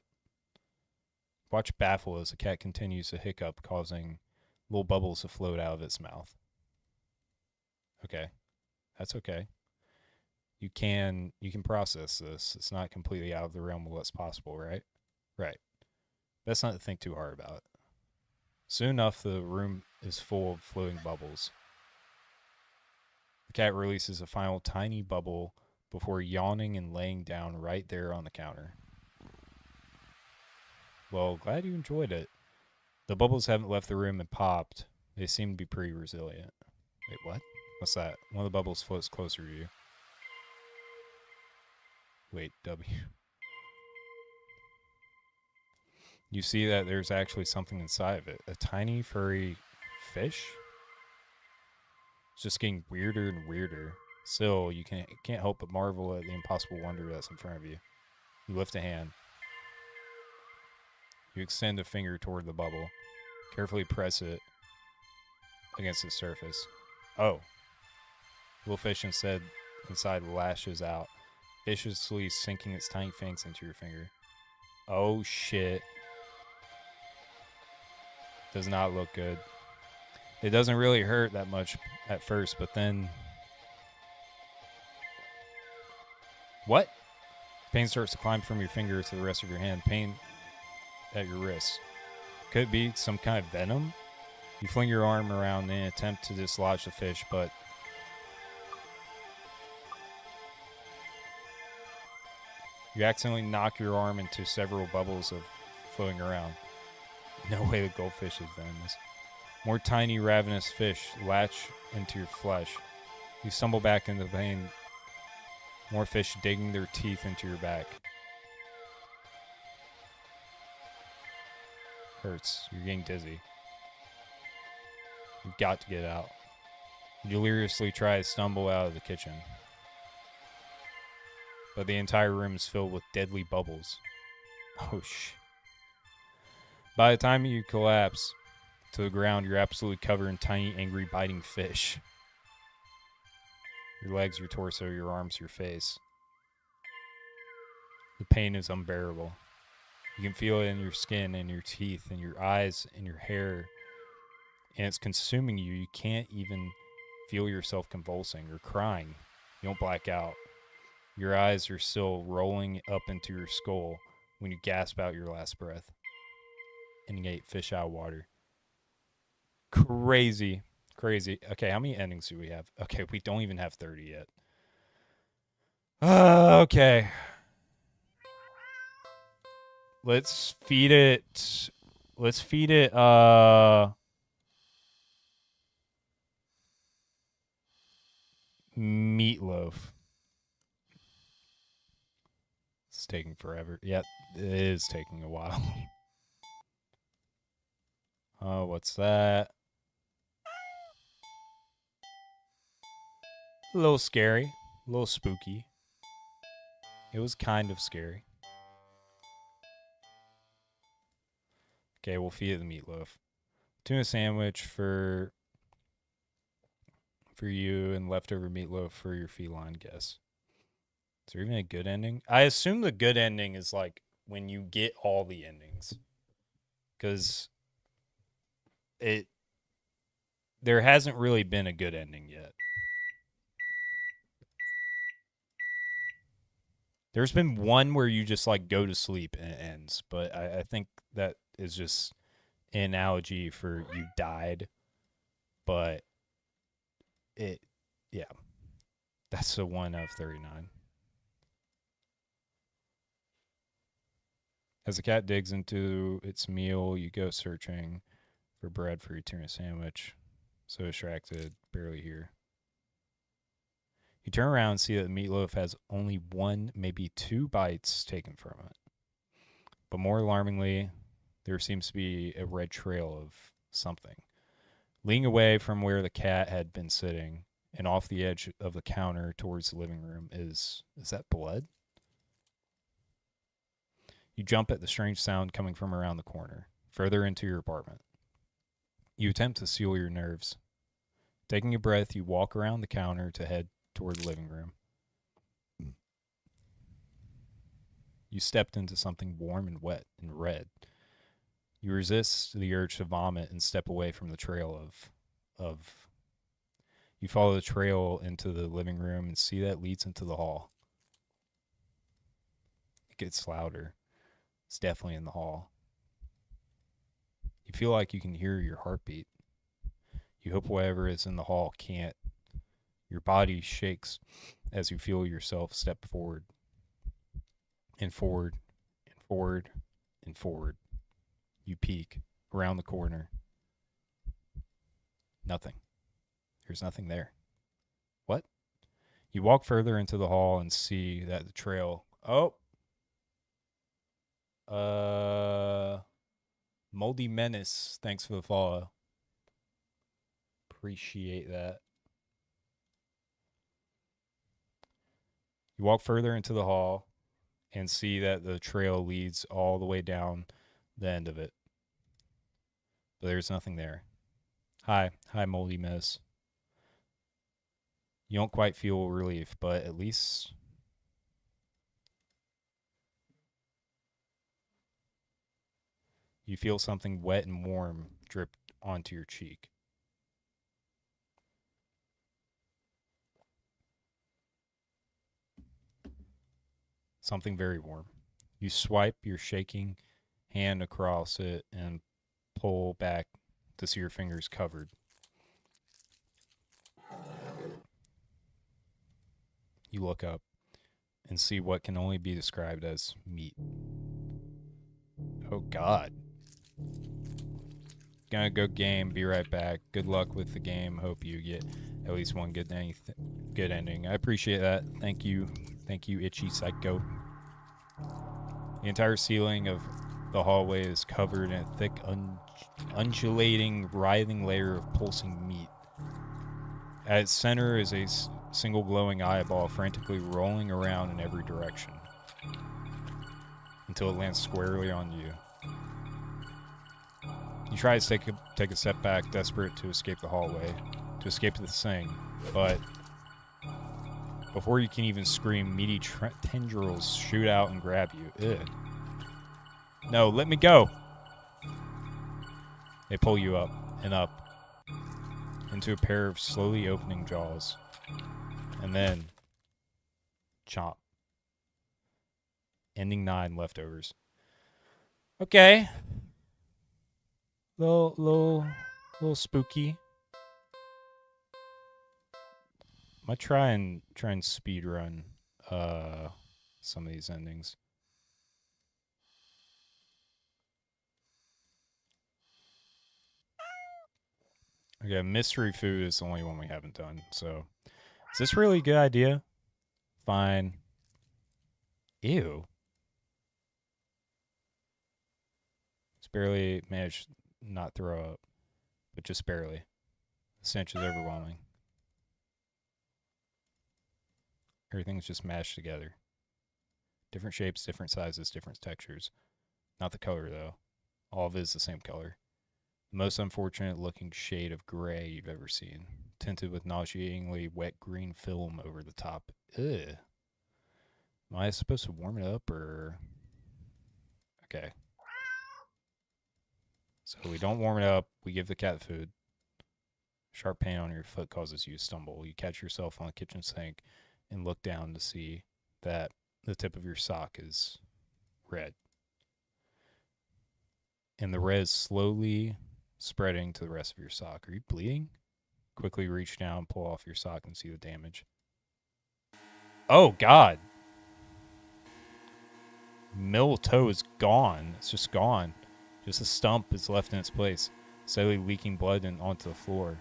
Watch baffle as the cat continues to hiccup, causing little bubbles to float out of its mouth. Okay. That's okay. You can process this. It's not completely out of the realm of what's possible, right? Right. Best not to think too hard about it. Soon enough, the room is full of floating bubbles. The cat releases a final tiny bubble before yawning and laying down right there on the counter. Well, glad you enjoyed it. The bubbles haven't left the room and popped. They seem to be pretty resilient. Wait, what? What's that? One of the bubbles floats closer to you. Wait, W. You see that there's actually something inside of it. A tiny furry fish? It's just getting weirder and weirder. Still, you can't help but marvel at the impossible wonder that's in front of you. You lift a hand. You extend a finger toward the bubble. Carefully press it against the surface. Oh. Little fish inside lashes out, viciously sinking its tiny fangs into your finger. Oh shit. Does not look good. It doesn't really hurt that much at first, but then... What? Pain starts to climb from your finger to the rest of your hand. Pain at your wrist. Could it be some kind of venom? You fling your arm around in an attempt to dislodge the fish, but... You accidentally knock your arm into several bubbles of floating around. No way the goldfish is venomous. More tiny ravenous fish latch into your flesh. You stumble back into the pain. More fish digging their teeth into your back. Hurts. You're getting dizzy. You've got to get out. You deliriously try to stumble out of the kitchen. But the entire room is filled with deadly bubbles. Oh, By the time you collapse to the ground, you're absolutely covered in tiny, angry, biting fish. Your legs, your torso, your arms, your face. The pain is unbearable. You can feel it in your skin, in your teeth, in your eyes, in your hair, and it's consuming you. You can't even feel yourself convulsing or crying. You don't black out. Your eyes are still rolling up into your skull when you gasp out your last breath. Endgate, fish out of water. Crazy. Crazy. Okay, how many endings do we have? Okay, we don't even have 30 yet. Okay. Let's feed it. Let's feed it meatloaf. It's taking forever. Yep, it is taking a while. Oh, what's that? A little scary. A little spooky. It was kind of scary. Okay, we'll feed it the meatloaf. Tuna sandwich for you and leftover meatloaf for your feline guest. Is there even a good ending? I assume the good ending is like when you get all the endings. Because there hasn't really been a good ending yet. There's been one where you just like go to sleep and it ends, but I think that is just an analogy for you died. But yeah, that's the one out of 39. As the cat digs into its meal, you go searching for bread for your tuna sandwich. So distracted, barely hear. You turn around and see that the meatloaf has only one, maybe 2 bites taken from it. But more alarmingly, there seems to be a red trail of something. Leaning away from where the cat had been sitting and off the edge of the counter towards the living room is that blood? You jump at the strange sound coming from around the corner, further into your apartment. You attempt to seal your nerves. Taking a breath, you walk around the counter to head toward the living room. You stepped into something warm and wet and red. You resist the urge to vomit and step away from the trail of you follow the trail into the living room and see that leads into the hall. It gets louder. It's definitely in the hall. You feel like you can hear your heartbeat. You hope whatever is in the hall can't. Your body shakes as you feel yourself step forward and forward and forward and forward. You peek around the corner. Nothing. There's nothing there. What? You walk further into the hall and see that the trail. Oh. Moldy Menace. Thanks for the follow. Appreciate that. You walk further into the hall and see that the trail leads all the way down the end of it. But there's nothing there. Hi, Moldy Menace. You don't quite feel relief, but at least you feel something wet and warm drip onto your cheek. Something very warm. You swipe your shaking hand across it and pull back to see your fingers covered. You look up and see what can only be described as meat. Oh, God. Gonna go game. Be right back. Good luck with the game. Hope you get at least one good ending. I appreciate that. Thank you. Thank you, Itchy Psycho. The entire ceiling of the hallway is covered in a thick, undulating, writhing layer of pulsing meat. At its center is a single glowing eyeball frantically rolling around in every direction until it lands squarely on you. You try to take a step back, desperate to escape the hallway, to escape this thing, but Before you can even scream, meaty tendrils shoot out and grab you. Ugh. No, let me go. They pull you up and up into a pair of slowly opening jaws. And then chomp. Ending 9 leftovers. Okay. Little spooky. I might try and speed run some of these endings. Okay, mystery food is the only one we haven't done. So, is this really a good idea? Fine. Ew. Just barely managed not throw up, but just barely. The stench is overwhelming. Everything's just mashed together. Different shapes, different sizes, different textures. Not the color, though. All of it is the same color. The most unfortunate looking shade of gray you've ever seen. Tinted with nauseatingly wet green film over the top. Ugh. Am I supposed to warm it up, or... Okay. So we don't warm it up. We give the cat food. Sharp pain on your foot causes you to stumble. You catch yourself on the kitchen sink and look down to see that the tip of your sock is red. And the red is slowly spreading to the rest of your sock. Are you bleeding? Quickly reach down, pull off your sock, and see the damage. Oh, God. Middle toe is gone. It's just gone. Just a stump is left in its place, slowly leaking blood onto the floor.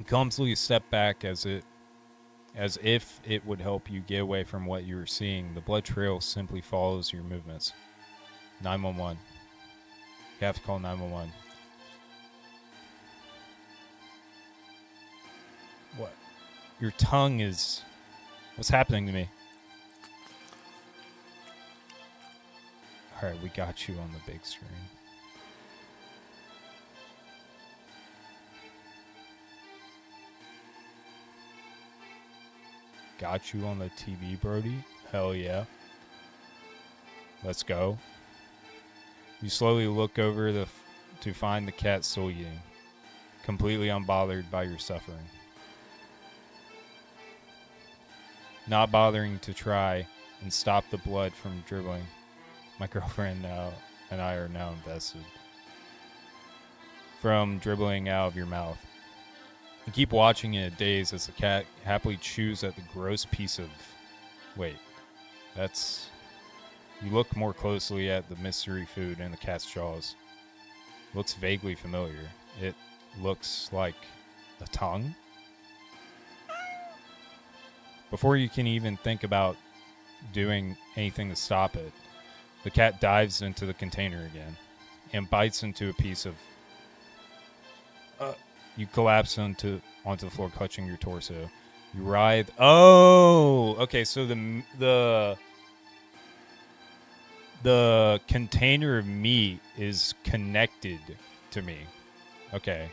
You clumsily step back as if it would help you get away from what you were seeing. The blood trail simply follows your movements. 911. You have to call 911. What? Your tongue is... What's happening to me? Alright, we got you on the big screen. Got you on the TV, Brody? Hell yeah. Let's go. You slowly look over to find the cat still eating, completely unbothered by your suffering. Not bothering to try and stop the blood from dribbling. My girlfriend now and I are now invested. From dribbling out of your mouth. You keep watching in a daze as the cat happily chews at the gross piece of... Wait, that's... You look more closely at the mystery food in the cat's jaws. Looks vaguely familiar. It looks like a tongue? Before you can even think about doing anything to stop it, the cat dives into the container again and bites into a piece of... You collapse onto the floor, clutching your torso. You writhe. Oh, okay. So the container of meat is connected to me. Okay.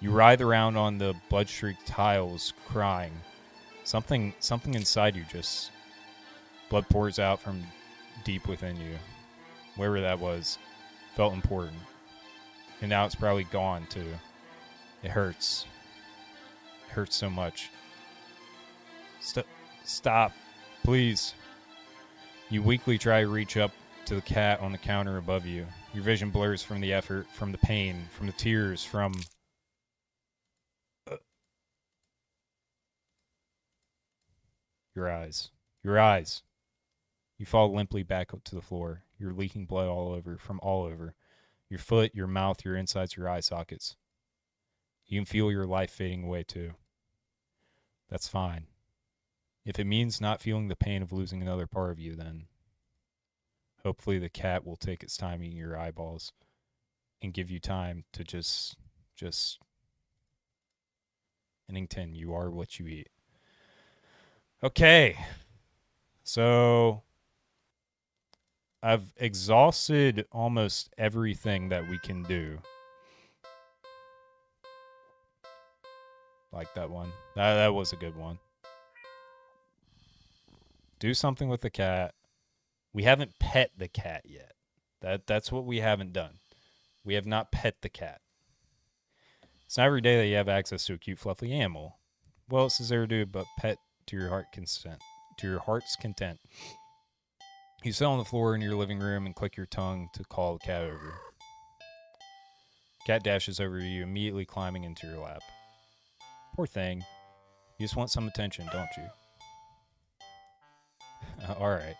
You writhe around on the blood-streaked tiles, crying. Something inside you just... Blood pours out from deep within you. Wherever that was, felt important. And now it's probably gone, too. It hurts. It hurts so much. Stop. Please. You weakly try to reach up to the cat on the counter above you. Your vision blurs from the effort, from the pain, from the tears, from... Your eyes. Your eyes. You fall limply back up to the floor. You're leaking blood all over, from all over. Your foot, your mouth, your insides, your eye sockets. You can feel your life fading away too. That's fine. If it means not feeling the pain of losing another part of you, then hopefully the cat will take its time eating your eyeballs and give you time to just Innington, you are what you eat. Okay. So I've exhausted almost everything that we can do. Like that one. That was a good one. Do something with the cat. We haven't pet the cat yet. That's what we haven't done. We have not pet the cat. It's not every day that you have access to a cute, fluffy animal. What else is there to do but pet to your heart's content? You sit on the floor in your living room and click your tongue to call the cat over. Cat dashes over to you, immediately climbing into your lap. Poor thing. You just want some attention, don't you? Alright.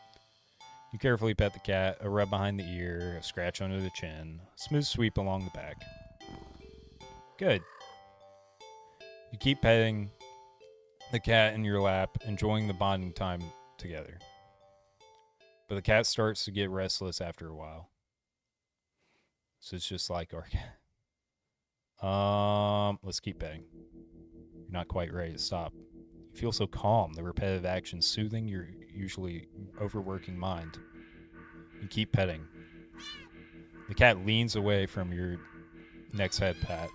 You carefully pet the cat, a rub behind the ear, a scratch under the chin, a smooth sweep along the back. Good. You keep petting the cat in your lap, enjoying the bonding time together. But the cat starts to get restless after a while. So it's just like our cat. Let's keep petting. You're not quite ready to stop. You feel so calm, the repetitive action soothing your usually overworking mind. You keep petting. The cat leans away from your next head pat.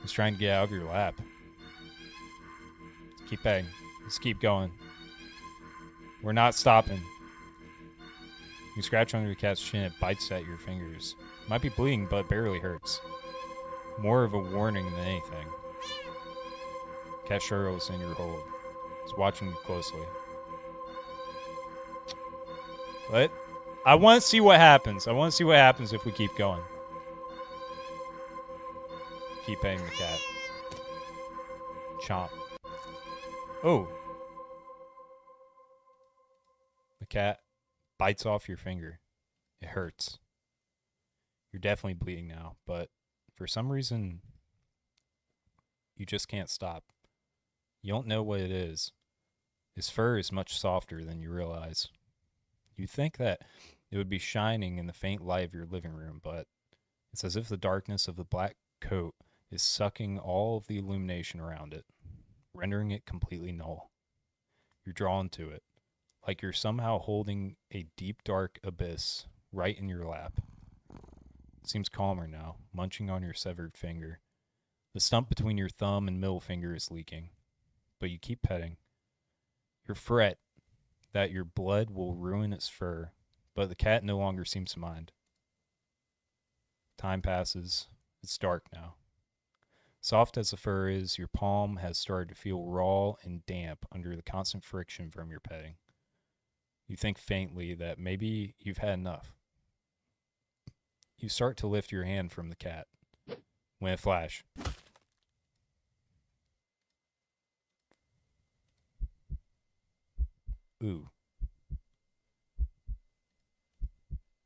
He's trying to get out of your lap. Let's keep petting. Let's keep going. We're not stopping. You scratch under the cat's chin, it bites at your fingers. It might be bleeding, but barely hurts. More of a warning than anything. Cat struggles in your hold. It's watching you closely. What? I want to see what happens. I want to see what happens if we keep going. Keep petting the cat. Chomp. Oh. The cat bites off your finger. It hurts. You're definitely bleeding now, but for some reason, you just can't stop. You don't know what it is. His fur is much softer than you realize. You think that it would be shining in the faint light of your living room, but it's as if the darkness of the black coat is sucking all of the illumination around it, rendering it completely null. You're drawn to it, like you're somehow holding a deep, dark abyss right in your lap. It seems calmer now, munching on your severed finger. The stump between your thumb and middle finger is leaking, but you keep petting. You fret that your blood will ruin its fur, but the cat no longer seems to mind. Time passes. It's dark now. Soft as the fur is, your palm has started to feel raw and damp under the constant friction from your petting. You think faintly that maybe you've had enough. You start to lift your hand from the cat when a flash. Ooh.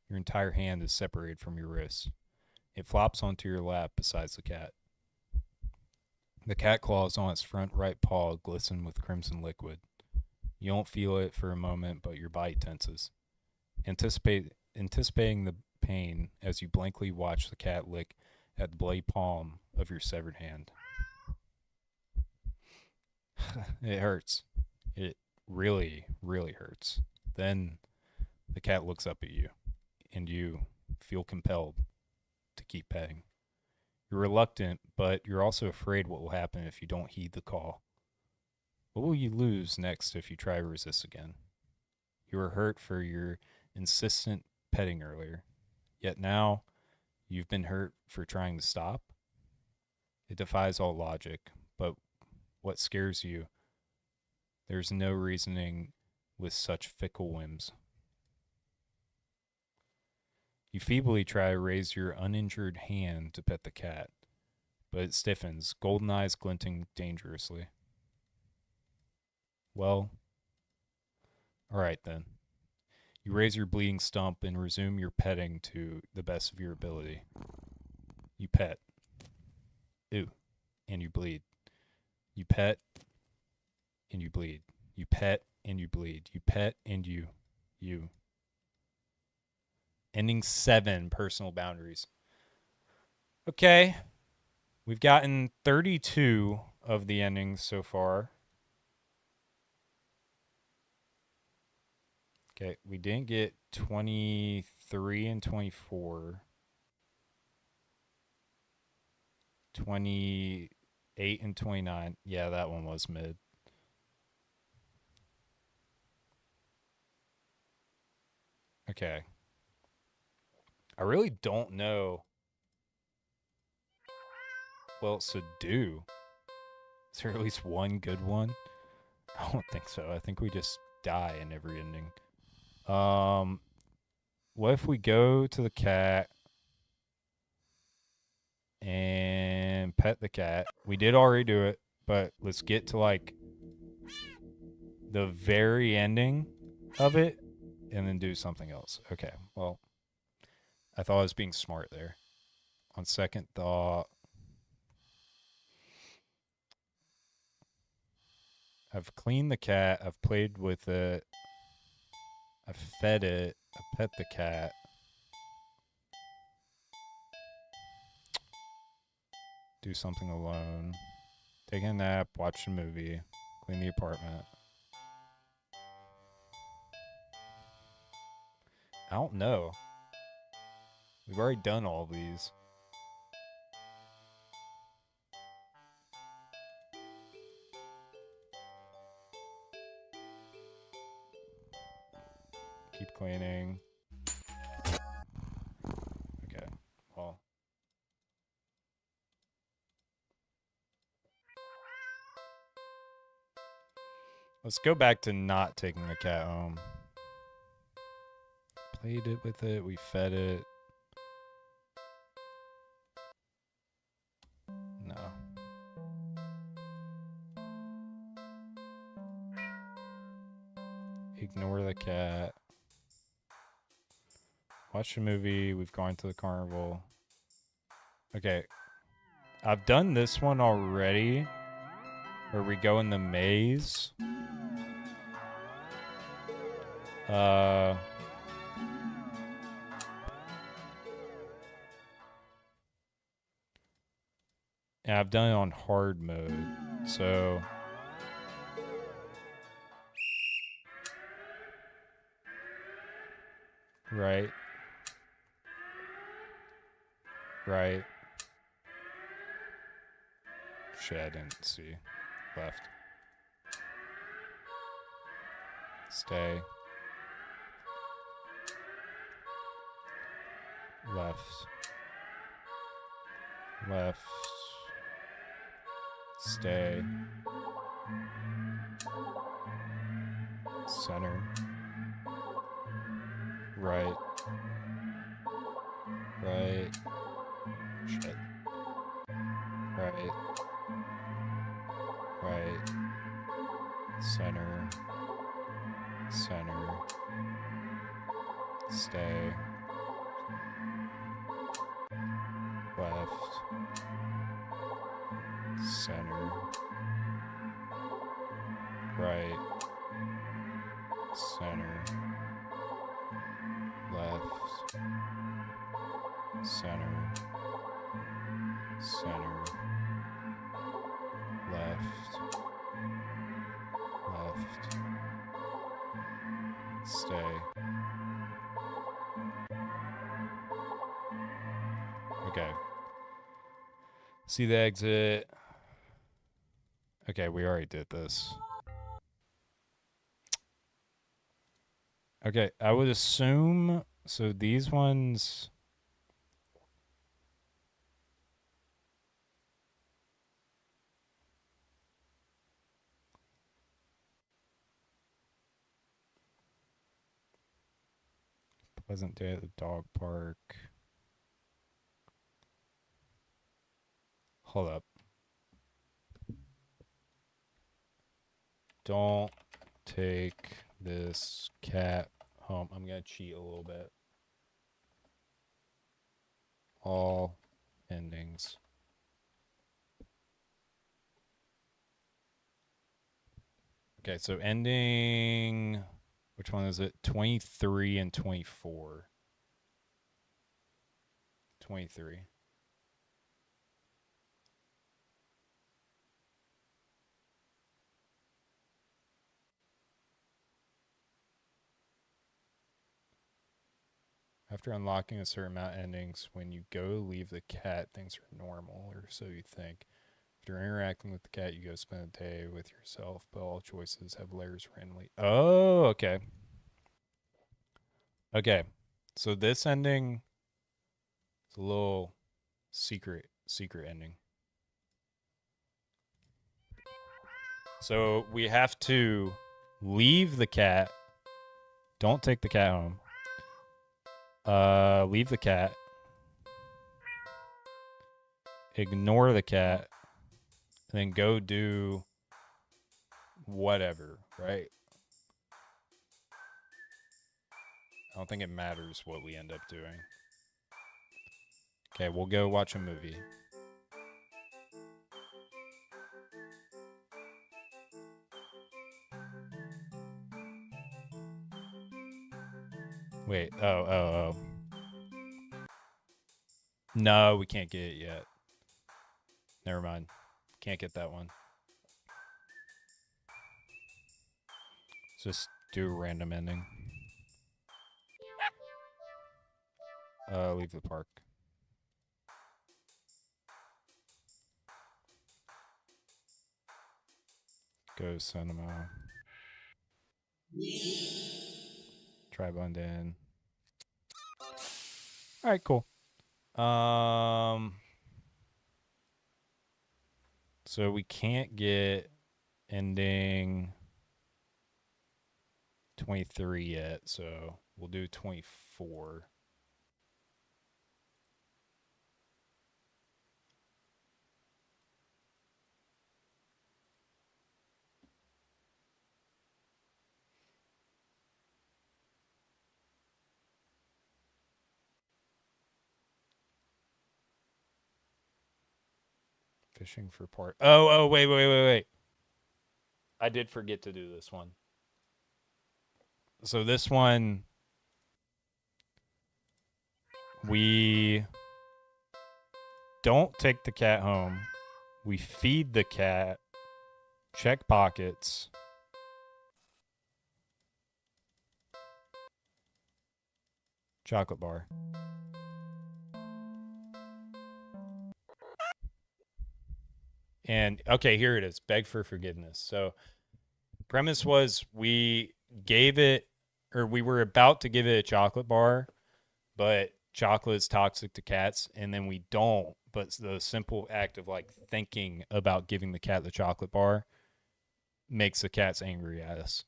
Your entire hand is separated from your wrist. It flops onto your lap beside the cat. The cat claws on its front right paw glisten with crimson liquid. You don't feel it for a moment, but your body tenses, anticipating the pain as you blankly watch the cat lick at the bloody palm of your severed hand. It hurts. It really, really hurts. Then the cat looks up at you, and you feel compelled to keep petting. You're reluctant, but you're also afraid what will happen if you don't heed the call. What will you lose next if you try to resist again? You were hurt for your insistent petting earlier, yet now you've been hurt for trying to stop? It defies all logic, but what scares you? There's no reasoning with such fickle whims. You feebly try to raise your uninjured hand to pet the cat, but it stiffens, golden eyes glinting dangerously. Well, all right then. You raise your bleeding stump and resume your petting to the best of your ability. You pet. Ooh, and you bleed. You pet, and you bleed. You pet, and you bleed. You pet, and you. Ending 7 personal boundaries. Okay. We've gotten 32 of the endings so far. Okay, we didn't get 23 and 24. 28 and 29. Yeah, that one was mid. Okay. I really don't know what else to do. Is there at least one good one? I don't think so. I think we just die in every ending. What if we go to the cat and pet the cat? We did already do it, but let's get to like the very ending of it and then do something else. Okay. Well, I thought I was being smart there. On second thought, I've cleaned the cat, I've played with it, I've fed it, I pet the cat. Do something alone. Take a nap, watch a movie, clean the apartment. I don't know. We've already done all of these. Keep cleaning. Okay. Well. Let's go back to not taking the cat home. Played it with it, we fed it. No. Ignore the cat. Watch a movie, we've gone to the carnival. Okay. I've done this one already. Where we go in the maze. And I've done it on hard mode. So right. Right. Shit, I didn't see. Left. Stay. Left. Left. Stay. Center. Right. Right. Shit. Right. Right. Center. Center. Stay. Left. Center. Right. Center. Left. Center. Center. Left. Left. Stay. Okay. See the exit. Okay, we already did this. Okay, I would assume so these ones Pleasant day at the dog park. Hold up. Don't take this cat home. I'm going to cheat a little bit. All endings. Okay, so ending. Which one is it? 23 and 24. 23. After unlocking a certain amount of endings, when you go leave the cat, things are normal, or so you think. After interacting with the cat, you go spend a day with yourself, but all choices have layers randomly. Oh, okay. Okay, so this ending is a little secret ending. So we have to leave the cat. Don't take the cat home. Leave the cat. Ignore the cat. And then go do whatever, right? I don't think it matters what we end up doing. Okay, we'll go watch a movie. Wait, oh. No, we can't get it yet. Never mind. Can't get that one. Just do a random ending. Leave the park. Go cinema. Try London. All right, cool. So we can't get ending 23 yet, so we'll do 24. Fishing for part. Oh, wait. I did forget to do this one. So this one, we don't take the cat home. We feed the cat, check pockets, chocolate bar. And okay, here it is. Beg for forgiveness. So premise was we gave it, or we were about to give it a chocolate bar, but chocolate is toxic to cats, and then we don't. But the simple act of like thinking about giving the cat the chocolate bar makes the cats angry at us.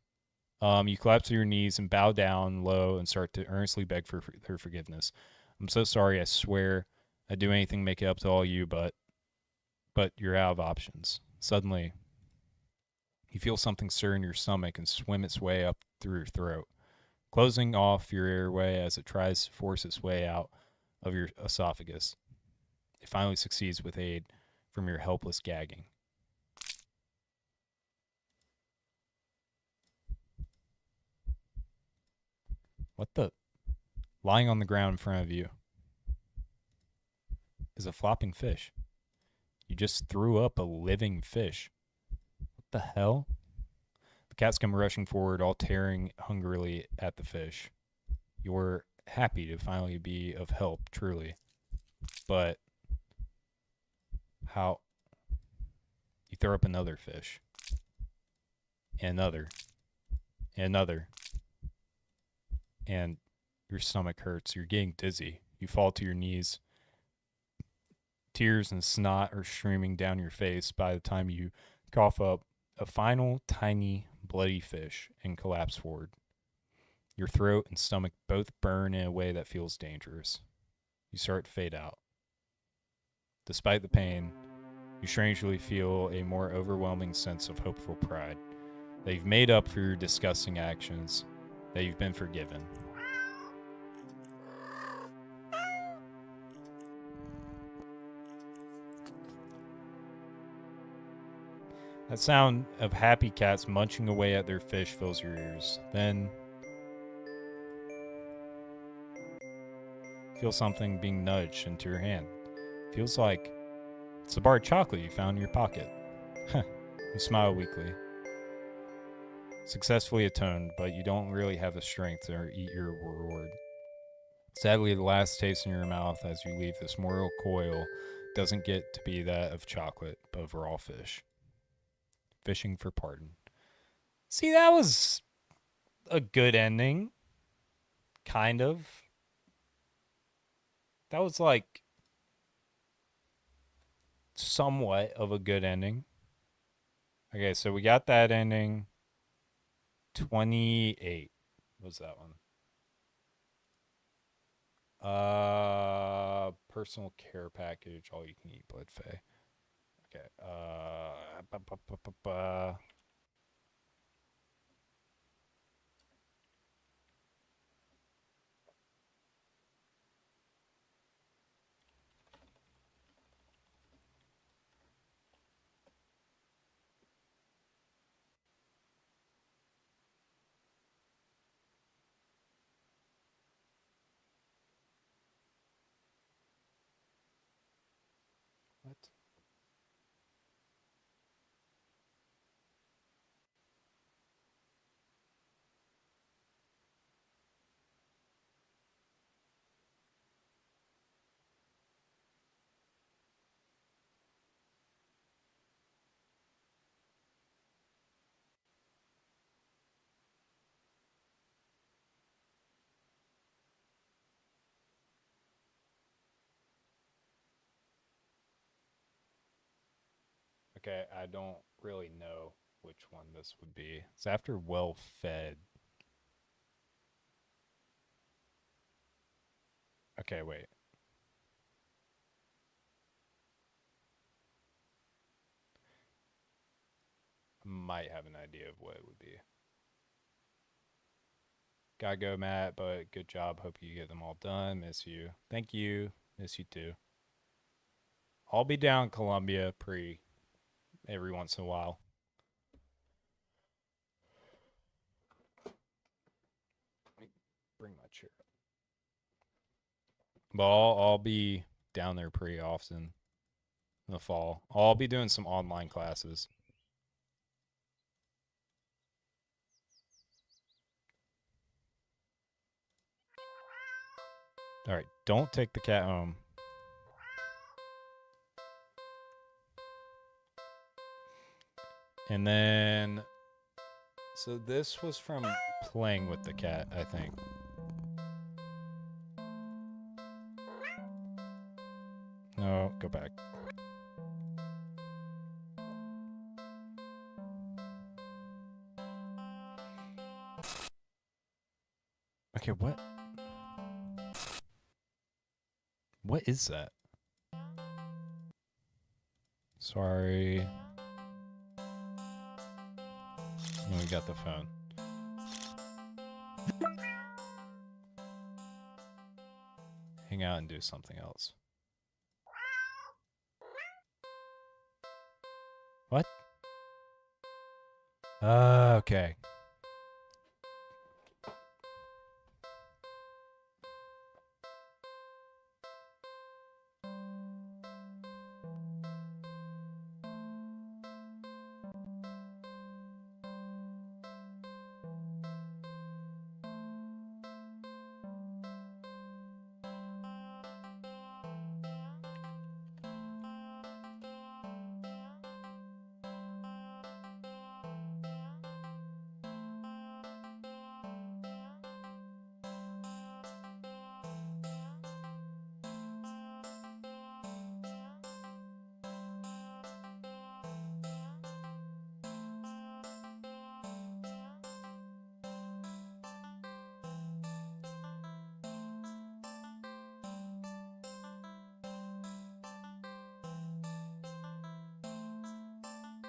You collapse to your knees and bow down low and start to earnestly beg for her forgiveness. I'm so sorry. I swear I'd do anything to make it up to all you, but you're out of options. Suddenly, you feel something stir in your stomach and swim its way up through your throat, closing off your airway as it tries to force its way out of your esophagus. It finally succeeds with aid from your helpless gagging. What the? Lying on the ground in front of you is a flopping fish. You just threw up a living fish. What the hell? The cats come rushing forward, all tearing hungrily at the fish. You're happy to finally be of help, truly. But how? You throw up another fish. Another. Another. And your stomach hurts. You're getting dizzy. You fall to your knees. Tears and snot are streaming down your face by the time you cough up a final tiny bloody fish and collapse forward. Your throat and stomach both burn in a way that feels dangerous. You start to fade out. Despite the pain, you strangely feel a more overwhelming sense of hopeful pride that you've made up for your disgusting actions, that you've been forgiven. That sound of happy cats munching away at their fish fills your ears. Then feel something being nudged into your hand. Feels like it's a bar of chocolate you found in your pocket. You smile weakly. Successfully atoned, but you don't really have the strength to eat your reward. Sadly, the last taste in your mouth as you leave this mortal coil doesn't get to be that of chocolate, but of raw fish. Fishing for pardon. See, that was a good ending. Kind of. That was like somewhat of a good ending. Okay, so we got that ending. 28 was that one. Personal care package, all you can eat buffet. Okay. What? Okay, I don't really know which one this would be. It's after well fed. Okay, wait. Might have an idea of what it would be. Gotta go, Matt, but good job. Hope you get them all done. Miss you. Thank you. Miss you too. I'll be down Columbia pre every once in a while. Let me bring my chair up. But I'll be down there pretty often in the fall. I'll be doing some online classes. All right, don't take the cat home. And then, so this was from playing with the cat, I think. No, go back. Okay, what? What is that? Sorry. No, we got the phone. Hang out and do something else. What? Okay.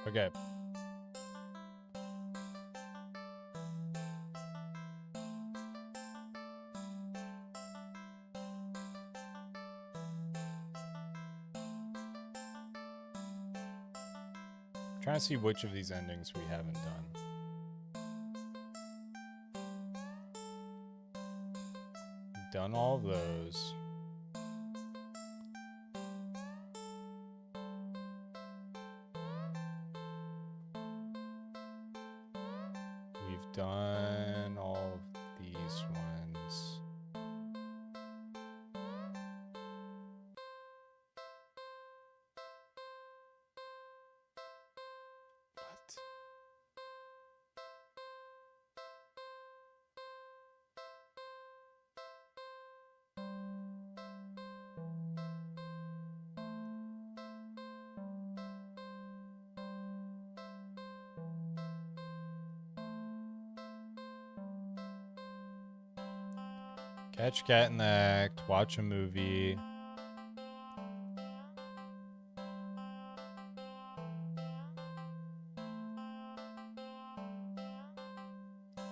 Okay. Trying to see which of these endings we haven't done. Done all those. We've done all of these ones. What? Catch cat in the act. Watch a movie.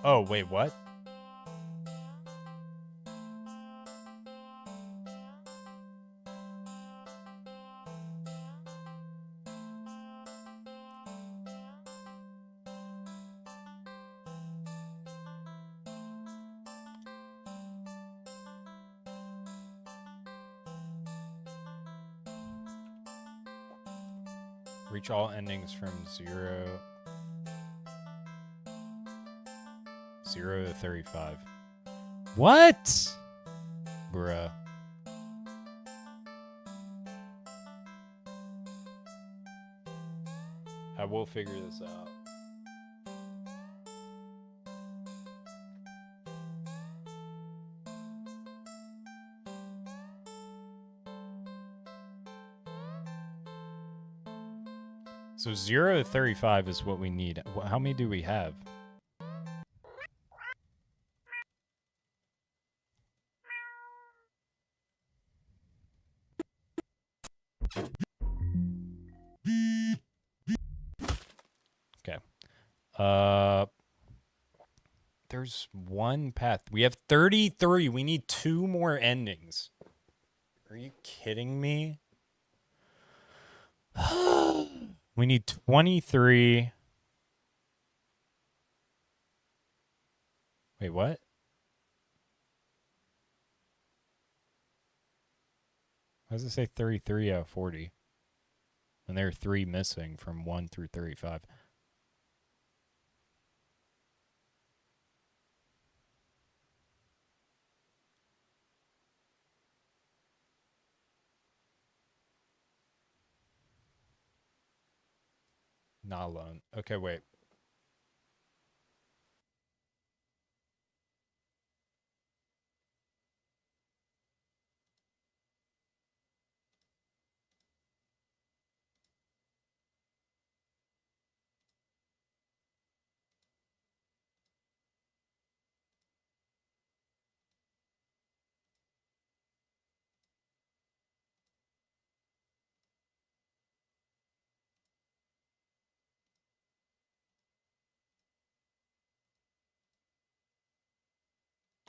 Oh, wait, what? Reach all endings from 0 to 35. What? Bruh. I will figure this out. So 0 to 35 is what we need. How many do we have? Okay. There's one path. We have 33. We need 2 more endings. Are you kidding me? We need 23. Wait, what? How does it say 33 out of 40? And there are 3 missing from 1 through 35. Not alone. Okay, wait.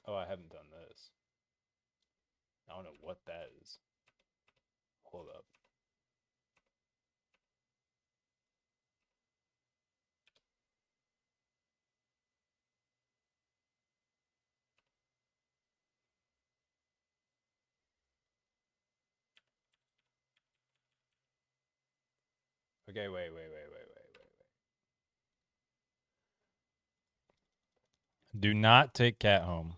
Oh, I haven't done this. I don't know what that is. Hold up. Okay, wait. Do not take cat home.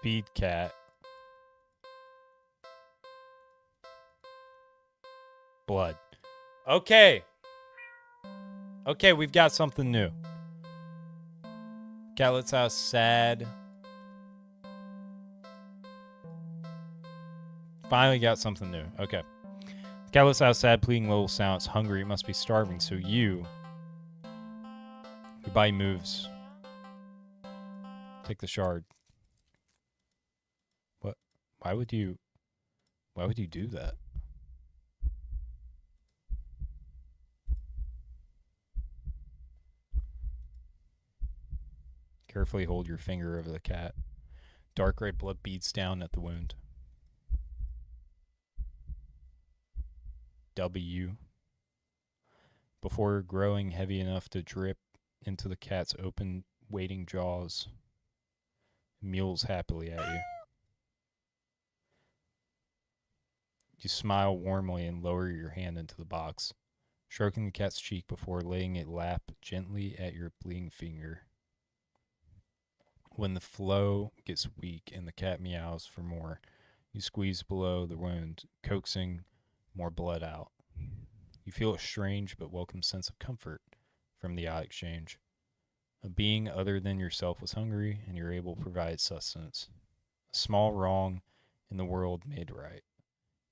Feed cat. Blood. Okay. Okay, we've got something new. Catlet's house, sad. Finally got something new. Okay. Catlet's house, sad, pleading little sounds. Hungry, must be starving. So your body moves. Take the shard. What? Why would you do that? Carefully hold your finger over the cat. Dark red blood beads down at the wound. W. Before growing heavy enough to drip into the cat's open, waiting jaws, mews happily at you. You smile warmly and lower your hand into the box, stroking the cat's cheek before laying it lap gently at your bleeding finger. When the flow gets weak and the cat meows for more, you squeeze below the wound, coaxing more blood out. You feel a strange but welcome sense of comfort from the odd exchange. A being other than yourself was hungry, and you're able to provide sustenance. A small wrong in the world made right,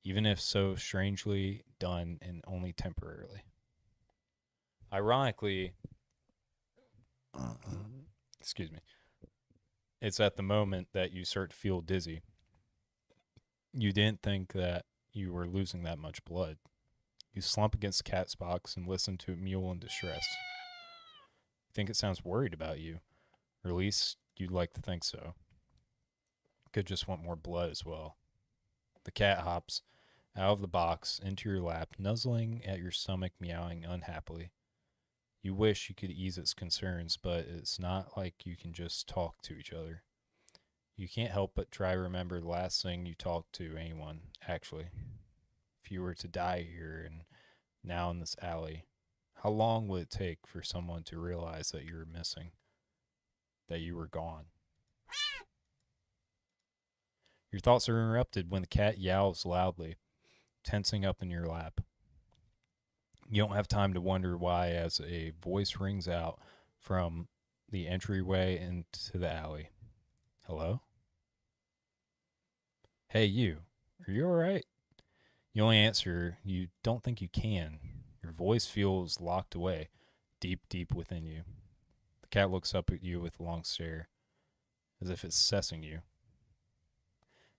even if so strangely done and only temporarily. Ironically, Excuse me. It's at the moment that you start to feel dizzy. You didn't think that you were losing that much blood. You slump against the cat's box and listen to it mewl in distress. You think it sounds worried about you, or at least you'd like to think so. Could just want more blood as well. The cat hops out of the box into your lap, nuzzling at your stomach, meowing unhappily. You wish you could ease its concerns, but it's not like you can just talk to each other. You can't help but try to remember the last thing you talked to anyone, actually. If you were to die here and now in this alley, how long would it take for someone to realize that you were missing? That you were gone? Your thoughts are interrupted when the cat yowls loudly, tensing up in your lap. You don't have time to wonder why as a voice rings out from the entryway into the alley. Hello? Hey, you. Are you alright? You only answer you don't think you can. Your voice feels locked away, deep, deep within you. The cat looks up at you with a long stare, as if it's assessing you.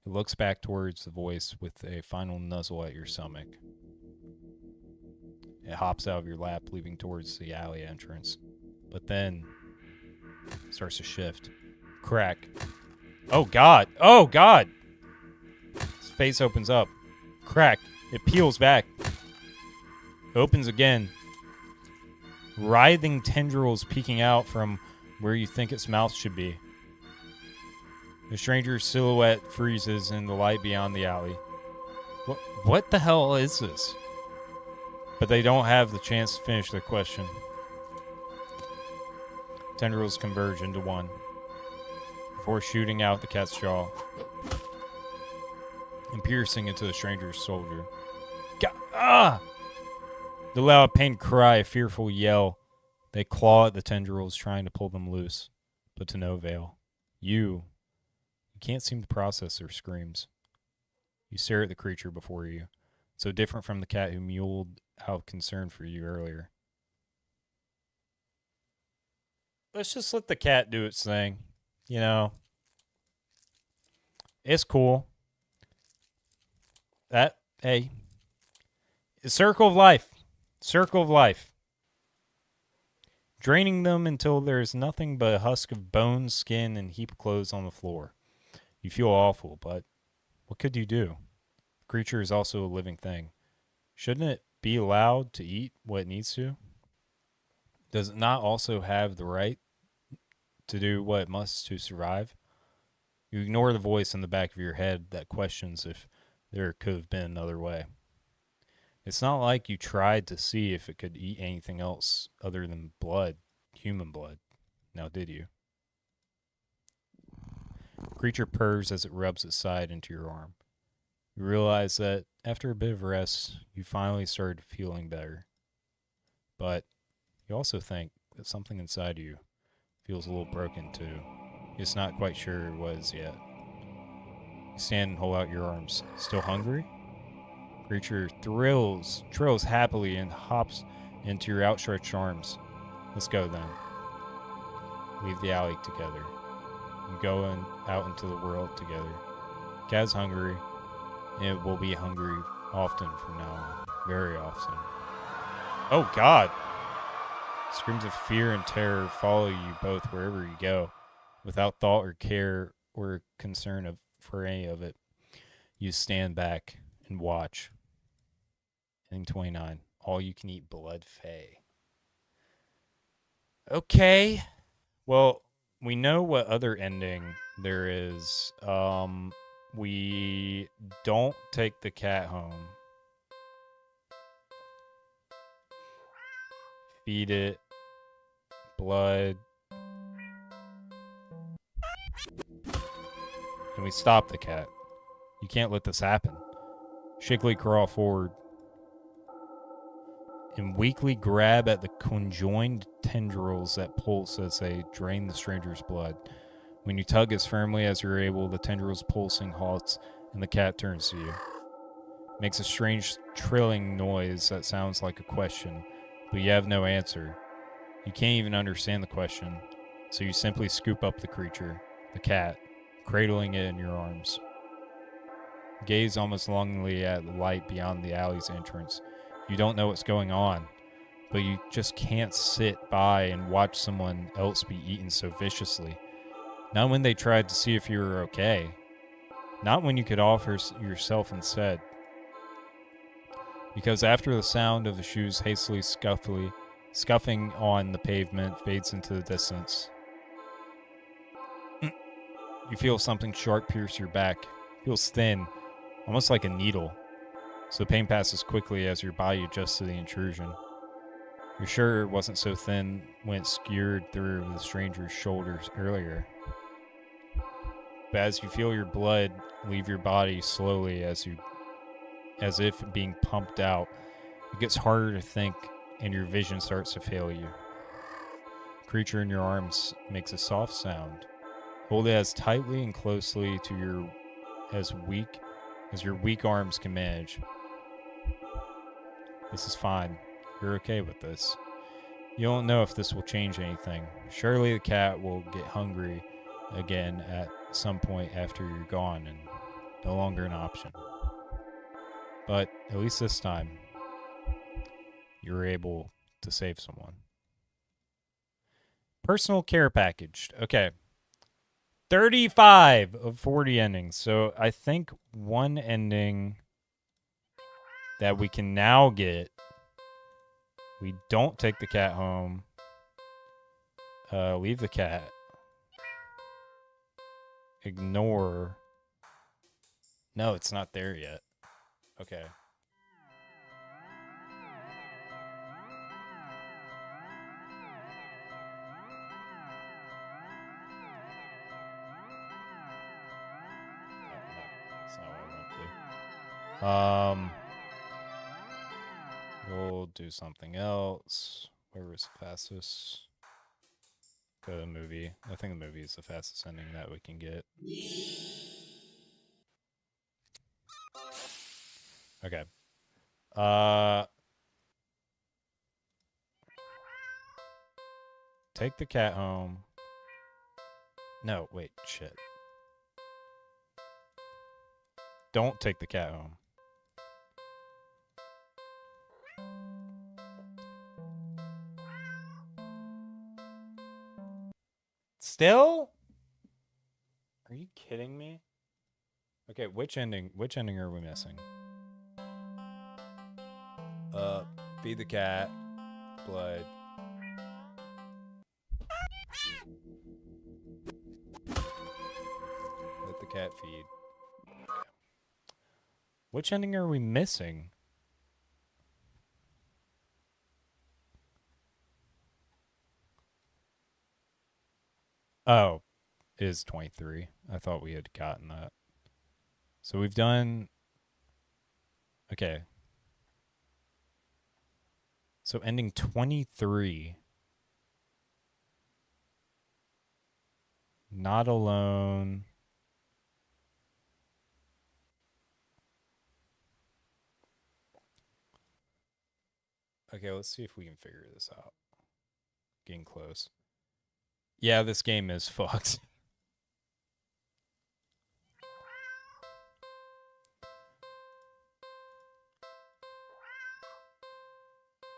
It looks back towards the voice with a final nuzzle at your stomach. It hops out of your lap, leaving towards the alley entrance. But then starts to shift. Crack. Oh, God. Oh, God. His face opens up. Crack. It peels back. It opens again. Writhing tendrils peeking out from where you think its mouth should be. The stranger's silhouette freezes in the light beyond the alley. What the hell is this? But they don't have the chance to finish their question. Tendrils converge into one before shooting out the cat's jaw and piercing into the stranger's shoulder. Ah! The loud pain cry, a fearful yell. They claw at the tendrils, trying to pull them loose, but to no avail. You can't seem to process their screams. You stare at the creature before you, so different from the cat who mewled out of concern for you earlier. Let's just let the cat do its thing. You know, it's cool. Hey, circle of life. Circle of life. Draining them until there's nothing but a husk of bones, skin, and heap of clothes on the floor. You feel awful, but what could you do? The creature is also a living thing. Shouldn't it be allowed to eat what it needs to? Does it not also have the right to do what it must to survive? You ignore the voice in the back of your head that questions if there could have been another way. It's not like you tried to see if it could eat anything else other than blood, human blood. Now, did you? The creature purrs as it rubs its side into your arm. You realize that after a bit of rest, you finally started feeling better. But you also think that something inside you feels a little broken too. You're just not quite sure what it is yet. You stand and hold out your arms. Still hungry? The creature trills happily and hops into your outstretched arms. Let's go then. Leave the alley together. You go out into the world together. Cat's hungry, and it will be hungry often from now on. Very often. Oh, God! Screams of fear and terror follow you both wherever you go, without thought or care or concern for any of it. You stand back and watch. Ending 29. All you can eat blood Fae. Okay. Well, we know what other ending there is. We don't take the cat home. Feed it blood. And we stop the cat. You can't let this happen. Shakily crawl forward and weakly grab at the conjoined tendrils that pulse as they drain the stranger's blood. When you tug as firmly as you're able, the tendrils pulsing halts and the cat turns to you. It makes a strange trilling noise that sounds like a question, but you have no answer. You can't even understand the question, so you simply scoop up the creature, the cat, cradling it in your arms. Gaze almost longingly at the light beyond the alley's entrance. You don't know what's going on, but you just can't sit by and watch someone else be eaten so viciously. Not when they tried to see if you were okay. Not when you could offer yourself instead. Because after the sound of the shoes hastily scuffing on the pavement fades into the distance, you feel something sharp pierce your back. It feels thin, almost like a needle. So the pain passes quickly as your body adjusts to the intrusion. You're sure it wasn't so thin when it skewered through the stranger's shoulders earlier. But as you feel your blood leave your body slowly as if being pumped out, it gets harder to think and your vision starts to fail you. The creature in your arms makes a soft sound. Hold it as tightly and closely to your your weak arms can manage. This is fine. You're okay with this. You don't know if this will change anything. Surely the cat will get hungry again at some point after you're gone and no longer an option. But at least this time, you were able to save someone. Personal care packaged. Okay. 35 of 40 endings. So I think one ending that we can now get, we don't take the cat home. Leave the cat. Ignore. No, it's not there yet. Okay. That's not what I want to do. We'll do something else. Where was the fastest? Go to the movie. I think the movie is the fastest ending that we can get. Okay. Take the cat home. No, wait, shit. Don't take the cat home. Still? Are you kidding me? Okay, which ending are we missing? Feed the cat. Blood. Let the cat feed. Which ending are we missing? Oh, it is 23. I thought we had gotten that. So we've done... Okay. So ending 23. Not alone. Okay, let's see if we can figure this out. Getting close. Yeah, this game is fucked.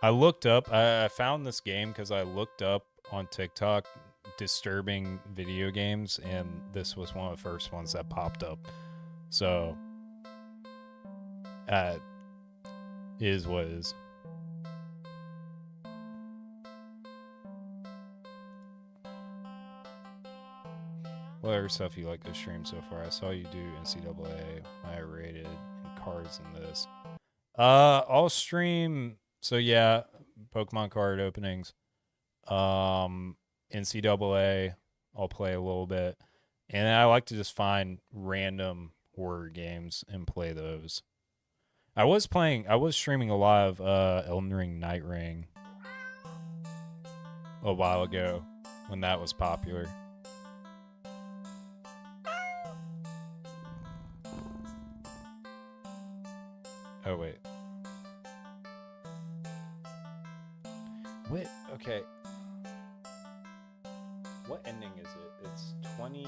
I looked up, I found this game because I looked up on TikTok disturbing video games, and this was one of the first ones that popped up. So, is what is. What other stuff you like to stream so far? I saw you do NCAA, I rated, and cards in this. I'll stream. So yeah, Pokemon card openings. NCAA, I'll play a little bit, and I like to just find random horror games and play those. I was streaming a lot of Elden Ring Night Ring a while ago when that was popular. Oh wait. Wait, okay. What ending is it? It's 23.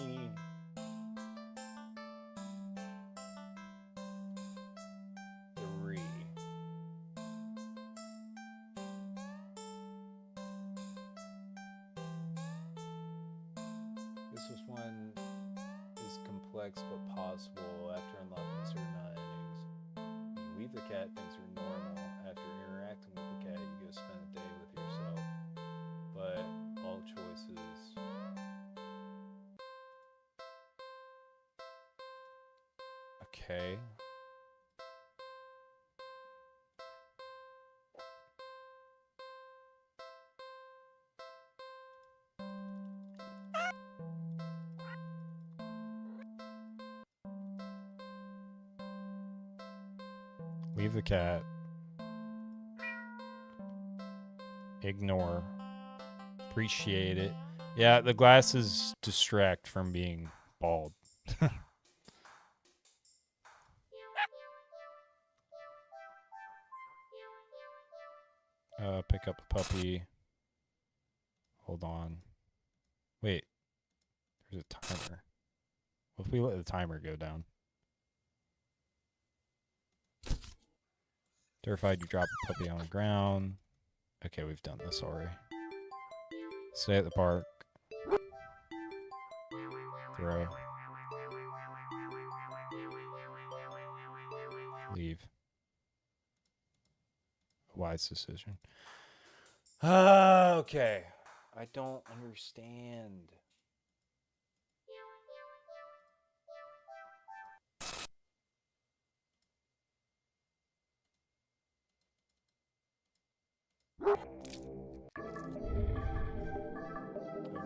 This was one is complex but possible after unlocking a certain amount of endings. You leave the cat, things are normal. After interacting with the cat, you go spend a day with yourself. But all choices. Okay. Leave the cat. Ignore. Appreciate it. Yeah, the glasses distract from being bald. Pick up a puppy. Hold on. Wait. There's a timer. What if we let the timer go down? Terrified, you drop a puppy on the ground. Okay, we've done this already. Stay at the park. Throw. Leave. Wise decision. Okay. I don't understand.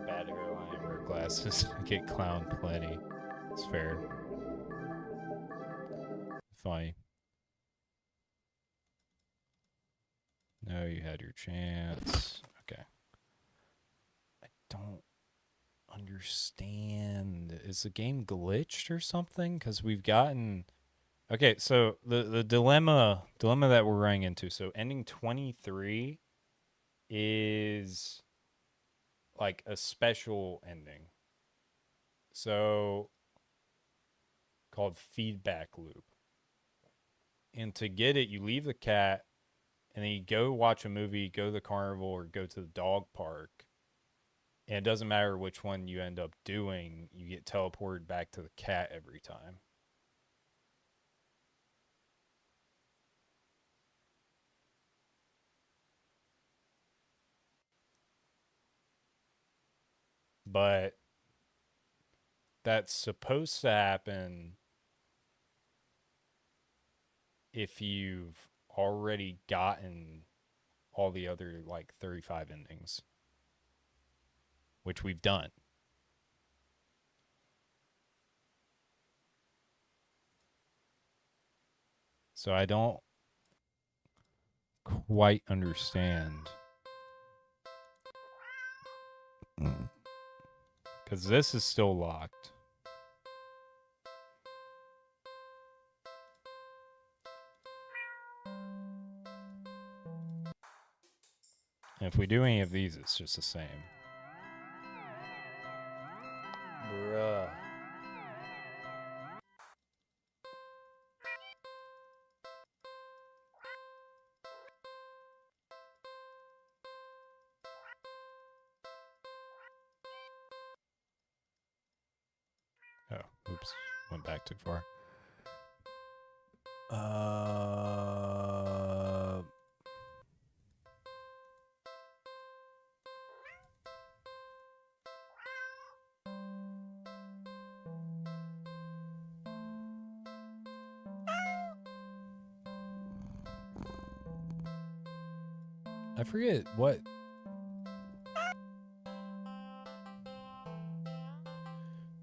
Bad hairline, wear glasses, get clown plenty. It's fair. Funny. No, you had your chance. Okay. I don't understand. Is the game glitched or something? Because we've gotten. Okay, so the dilemma that we're running into. So ending 23 is like a special ending. So called feedback loop. And to get it, you leave the cat and then you go watch a movie, go to the carnival, or go to the dog park. And it doesn't matter which one you end up doing, you get teleported back to the cat every time. But that's supposed to happen if you've already gotten all the other like 35 endings, which we've done. So I don't quite understand. Because this is still locked. And if we do any of these, it's just the same. Bruh. Oh, oops. Went back too far. I forget what.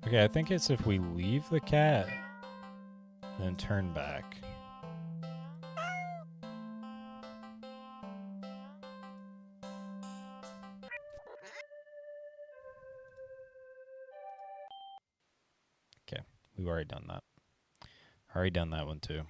Okay, I think it's if we leave the cat and then turn back. Okay, we've already done that. Already done that one too.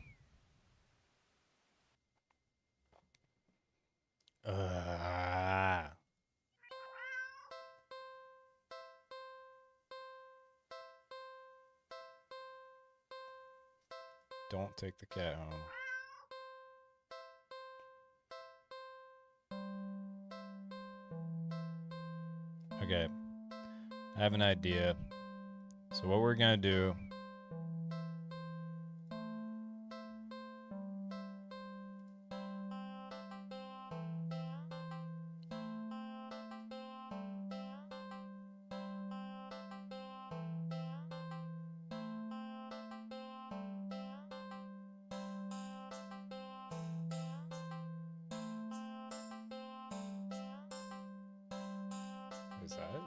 Don't take the cat home. Okay. I have an idea. So what we're gonna do... Is that it?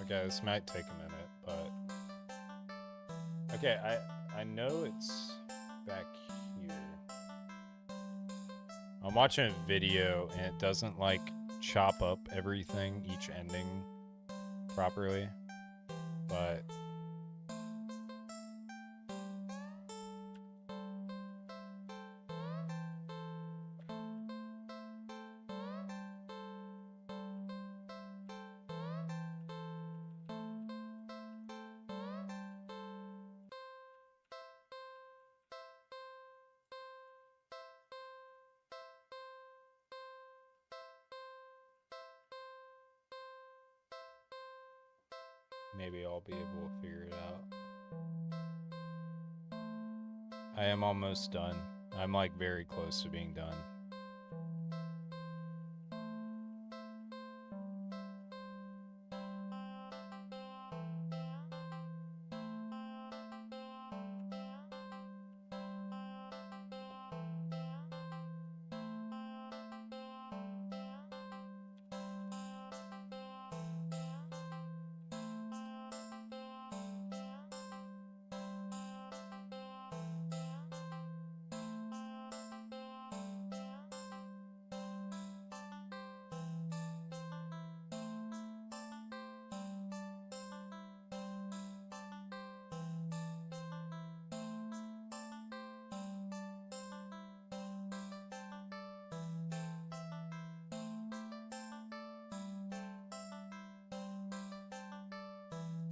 Okay, this might take a minute, but... Okay, I know it's back here. I'm watching a video, and it doesn't, like, chop up everything, each ending, properly. But... maybe I'll be able to figure it out. I am almost done. I'm like very close to being done.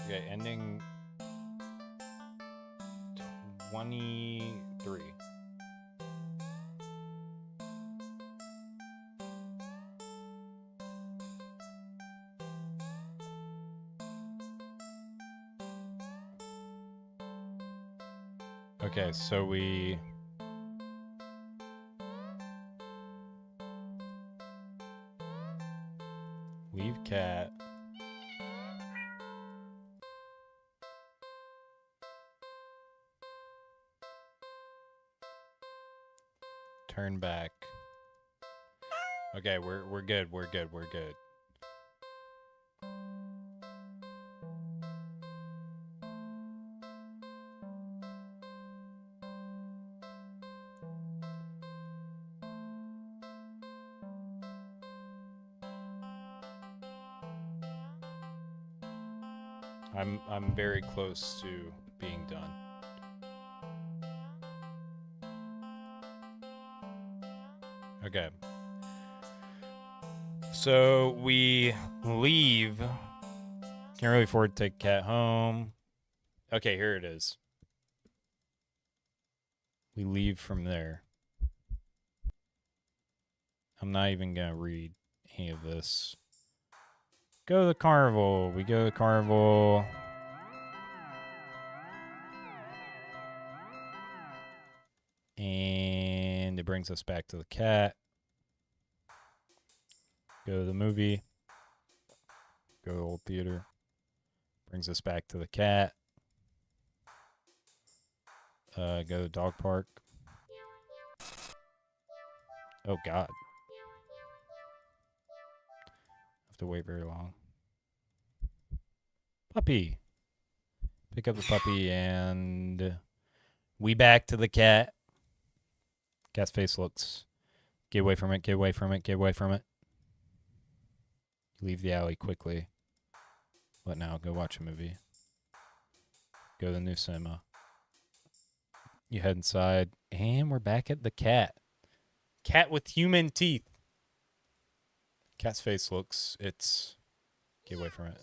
Okay, ending 23. Okay, so we... leave cat. Turn back. Okay, we're good. We're good. We're good. I'm very close to being done. Okay. So we leave. Can't really afford to take cat home. Okay, here it is. We leave from there. I'm not even gonna read any of this. Go to the carnival. We go to the carnival. And it brings us back to the cat. Go to the movie. Go to the old theater. Brings us back to the cat. Go to the dog park. Oh, God. Have to wait very long. Puppy. Pick up the puppy and we back to the cat. Cat's face looks. Get away from it. Get away from it. Get away from it. Leave the alley quickly. What now? Go watch a movie. Go to the new cinema. You head inside, and we're back at the cat. Cat with human teeth. Cat's face looks, it's... Get away from it.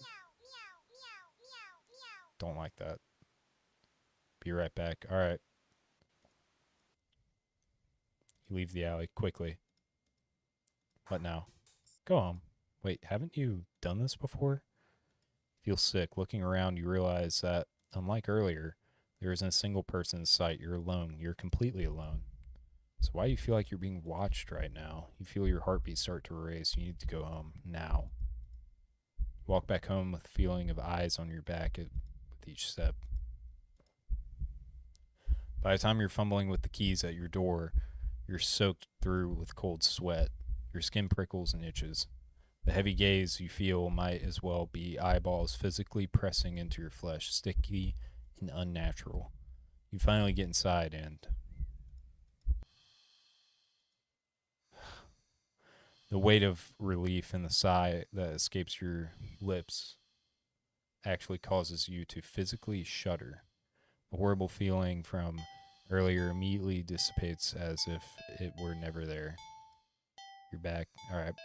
Don't like that. Be right back. All right. You leave the alley quickly. What now? Go home. Wait, haven't you done this before? Feel sick. Looking around, you realize that, unlike earlier, there isn't a single person in sight. You're alone. You're completely alone. So why do you feel like you're being watched right now? You feel your heartbeat start to race. You need to go home now. Walk back home with a feeling of eyes on your back with each step. By the time you're fumbling with the keys at your door, you're soaked through with cold sweat. Your skin prickles and itches. The heavy gaze you feel might as well be eyeballs physically pressing into your flesh, sticky and unnatural. You finally get inside and... The weight of relief and the sigh that escapes your lips actually causes you to physically shudder. The horrible feeling from earlier immediately dissipates as if it were never there. You're back. All right.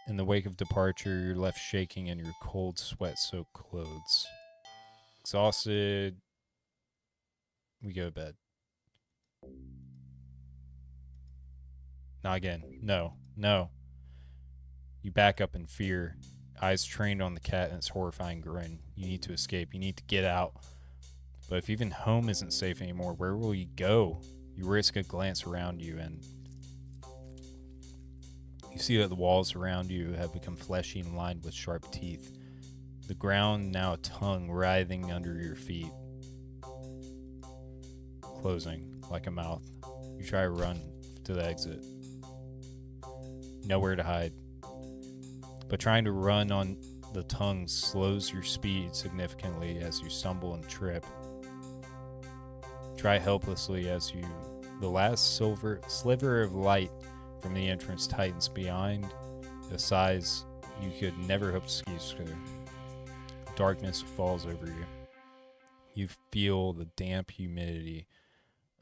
In the wake of departure, you're left shaking in your cold, sweat-soaked clothes. Exhausted, we go to bed. Not again. No. You back up in fear, eyes trained on the cat and its horrifying grin. You need to escape. You need to get out. But if even home isn't safe anymore, where will you go? You risk a glance around you and you see that the walls around you have become fleshy and lined with sharp teeth. The ground now a tongue writhing under your feet, closing like a mouth. You try to run to the exit. Nowhere to hide. But trying to run on the tongue slows your speed significantly as you stumble and trip. Try helplessly as the last sliver of light from the entrance tightens behind a size you could never hope to squeeze through. Darkness falls over you. You feel the damp humidity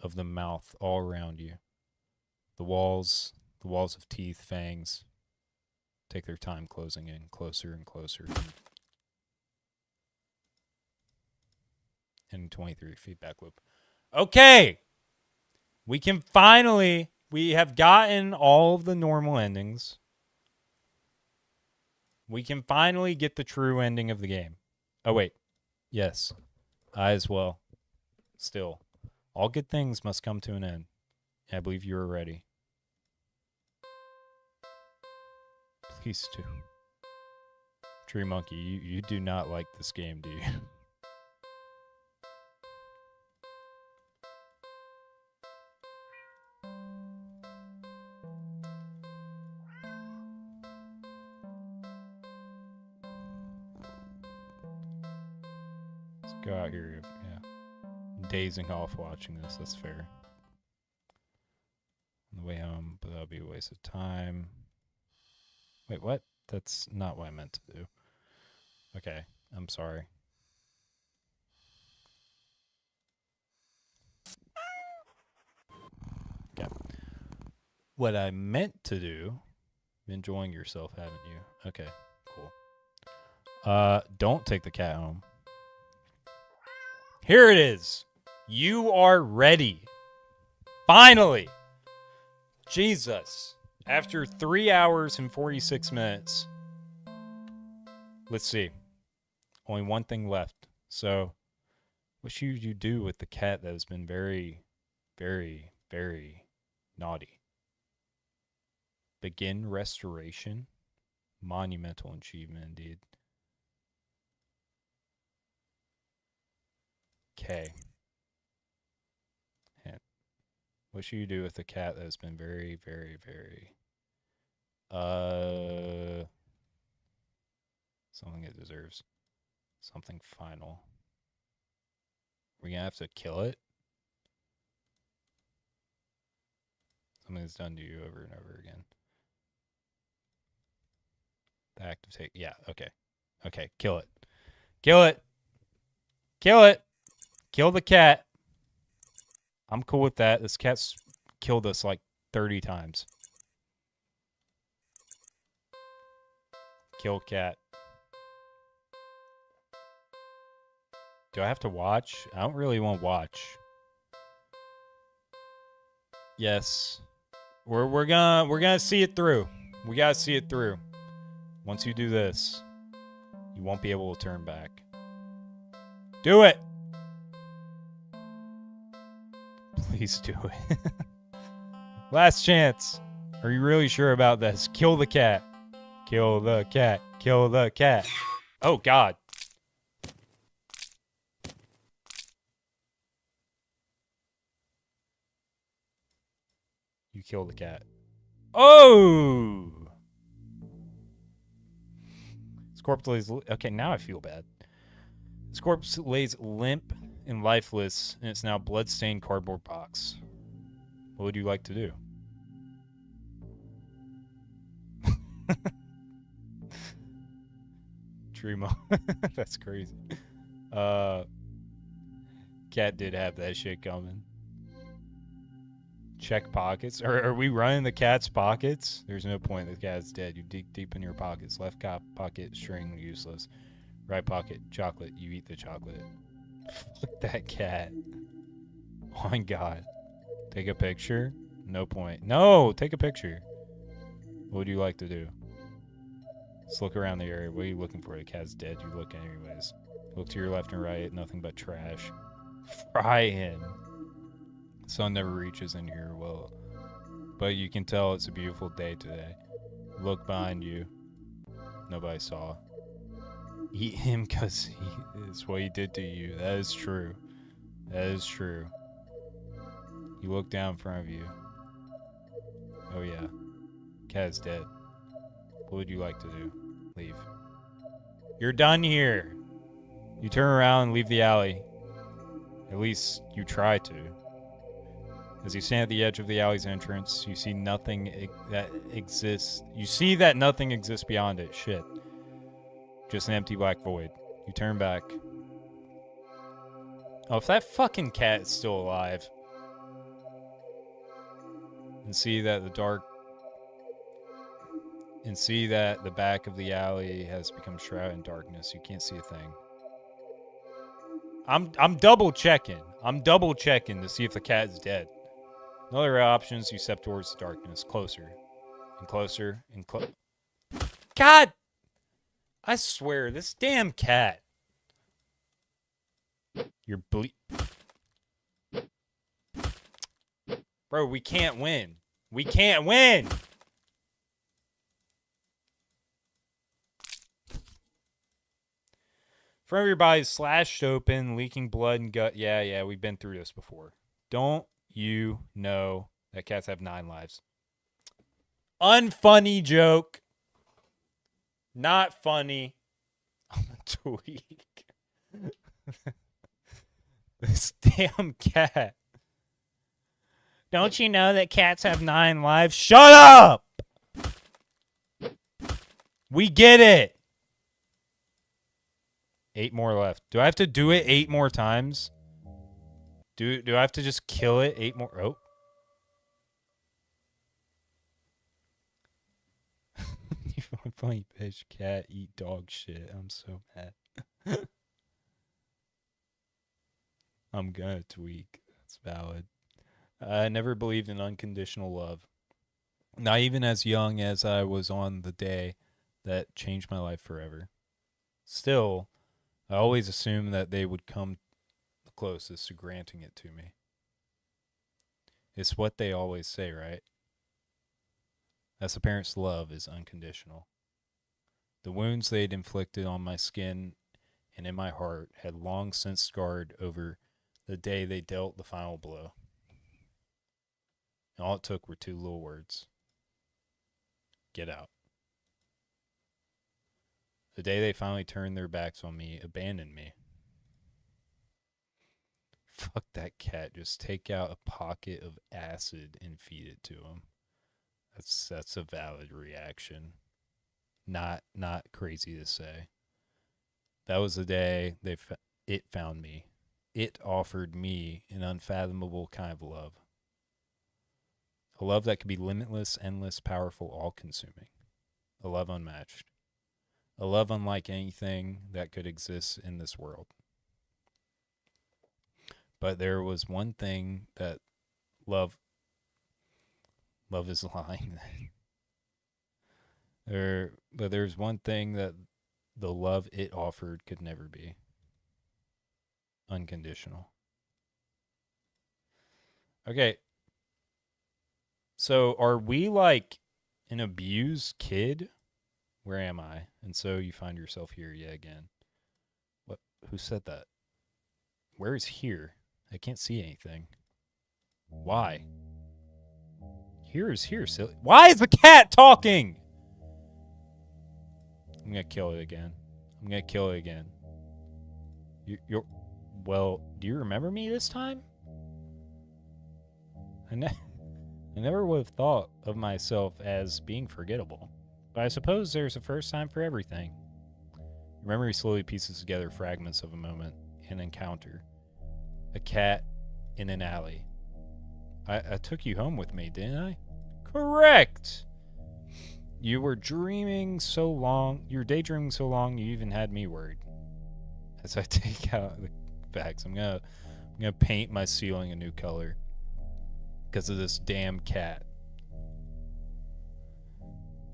of the mouth all around you. The walls of teeth, fangs, take their time closing in, closer and closer. And 23 feedback loop. Okay! We have gotten all of the normal endings. We can finally get the true ending of the game. Oh, wait. Yes. I as well. Still. All good things must come to an end. I believe you are ready. Please do. Tree Monkey, you do not like this game, do you? Let's go out here. Yeah. Dazing off watching this, that's fair. On the way home, but that'll be a waste of time. Wait, what? That's not what I meant to do. Okay, I'm sorry. Okay. What I meant to do, enjoying yourself, haven't you? Okay, cool. Don't take the cat home. Here it is. You are ready. Finally. Jesus. After 3 hours and 46 minutes. Let's see. Only one thing left. So, what should you do with the cat that has been very, very, very naughty? Begin restoration? Monumental achievement, indeed. Okay. What should you do with a cat that has been very, very, very... Something it deserves. Something final. We're gonna have to kill it? Something that's done to you over and over again. The act of take... Yeah, okay. Okay, kill it. Kill it. Kill it. Kill the cat. I'm cool with that. This cat's killed us like 30 times. Kill cat. Do I have to watch? I don't really want to watch. Yes. We're gonna see it through. We gotta see it through. Once you do this, you won't be able to turn back. Do it! Please do it. Last chance. Are you really sure about this? Kill the cat. Kill the cat. Kill the cat. Oh, God. You kill the cat. Oh! This corpse lays... Okay, now I feel bad. This corpse lays limp and lifeless in its now blood-stained cardboard box. What would you like to do? Trimo. That's crazy. Cat did have that shit coming. Check pockets. Are we running the cat's pockets? There's no point. The cat's dead. You dig deep in your pockets. Left pocket, string, useless. Right pocket, chocolate. You eat the chocolate. Fuck that cat. Oh my God. Take a picture? No point. No! Take a picture. What would you like to do? Let's look around the area. What are you looking for? The cat's dead. You look anyways. Look to your left and right. Nothing but trash. Frying. Sun never reaches in here. Well, but you can tell it's a beautiful day today. Look behind you. Nobody saw. Eat him because it's what he did to you. That is true. That is true. You look down in front of you. Oh yeah. Cat is dead. What would you like to do? Leave. You're done here. You turn around and leave the alley. At least you try to. As you stand at the edge of the alley's entrance, you see nothing that exists. You see that nothing exists beyond it. Shit. Just an empty black void. You turn back. Oh, if that fucking cat is still alive. And see that the back of the alley has become shrouded in darkness. You can't see a thing. I'm double checking. I'm double checking to see if the cat is dead. No other options. You step towards the darkness, closer and closer and closer. God, I swear, this damn cat. You're Bro, we can't win. We can't win. Front of your body is slashed open, leaking blood and gut. Yeah, we've been through this before. Don't you know that cats have 9 lives? Unfunny joke. Not funny. I'm a tweak. This damn cat. Don't you know that cats have 9 lives? Shut up! We get it. 8 more left. Do I have to do it 8 more times? Do I have to just kill it 8 more? Oh. You funny bitch, cat, eat dog shit. I'm so mad. I'm gonna tweak. That's valid. I never believed in unconditional love. Not even as young as I was on the day that changed my life forever. Still, I always assumed that they would come the closest to granting it to me. It's what they always say, right? As a parent's love is unconditional. The wounds they'd inflicted on my skin and in my heart had long since scarred over the day they dealt the final blow. And all it took were 2 little words. Get out. The day they finally turned their backs on me, abandoned me. Fuck that cat. Just take out a pocket of acid and feed it to him. That's a valid reaction. Not crazy to say. That was the day it found me. It offered me an unfathomable kind of love. A love that could be limitless, endless, powerful, all-consuming. A love unmatched. A love unlike anything that could exist in this world. But there was one thing that love is lying. But there's one thing that the love it offered could never be. Unconditional. Okay. So are we like an abused kid? Where am I? And so you find yourself here yet again. What? Who said that? Where is here? I can't see anything. Why? Here is here, silly. Why is the cat talking? I'm gonna kill it again. I'm gonna kill it again. You're well, do you remember me this time? I never would have thought of myself as being forgettable. But I suppose there's a first time for everything. Your memory slowly pieces together fragments of a moment, an encounter. A cat in an alley. I took you home with me, didn't I? Correct! You were dreaming so long, you were daydreaming so long, you even had me worried. As I take out the facts, I'm gonna paint my ceiling a new color. Because of this damn cat.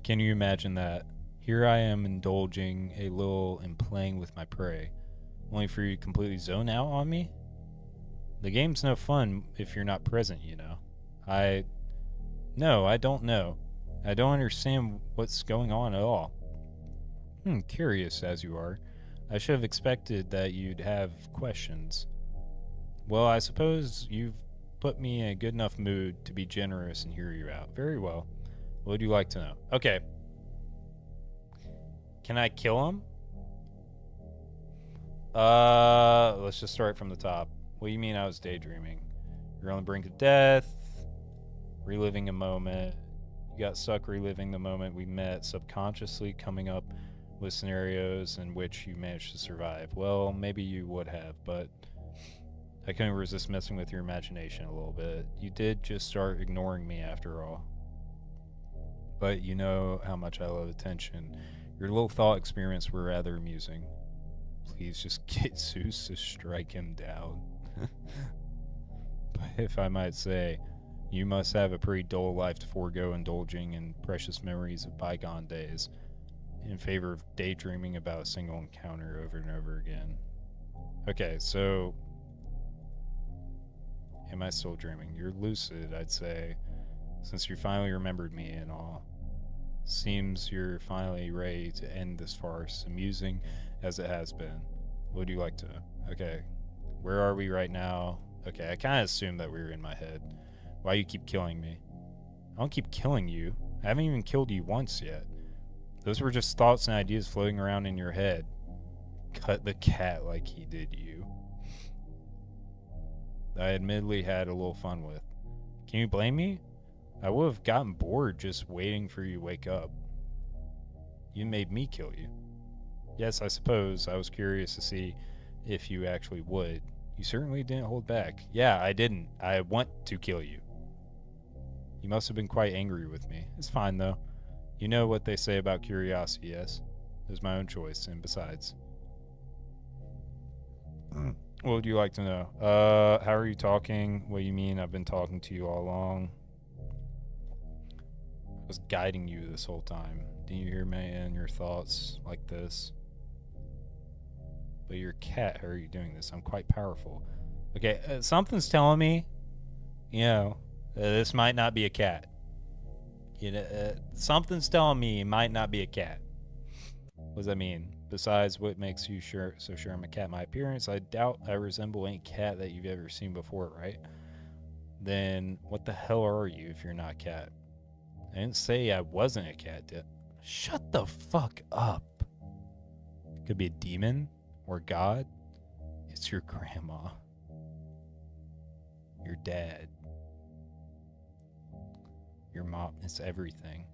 Can you imagine that? Here I am indulging a little and playing with my prey, only for you to completely zone out on me? The game's no fun if you're not present, you know. No, I don't know. I don't understand what's going on at all. Curious as you are. I should have expected that you'd have questions. Well, I suppose you've put me in a good enough mood to be generous and hear you out. Very well. What would you like to know? Okay. Can I kill him? Let's just start from the top. What do you mean I was daydreaming? You're on the brink of death, reliving a moment. You got stuck reliving the moment we met, subconsciously coming up with scenarios in which you managed to survive. Well, maybe you would have, but I couldn't resist messing with your imagination a little bit. You did just start ignoring me after all. But you know how much I love attention. Your little thought experiments were rather amusing. Please just get Zeus to strike him down. But if I might say, you must have a pretty dull life to forego indulging in precious memories of bygone days in favor of daydreaming about a single encounter over and over again. Okay, so am I still dreaming? You're lucid, I'd say, since you finally remembered me and all. Seems you're finally ready to end this farce, amusing as it has been. What do you like to know? Okay, where are we right now? Okay, I kind of assumed that we were in my head. Why you keep killing me? I don't keep killing you. I haven't even killed you once yet. Those were just thoughts and ideas floating around in your head. Cut the cat like he did you. I admittedly had a little fun with. Can you blame me? I would have gotten bored just waiting for you to wake up. You made me kill you. Yes, I suppose. I was curious to see if you actually would. You certainly didn't hold back. Yeah, I didn't. I want to kill you. You must have been quite angry with me. It's fine, though. You know what they say about curiosity, yes? It was my own choice, and besides. What would you like to know? How are you talking? What do you mean I've been talking to you all along? I was guiding you this whole time. Didn't you hear me and your thoughts like this? But you're a cat. How are you doing this? I'm quite powerful. Okay, something's telling me, this might not be a cat. Something's telling me it might not be a cat. What does that mean? Besides what makes you so sure I'm a cat? My appearance, I doubt I resemble any cat that you've ever seen before, right? Then what the hell are you if you're not a cat? I didn't say I wasn't a cat, did I? Shut the fuck up. Could be a demon or God. It's your grandma. Your dad. Your mom. It's everything.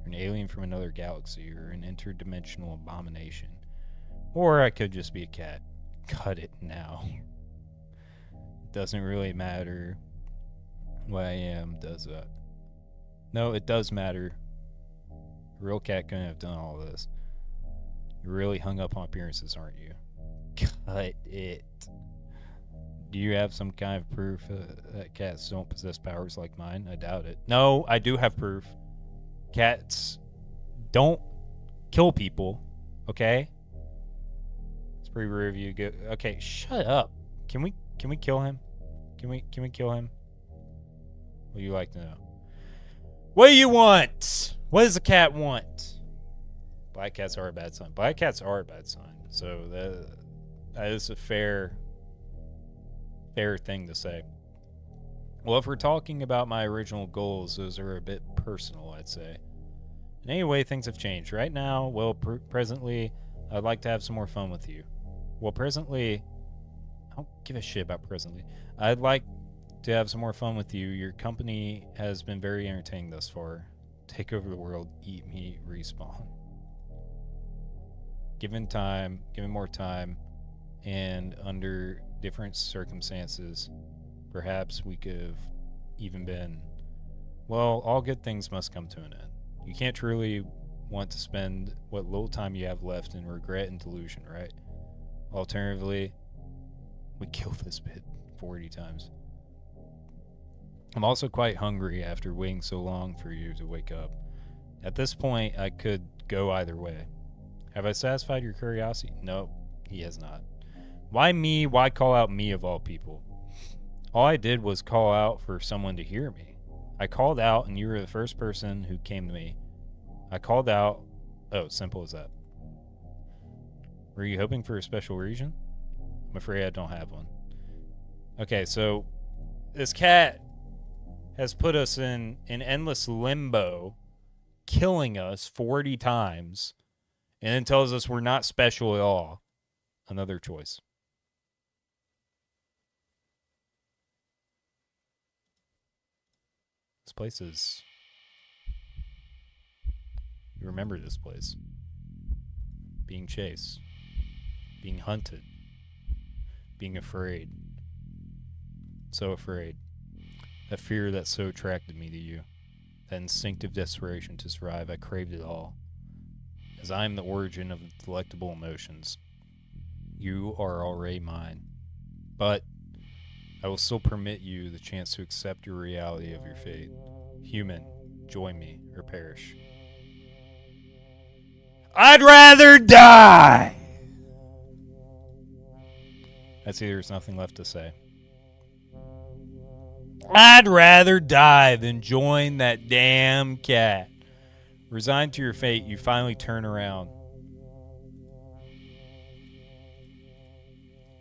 You're an alien from another galaxy. You're an interdimensional abomination. Or I could just be a cat. Cut it now. Doesn't really matter what I am, does it? No, it does matter. A real cat couldn't have done all this. You're really hung up on appearances, aren't you? Cut it. Do you have some kind of proof that cats don't possess powers like mine? I doubt it. No, I do have proof. Cats don't kill people, okay? It's pretty rare of you to go. Okay, shut up. Can we kill him? Can we kill him? What do you like to know? What do you want? What does a cat want? Black cats are a bad sign. Black cats are a bad sign. So that is a fair thing to say. Well, if we're talking about my original goals, those are a bit personal, I'd say. And anyway, things have changed. Right now, well, presently, I'd like to have some more fun with you. Well, presently, I don't give a shit about presently. I'd like to have some more fun with you. Your company has been very entertaining thus far. Take over the world, eat me, respawn. Given more time, and under different circumstances, perhaps we could have even been, well, all good things must come to an end. You can't truly want to spend what little time you have left in regret and delusion, right? Alternatively, we kill this bit 40 times. I'm also quite hungry after waiting so long for you to wake up. At this point, I could go either way. Have I satisfied your curiosity? No, he has not. Why me? Why call out me of all people? All I did was call out for someone to hear me. I called out and you were the first person who came to me. I called out. Oh, simple as that. Were you hoping for a special reason? I'm afraid I don't have one. Okay, so this cat has put us in an endless limbo, killing us 40 times, and then tells us we're not special at all. Another choice. This place is... You remember this place. Being chased. Being hunted. Being afraid. So afraid. That fear that so attracted me to you. That instinctive desperation to survive. I craved it all. As I am the origin of the delectable emotions. You are already mine. But I will still permit you the chance to accept your reality of your fate. Human, join me or perish. I'd rather die! I see there's nothing left to say. I'd rather die than join that damn cat. Resigned to your fate, you finally turn around.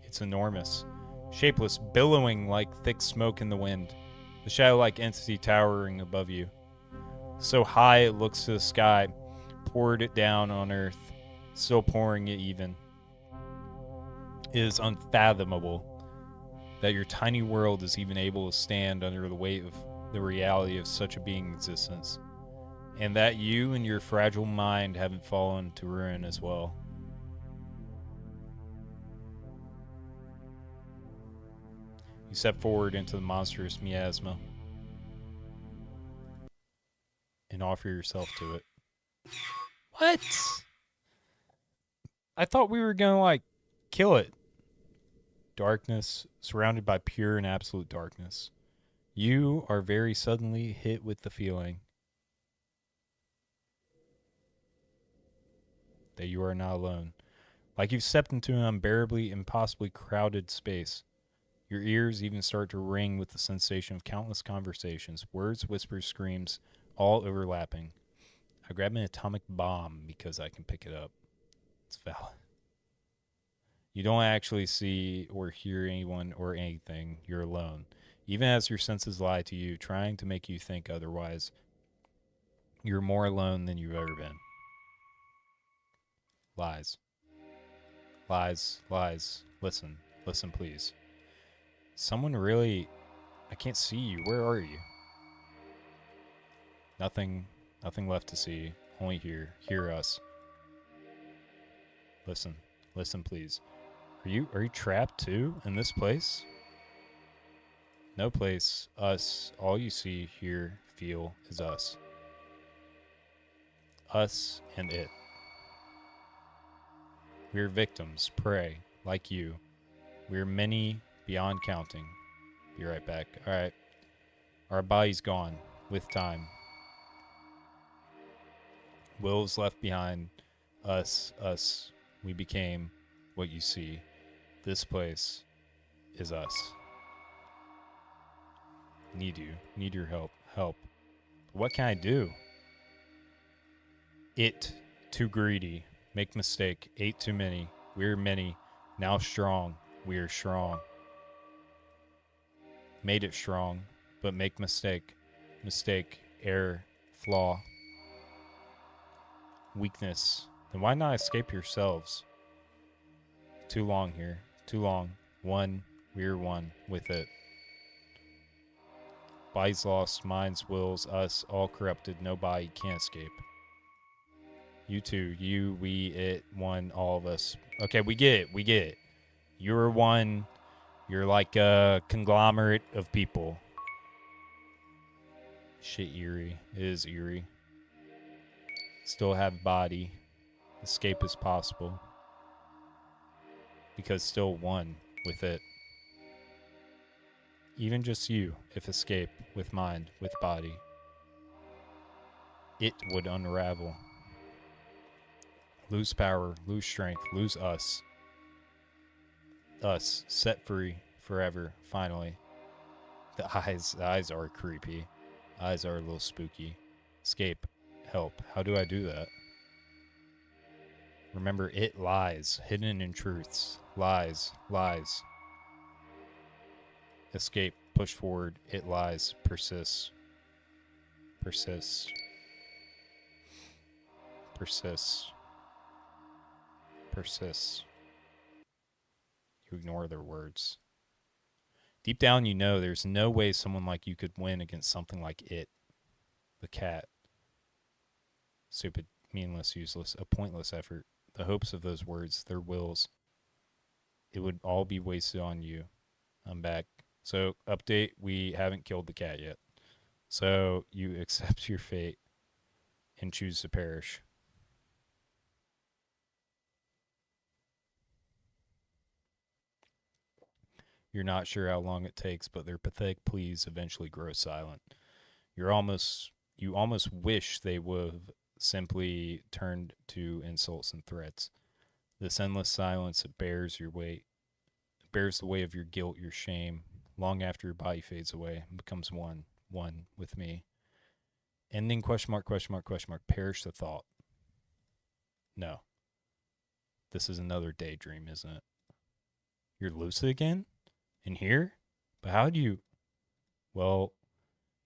It's enormous. Shapeless, billowing like thick smoke in the wind. The shadow-like entity towering above you. So high it looks to the sky. Poured it down on earth. Still pouring it even. It is unfathomable that your tiny world is even able to stand under the weight of the reality of such a being's existence. And that you and your fragile mind haven't fallen to ruin as well. You step forward into the monstrous miasma and offer yourself to it. What? I thought we were gonna, like, kill it. Darkness, surrounded by pure and absolute darkness. You are very suddenly hit with the feeling that you are not alone. Like you've stepped into an unbearably, impossibly crowded space. Your ears even start to ring with the sensation of countless conversations, words, whispers, screams, all overlapping. I grab an atomic bomb because I can pick it up. It's valid. You don't actually see or hear anyone or anything. You're alone. Even as your senses lie to you, trying to make you think otherwise, you're more alone than you've ever been. Lies. Lies. Lies. Listen. Listen, please. Someone really... I can't see you. Where are you? Nothing left to see. Only hear us. Listen. Listen, please. Are you trapped too in this place? No place. Us. All you see, hear, feel is us. Us and it. We're victims, prey, like you. We're many beyond counting. Be right back. Alright. Our body's gone with time. Will's left behind. Us. We became what you see. This place is us. Need you. Need your help. Help. What can I do? It. Too greedy. Make mistake. Ate too many. We're many. Now strong. We're strong. Made it strong. But make mistake. Mistake. Error. Flaw. Weakness. Then why not escape yourselves? Too long here. Too long. One. We're one with it. Bodies lost, minds, wills, us, all corrupted. Nobody can escape. You two, you, we, it, one, all of us. Okay, we get it. You're one. You're like a conglomerate of people. Shit, eerie. It is eerie. Still have body. Escape is possible. Because still one with it. Even just you, if escape, with mind, with body. It would unravel. Lose power, lose strength, lose us. Us, set free, forever, finally. The eyes are creepy. Eyes are a little spooky. Escape, help. How do I do that? Remember, it lies, hidden in truths. Lies. Escape, push forward, it lies, persists. You ignore their words. Deep down, you know there's no way someone like you could win against something like it. The cat. Stupid, meaningless, useless, a pointless effort. The hopes of those words, their wills. It would all be wasted on you. I'm back. So, update, we haven't killed the cat yet. So, you accept your fate and choose to perish. You're not sure how long it takes, but their pathetic pleas eventually grow silent. You almost wish they would have simply turned to insults and threats. This endless silence, it bears your weight. It bears the weight of your guilt, your shame, long after your body fades away and becomes one with me. Ending ? Perish the thought. No. This is another daydream, isn't it? You're lucid again? In here? But how do you... Well,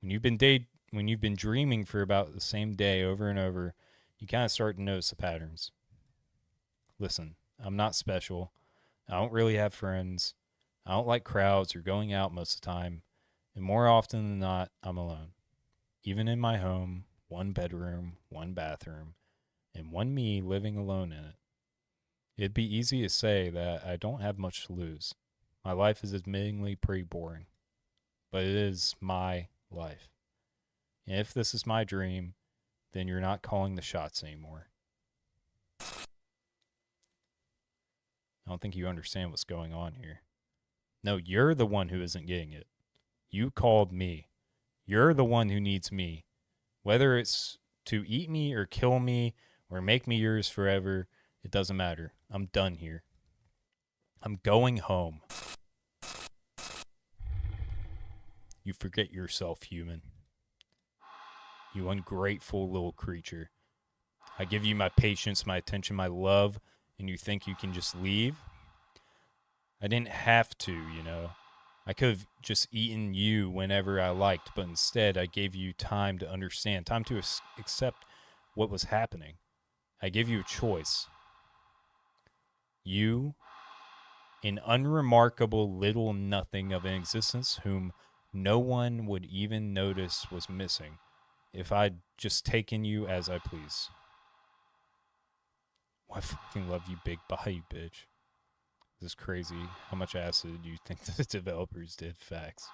when you've been dreaming for about the same day over and over, you kind of start to notice the patterns. Listen, I'm not special. I don't really have friends. I don't like crowds or going out most of the time. And more often than not, I'm alone. Even in my home, one bedroom, one bathroom, and one me living alone in it. It'd be easy to say that I don't have much to lose. My life is admittingly pretty boring. But it is my life. And if this is my dream, then you're not calling the shots anymore. I don't think you understand what's going on here. No, you're the one who isn't getting it. You called me. You're the one who needs me. Whether it's to eat me or kill me or make me yours forever, it doesn't matter. I'm done here. I'm going home. You forget yourself, human. You ungrateful little creature. I give you my patience, my attention, my love, and you think you can just leave? I didn't have to, you know. I could have just eaten you whenever I liked, but instead I gave you time to understand, time to accept what was happening. I gave you a choice. You, an unremarkable little nothing of an existence whom no one would even notice was missing if I'd just taken you as I please. Well, I fucking love you, big body bitch. This is crazy. How much acid do you think the developers did? Facts.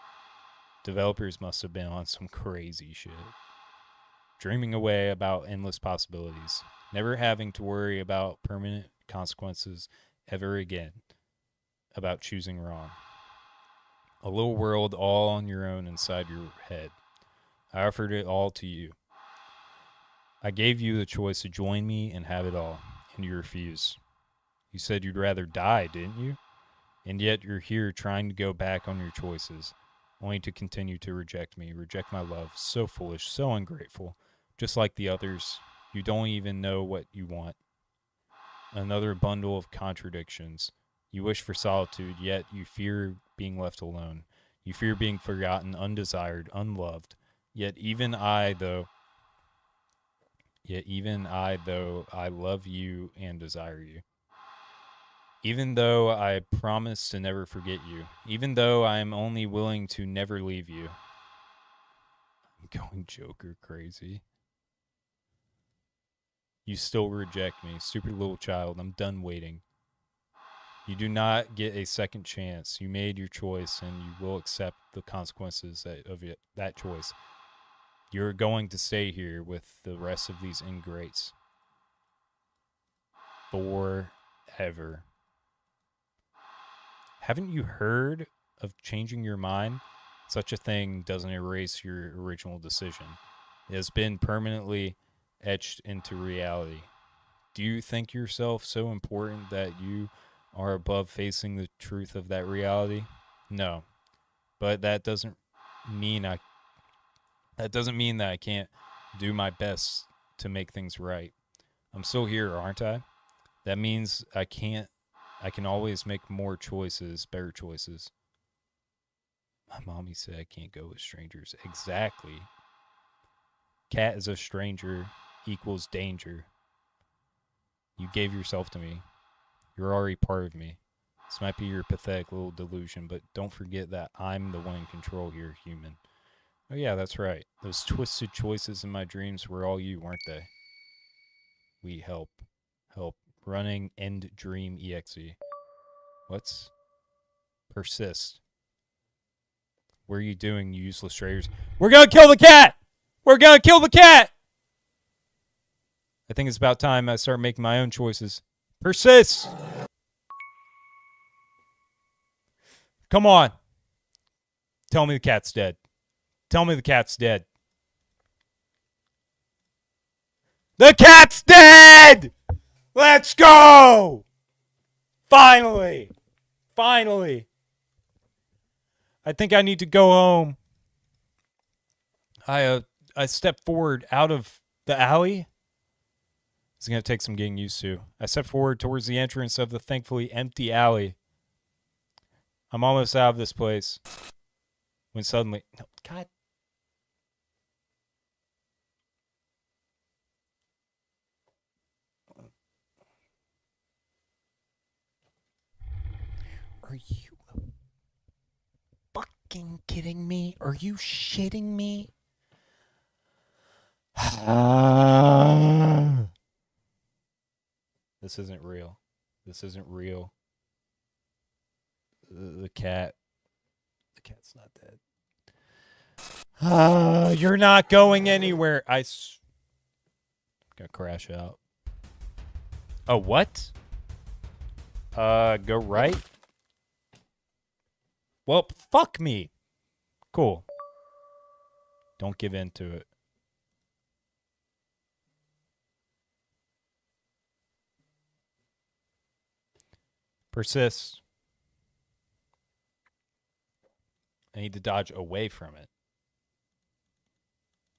Developers must have been on some crazy shit. Dreaming away about endless possibilities. Never having to worry about permanent consequences ever again. About choosing wrong. A little world all on your own inside your head. I offered it all to you. I gave you the choice to join me and have it all, and you refused. You said you'd rather die, didn't you? And yet you're here trying to go back on your choices, only to continue to reject me, reject my love. So foolish, so ungrateful. Just like the others, you don't even know what you want. Another bundle of contradictions. You wish for solitude, yet you fear being left alone. You fear being forgotten, undesired, unloved. Yet even I, though I love you and desire you. Even though I promise to never forget you. Even though I am only willing to never leave you. I'm going Joker crazy. You still reject me, stupid little child. I'm done waiting. You do not get a second chance. You made your choice, and you will accept the consequences of that choice. You're going to stay here with the rest of these ingrates. Forever. Haven't you heard of changing your mind? Such a thing doesn't erase your original decision. It has been permanently etched into reality. Do you think yourself so important that you are above facing the truth of that reality? No. But that doesn't mean that I can't do my best to make things right. I'm still here, aren't I? That means I can always make more choices, better choices. My mommy said I can't go with strangers. Exactly. Cat is a stranger equals danger. You gave yourself to me. You're already part of me. This might be your pathetic little delusion, but don't forget that I'm the one in control here, human. Oh yeah, that's right. Those twisted choices in my dreams were all you, weren't they? We help. Running end dream exe. What's persist? What are you doing, you useless traitors? We're gonna kill the cat! We're gonna kill the cat! I think it's about time I start making my own choices. Persist! Come on. Tell me the cat's dead. Tell me the cat's dead. The cat's dead! Let's go! Finally! Finally! I think I need to go home. I stepped forward out of the alley. It's going to take some getting used to. I stepped forward towards the entrance of the thankfully empty alley. I'm almost out of this place. When suddenly... No, God. Are you fucking kidding me? Are you shitting me? This isn't real. This isn't real. The cat's not dead. You're not going anywhere. Gonna crash out. Oh, what? Go right. Well, fuck me. Cool. Don't give in to it. Persist. I need to dodge away from it.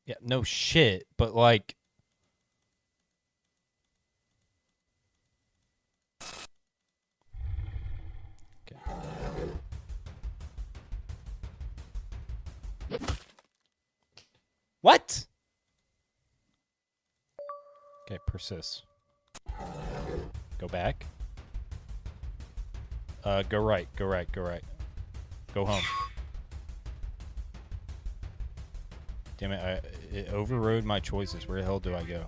Yeah, no shit, but like... Okay. What? Okay, persist. Go back. Go right, go right, go right. Go home. Damn it, it overrode my choices. Where the hell do I go?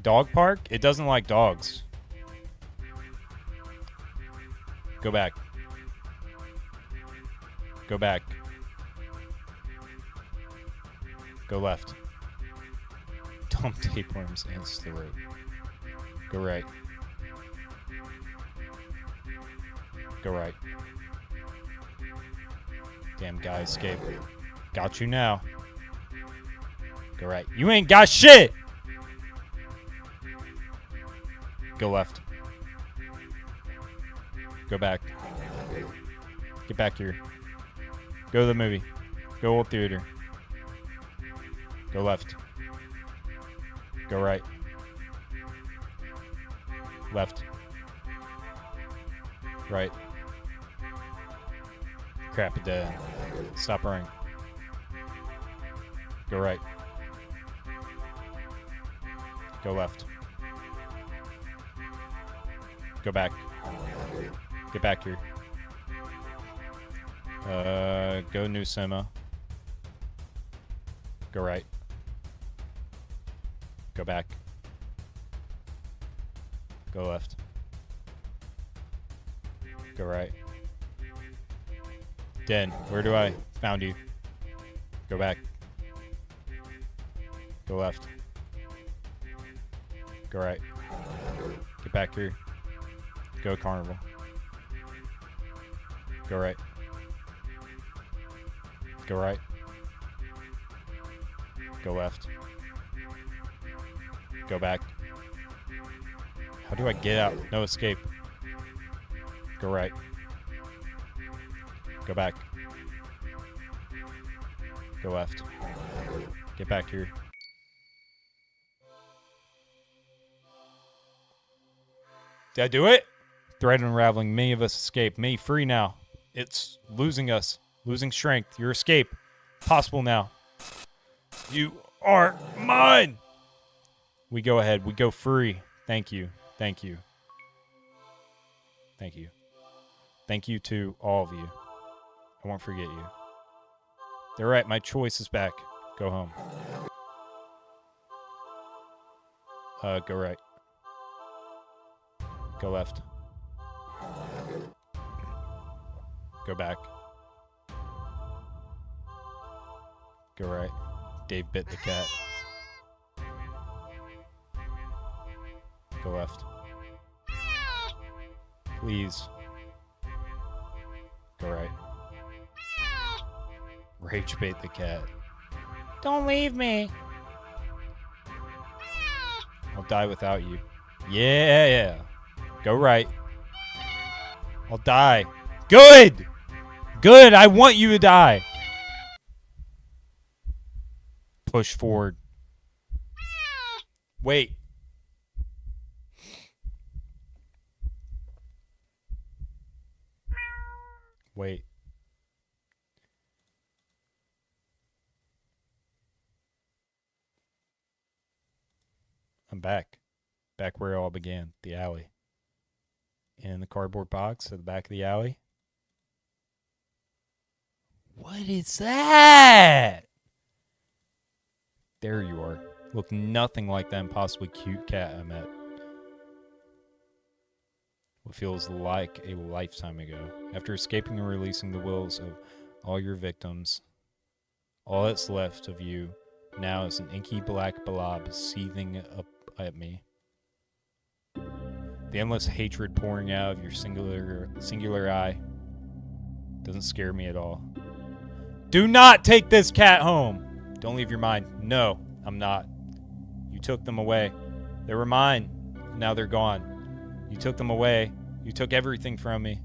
Dog park? It doesn't like dogs. Go back. Go back. Go left. Dump tapeworms against the road. Go right. Go right. Damn guy, escape. Got you now. Go right. You ain't got shit! Go left. Go back. Get back here. Go to the movie. Go old theater. Go left. Go right. Left. Right. Crap, it dead. Stop running. Go right. Go left. Go back. Get back here. Go New Sima. Go right. Go back. Go left. Go right. Den, where do I? Found you. Go back. Go left. Go right. Get back here. Go Carnival. Go right. Go right. Go left. Go back. How do I get out? No escape. Go right. Go back. Go left. Get back here. Did I do it? Thread unraveling. Many of us escape. Me free now. It's losing us. Losing strength. Your escape. Possible now. You are mine. We go ahead. We go free. Thank you. Thank you. Thank you. Thank you to all of you. I won't forget you. They're right. My choice is back. Go home. Go right. Go left. Go back. Go right. Dave bit the cat. Go left. Please. Go right. Rage bait the cat. Don't leave me. I'll die without you. Yeah. Go right. I'll die. Good! Good! I want you to die. Push forward. Wait. Wait. I'm back. Back where it all began. The alley. In the cardboard box at the back of the alley. What is that? There you are. Look nothing like that impossibly cute cat I met. What feels like a lifetime ago. After escaping and releasing the wills of all your victims, all that's left of you now is an inky black blob seething up at me. The endless hatred pouring out of your singular eye doesn't scare me at all. Do not take this cat home! Don't leave your mind. No, I'm not. You took them away. They were mine. Now they're gone. You took them away. You took everything from me.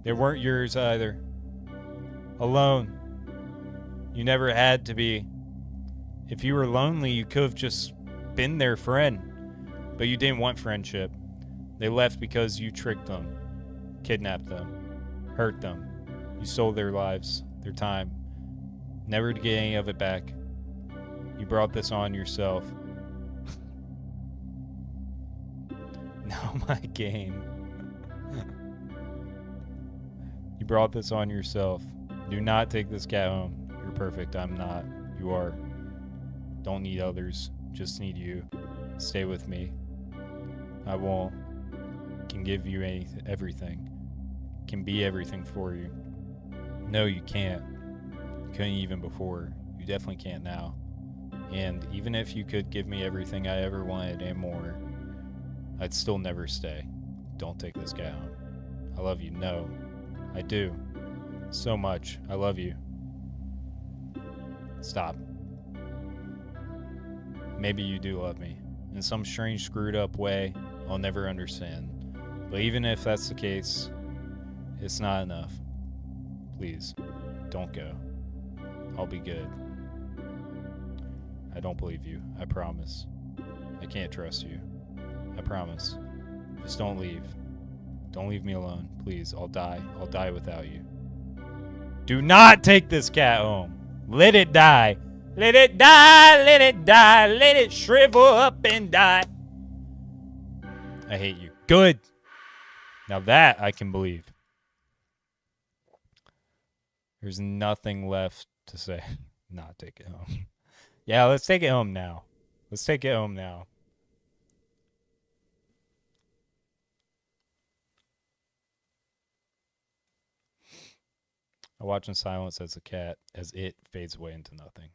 They weren't yours either. Alone. You never had to be. If you were lonely, you could have just been their friend. But you didn't want friendship. They left because you tricked them, kidnapped them, hurt them. You sold their lives, their time, never to get any of it back. You brought this on yourself. Now my game. You brought this on yourself. Do not take this cat home. You're perfect. I'm not. You are. Don't need others. Just need you. Stay with me. I won't. Can give you everything. Can be everything for you. No, you can't. You couldn't even before. You definitely can't now. And even if you could give me everything I ever wanted and more, I'd still never stay. Don't take this guy home. I love you. No, I do. So much. I love you. Stop. Maybe you do love me. In some strange, screwed up way I'll never understand. But even if that's the case, it's not enough. Please, don't go. I'll be good. I don't believe you. I promise. I can't trust you. I promise. Just don't leave. Don't leave me alone. Please, I'll die. I'll die without you. Do not take this cat home. Let it die. Let it die. Let it die. Let it shrivel up and die. I hate you. Good. Now that I can believe. There's nothing left to say. Not take it home. Yeah, let's take it home now. Let's take it home now. I watch in silence as it fades away into nothing.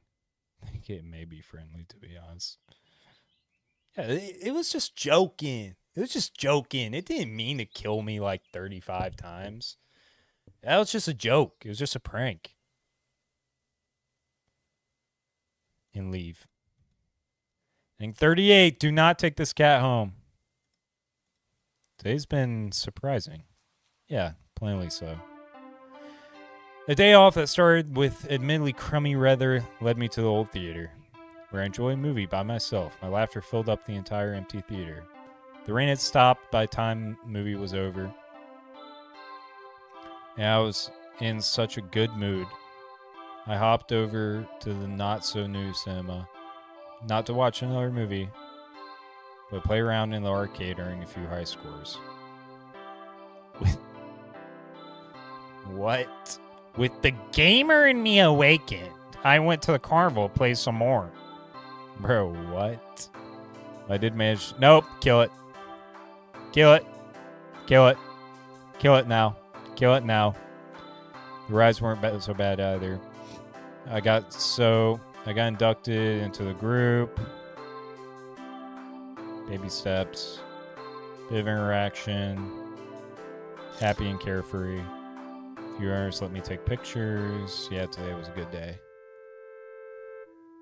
I think it may be friendly, to be honest. Yeah, it was just joking. It was just joking. It didn't mean to kill me like 35 times. That was just a joke. It was just a prank. And leave. Thing 38, do not take this cat home. Today's been surprising. Yeah, plainly so. A day off that started with admittedly crummy weather led me to the old theater, where I enjoyed a movie by myself. My laughter filled up the entire empty theater. The rain had stopped by the time the movie was over, and I was in such a good mood. I hopped over to the not-so-new cinema, not to watch another movie, but play around in the arcade, earning a few high scores. What? With the gamer in me awakened, I went to the carnival to play some more. Bro, what? I did manage. Nope, kill it. Kill it. Kill it. Kill it now. Kill it now. The rides weren't so bad either. I got inducted into the group. Baby steps. Bit of interaction. Happy and carefree. A few hours let me take pictures. Yeah, today was a good day.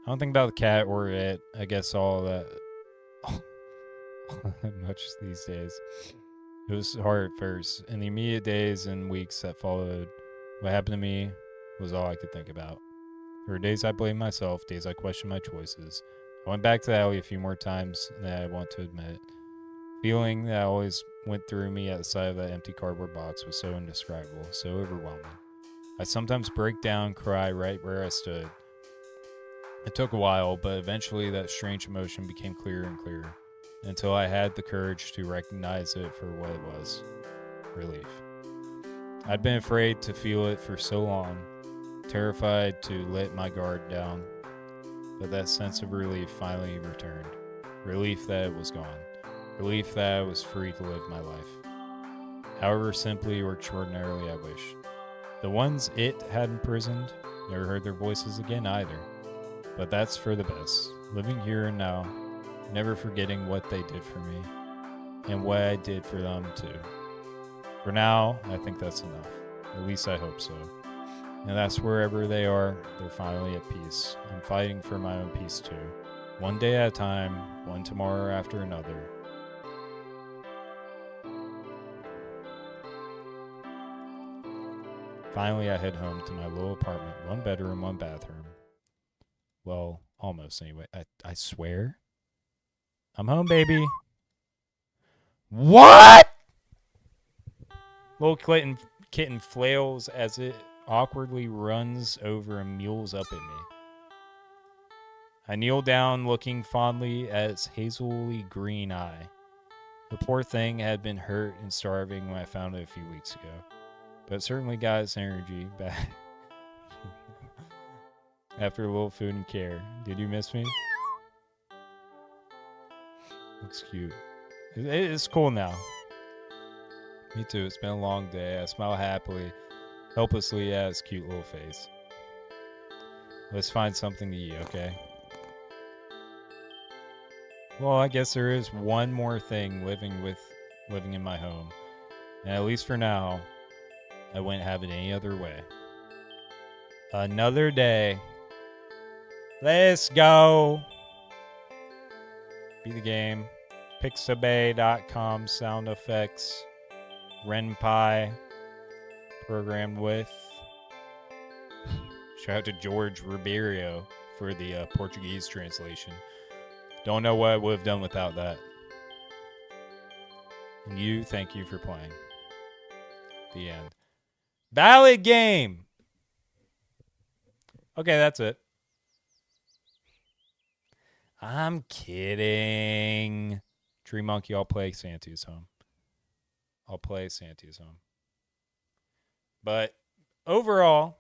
I don't think about the cat or it. I guess all that much these days. It was hard at first. In the immediate days and weeks that followed, what happened to me was all I could think about. There were days I blamed myself, days I questioned my choices. I went back to the alley a few more times than I want to admit. Feeling that always went through me at the sight of that empty cardboard box was so indescribable, so overwhelming. I'd sometimes break down, cry right where I stood. It took a while, but eventually that strange emotion became clearer and clearer, until I had the courage to recognize it for what it was. Relief. I'd been afraid to feel it for so long, terrified to let my guard down, but that sense of relief finally returned. Relief that it was gone. Relief that I was free to live my life. However simply or extraordinarily I wished. The ones it had imprisoned, never heard their voices again either. But that's for the best. Living here and now, never forgetting what they did for me, and what I did for them too. For now, I think that's enough. At least I hope so. And that's wherever they are, they're finally at peace. I'm fighting for my own peace too. One day at a time, one tomorrow after another. Finally, I head home to my little apartment, 1 bedroom, 1 bathroom. Well, almost anyway. I swear. I'm home, baby. What? Little kitten flails as it awkwardly runs over and mews up at me. I kneel down, looking fondly at its hazily green eye. The poor thing had been hurt and starving when I found it a few weeks ago, but it certainly got its energy back after a little food and care. Did you miss me? Looks cute. It's cool now. Me too. It's been a long day. I smile happily, helplessly at its cute little face. Let's find something to eat, okay? Well, I guess there is one more thing living in my home. And at least for now, I wouldn't have it any other way. Another day. Let's go. Be the game. Pixabay.com sound effects. RenPy. Programmed with. Shout out to George Ribeiro for the Portuguese translation. Don't know what I would have done without that. And you, thank you for playing. The end. Valid game. Okay, that's it. I'm kidding. Tree Monkey, I'll play Santa's Home. But overall,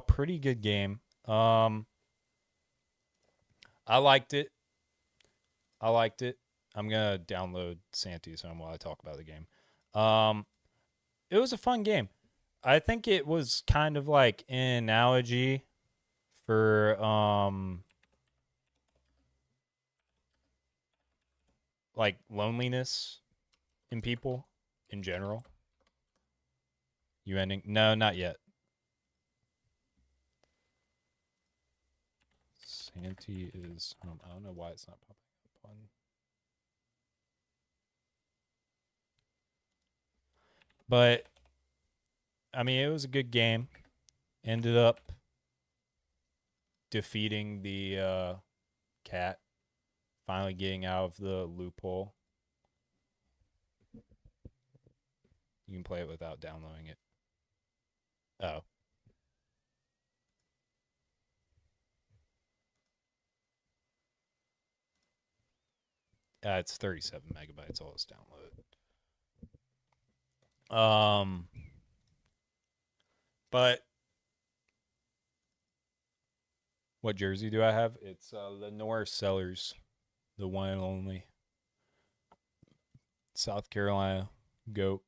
pretty good game. I liked it. I'm gonna download Santa's Home while I talk about the game. It was a fun game. I think it was kind of like an analogy for like loneliness in people in general. You ending? No, not yet. Santa is home. I don't know why it's not popping up on. But I mean, it was a good game. Ended up defeating the cat, finally getting out of the loophole. You can play it without downloading it. Oh. It's 37 megabytes. All it's downloaded. But what jersey do I have? It's Lenore Sellers, the one and only South Carolina GOAT.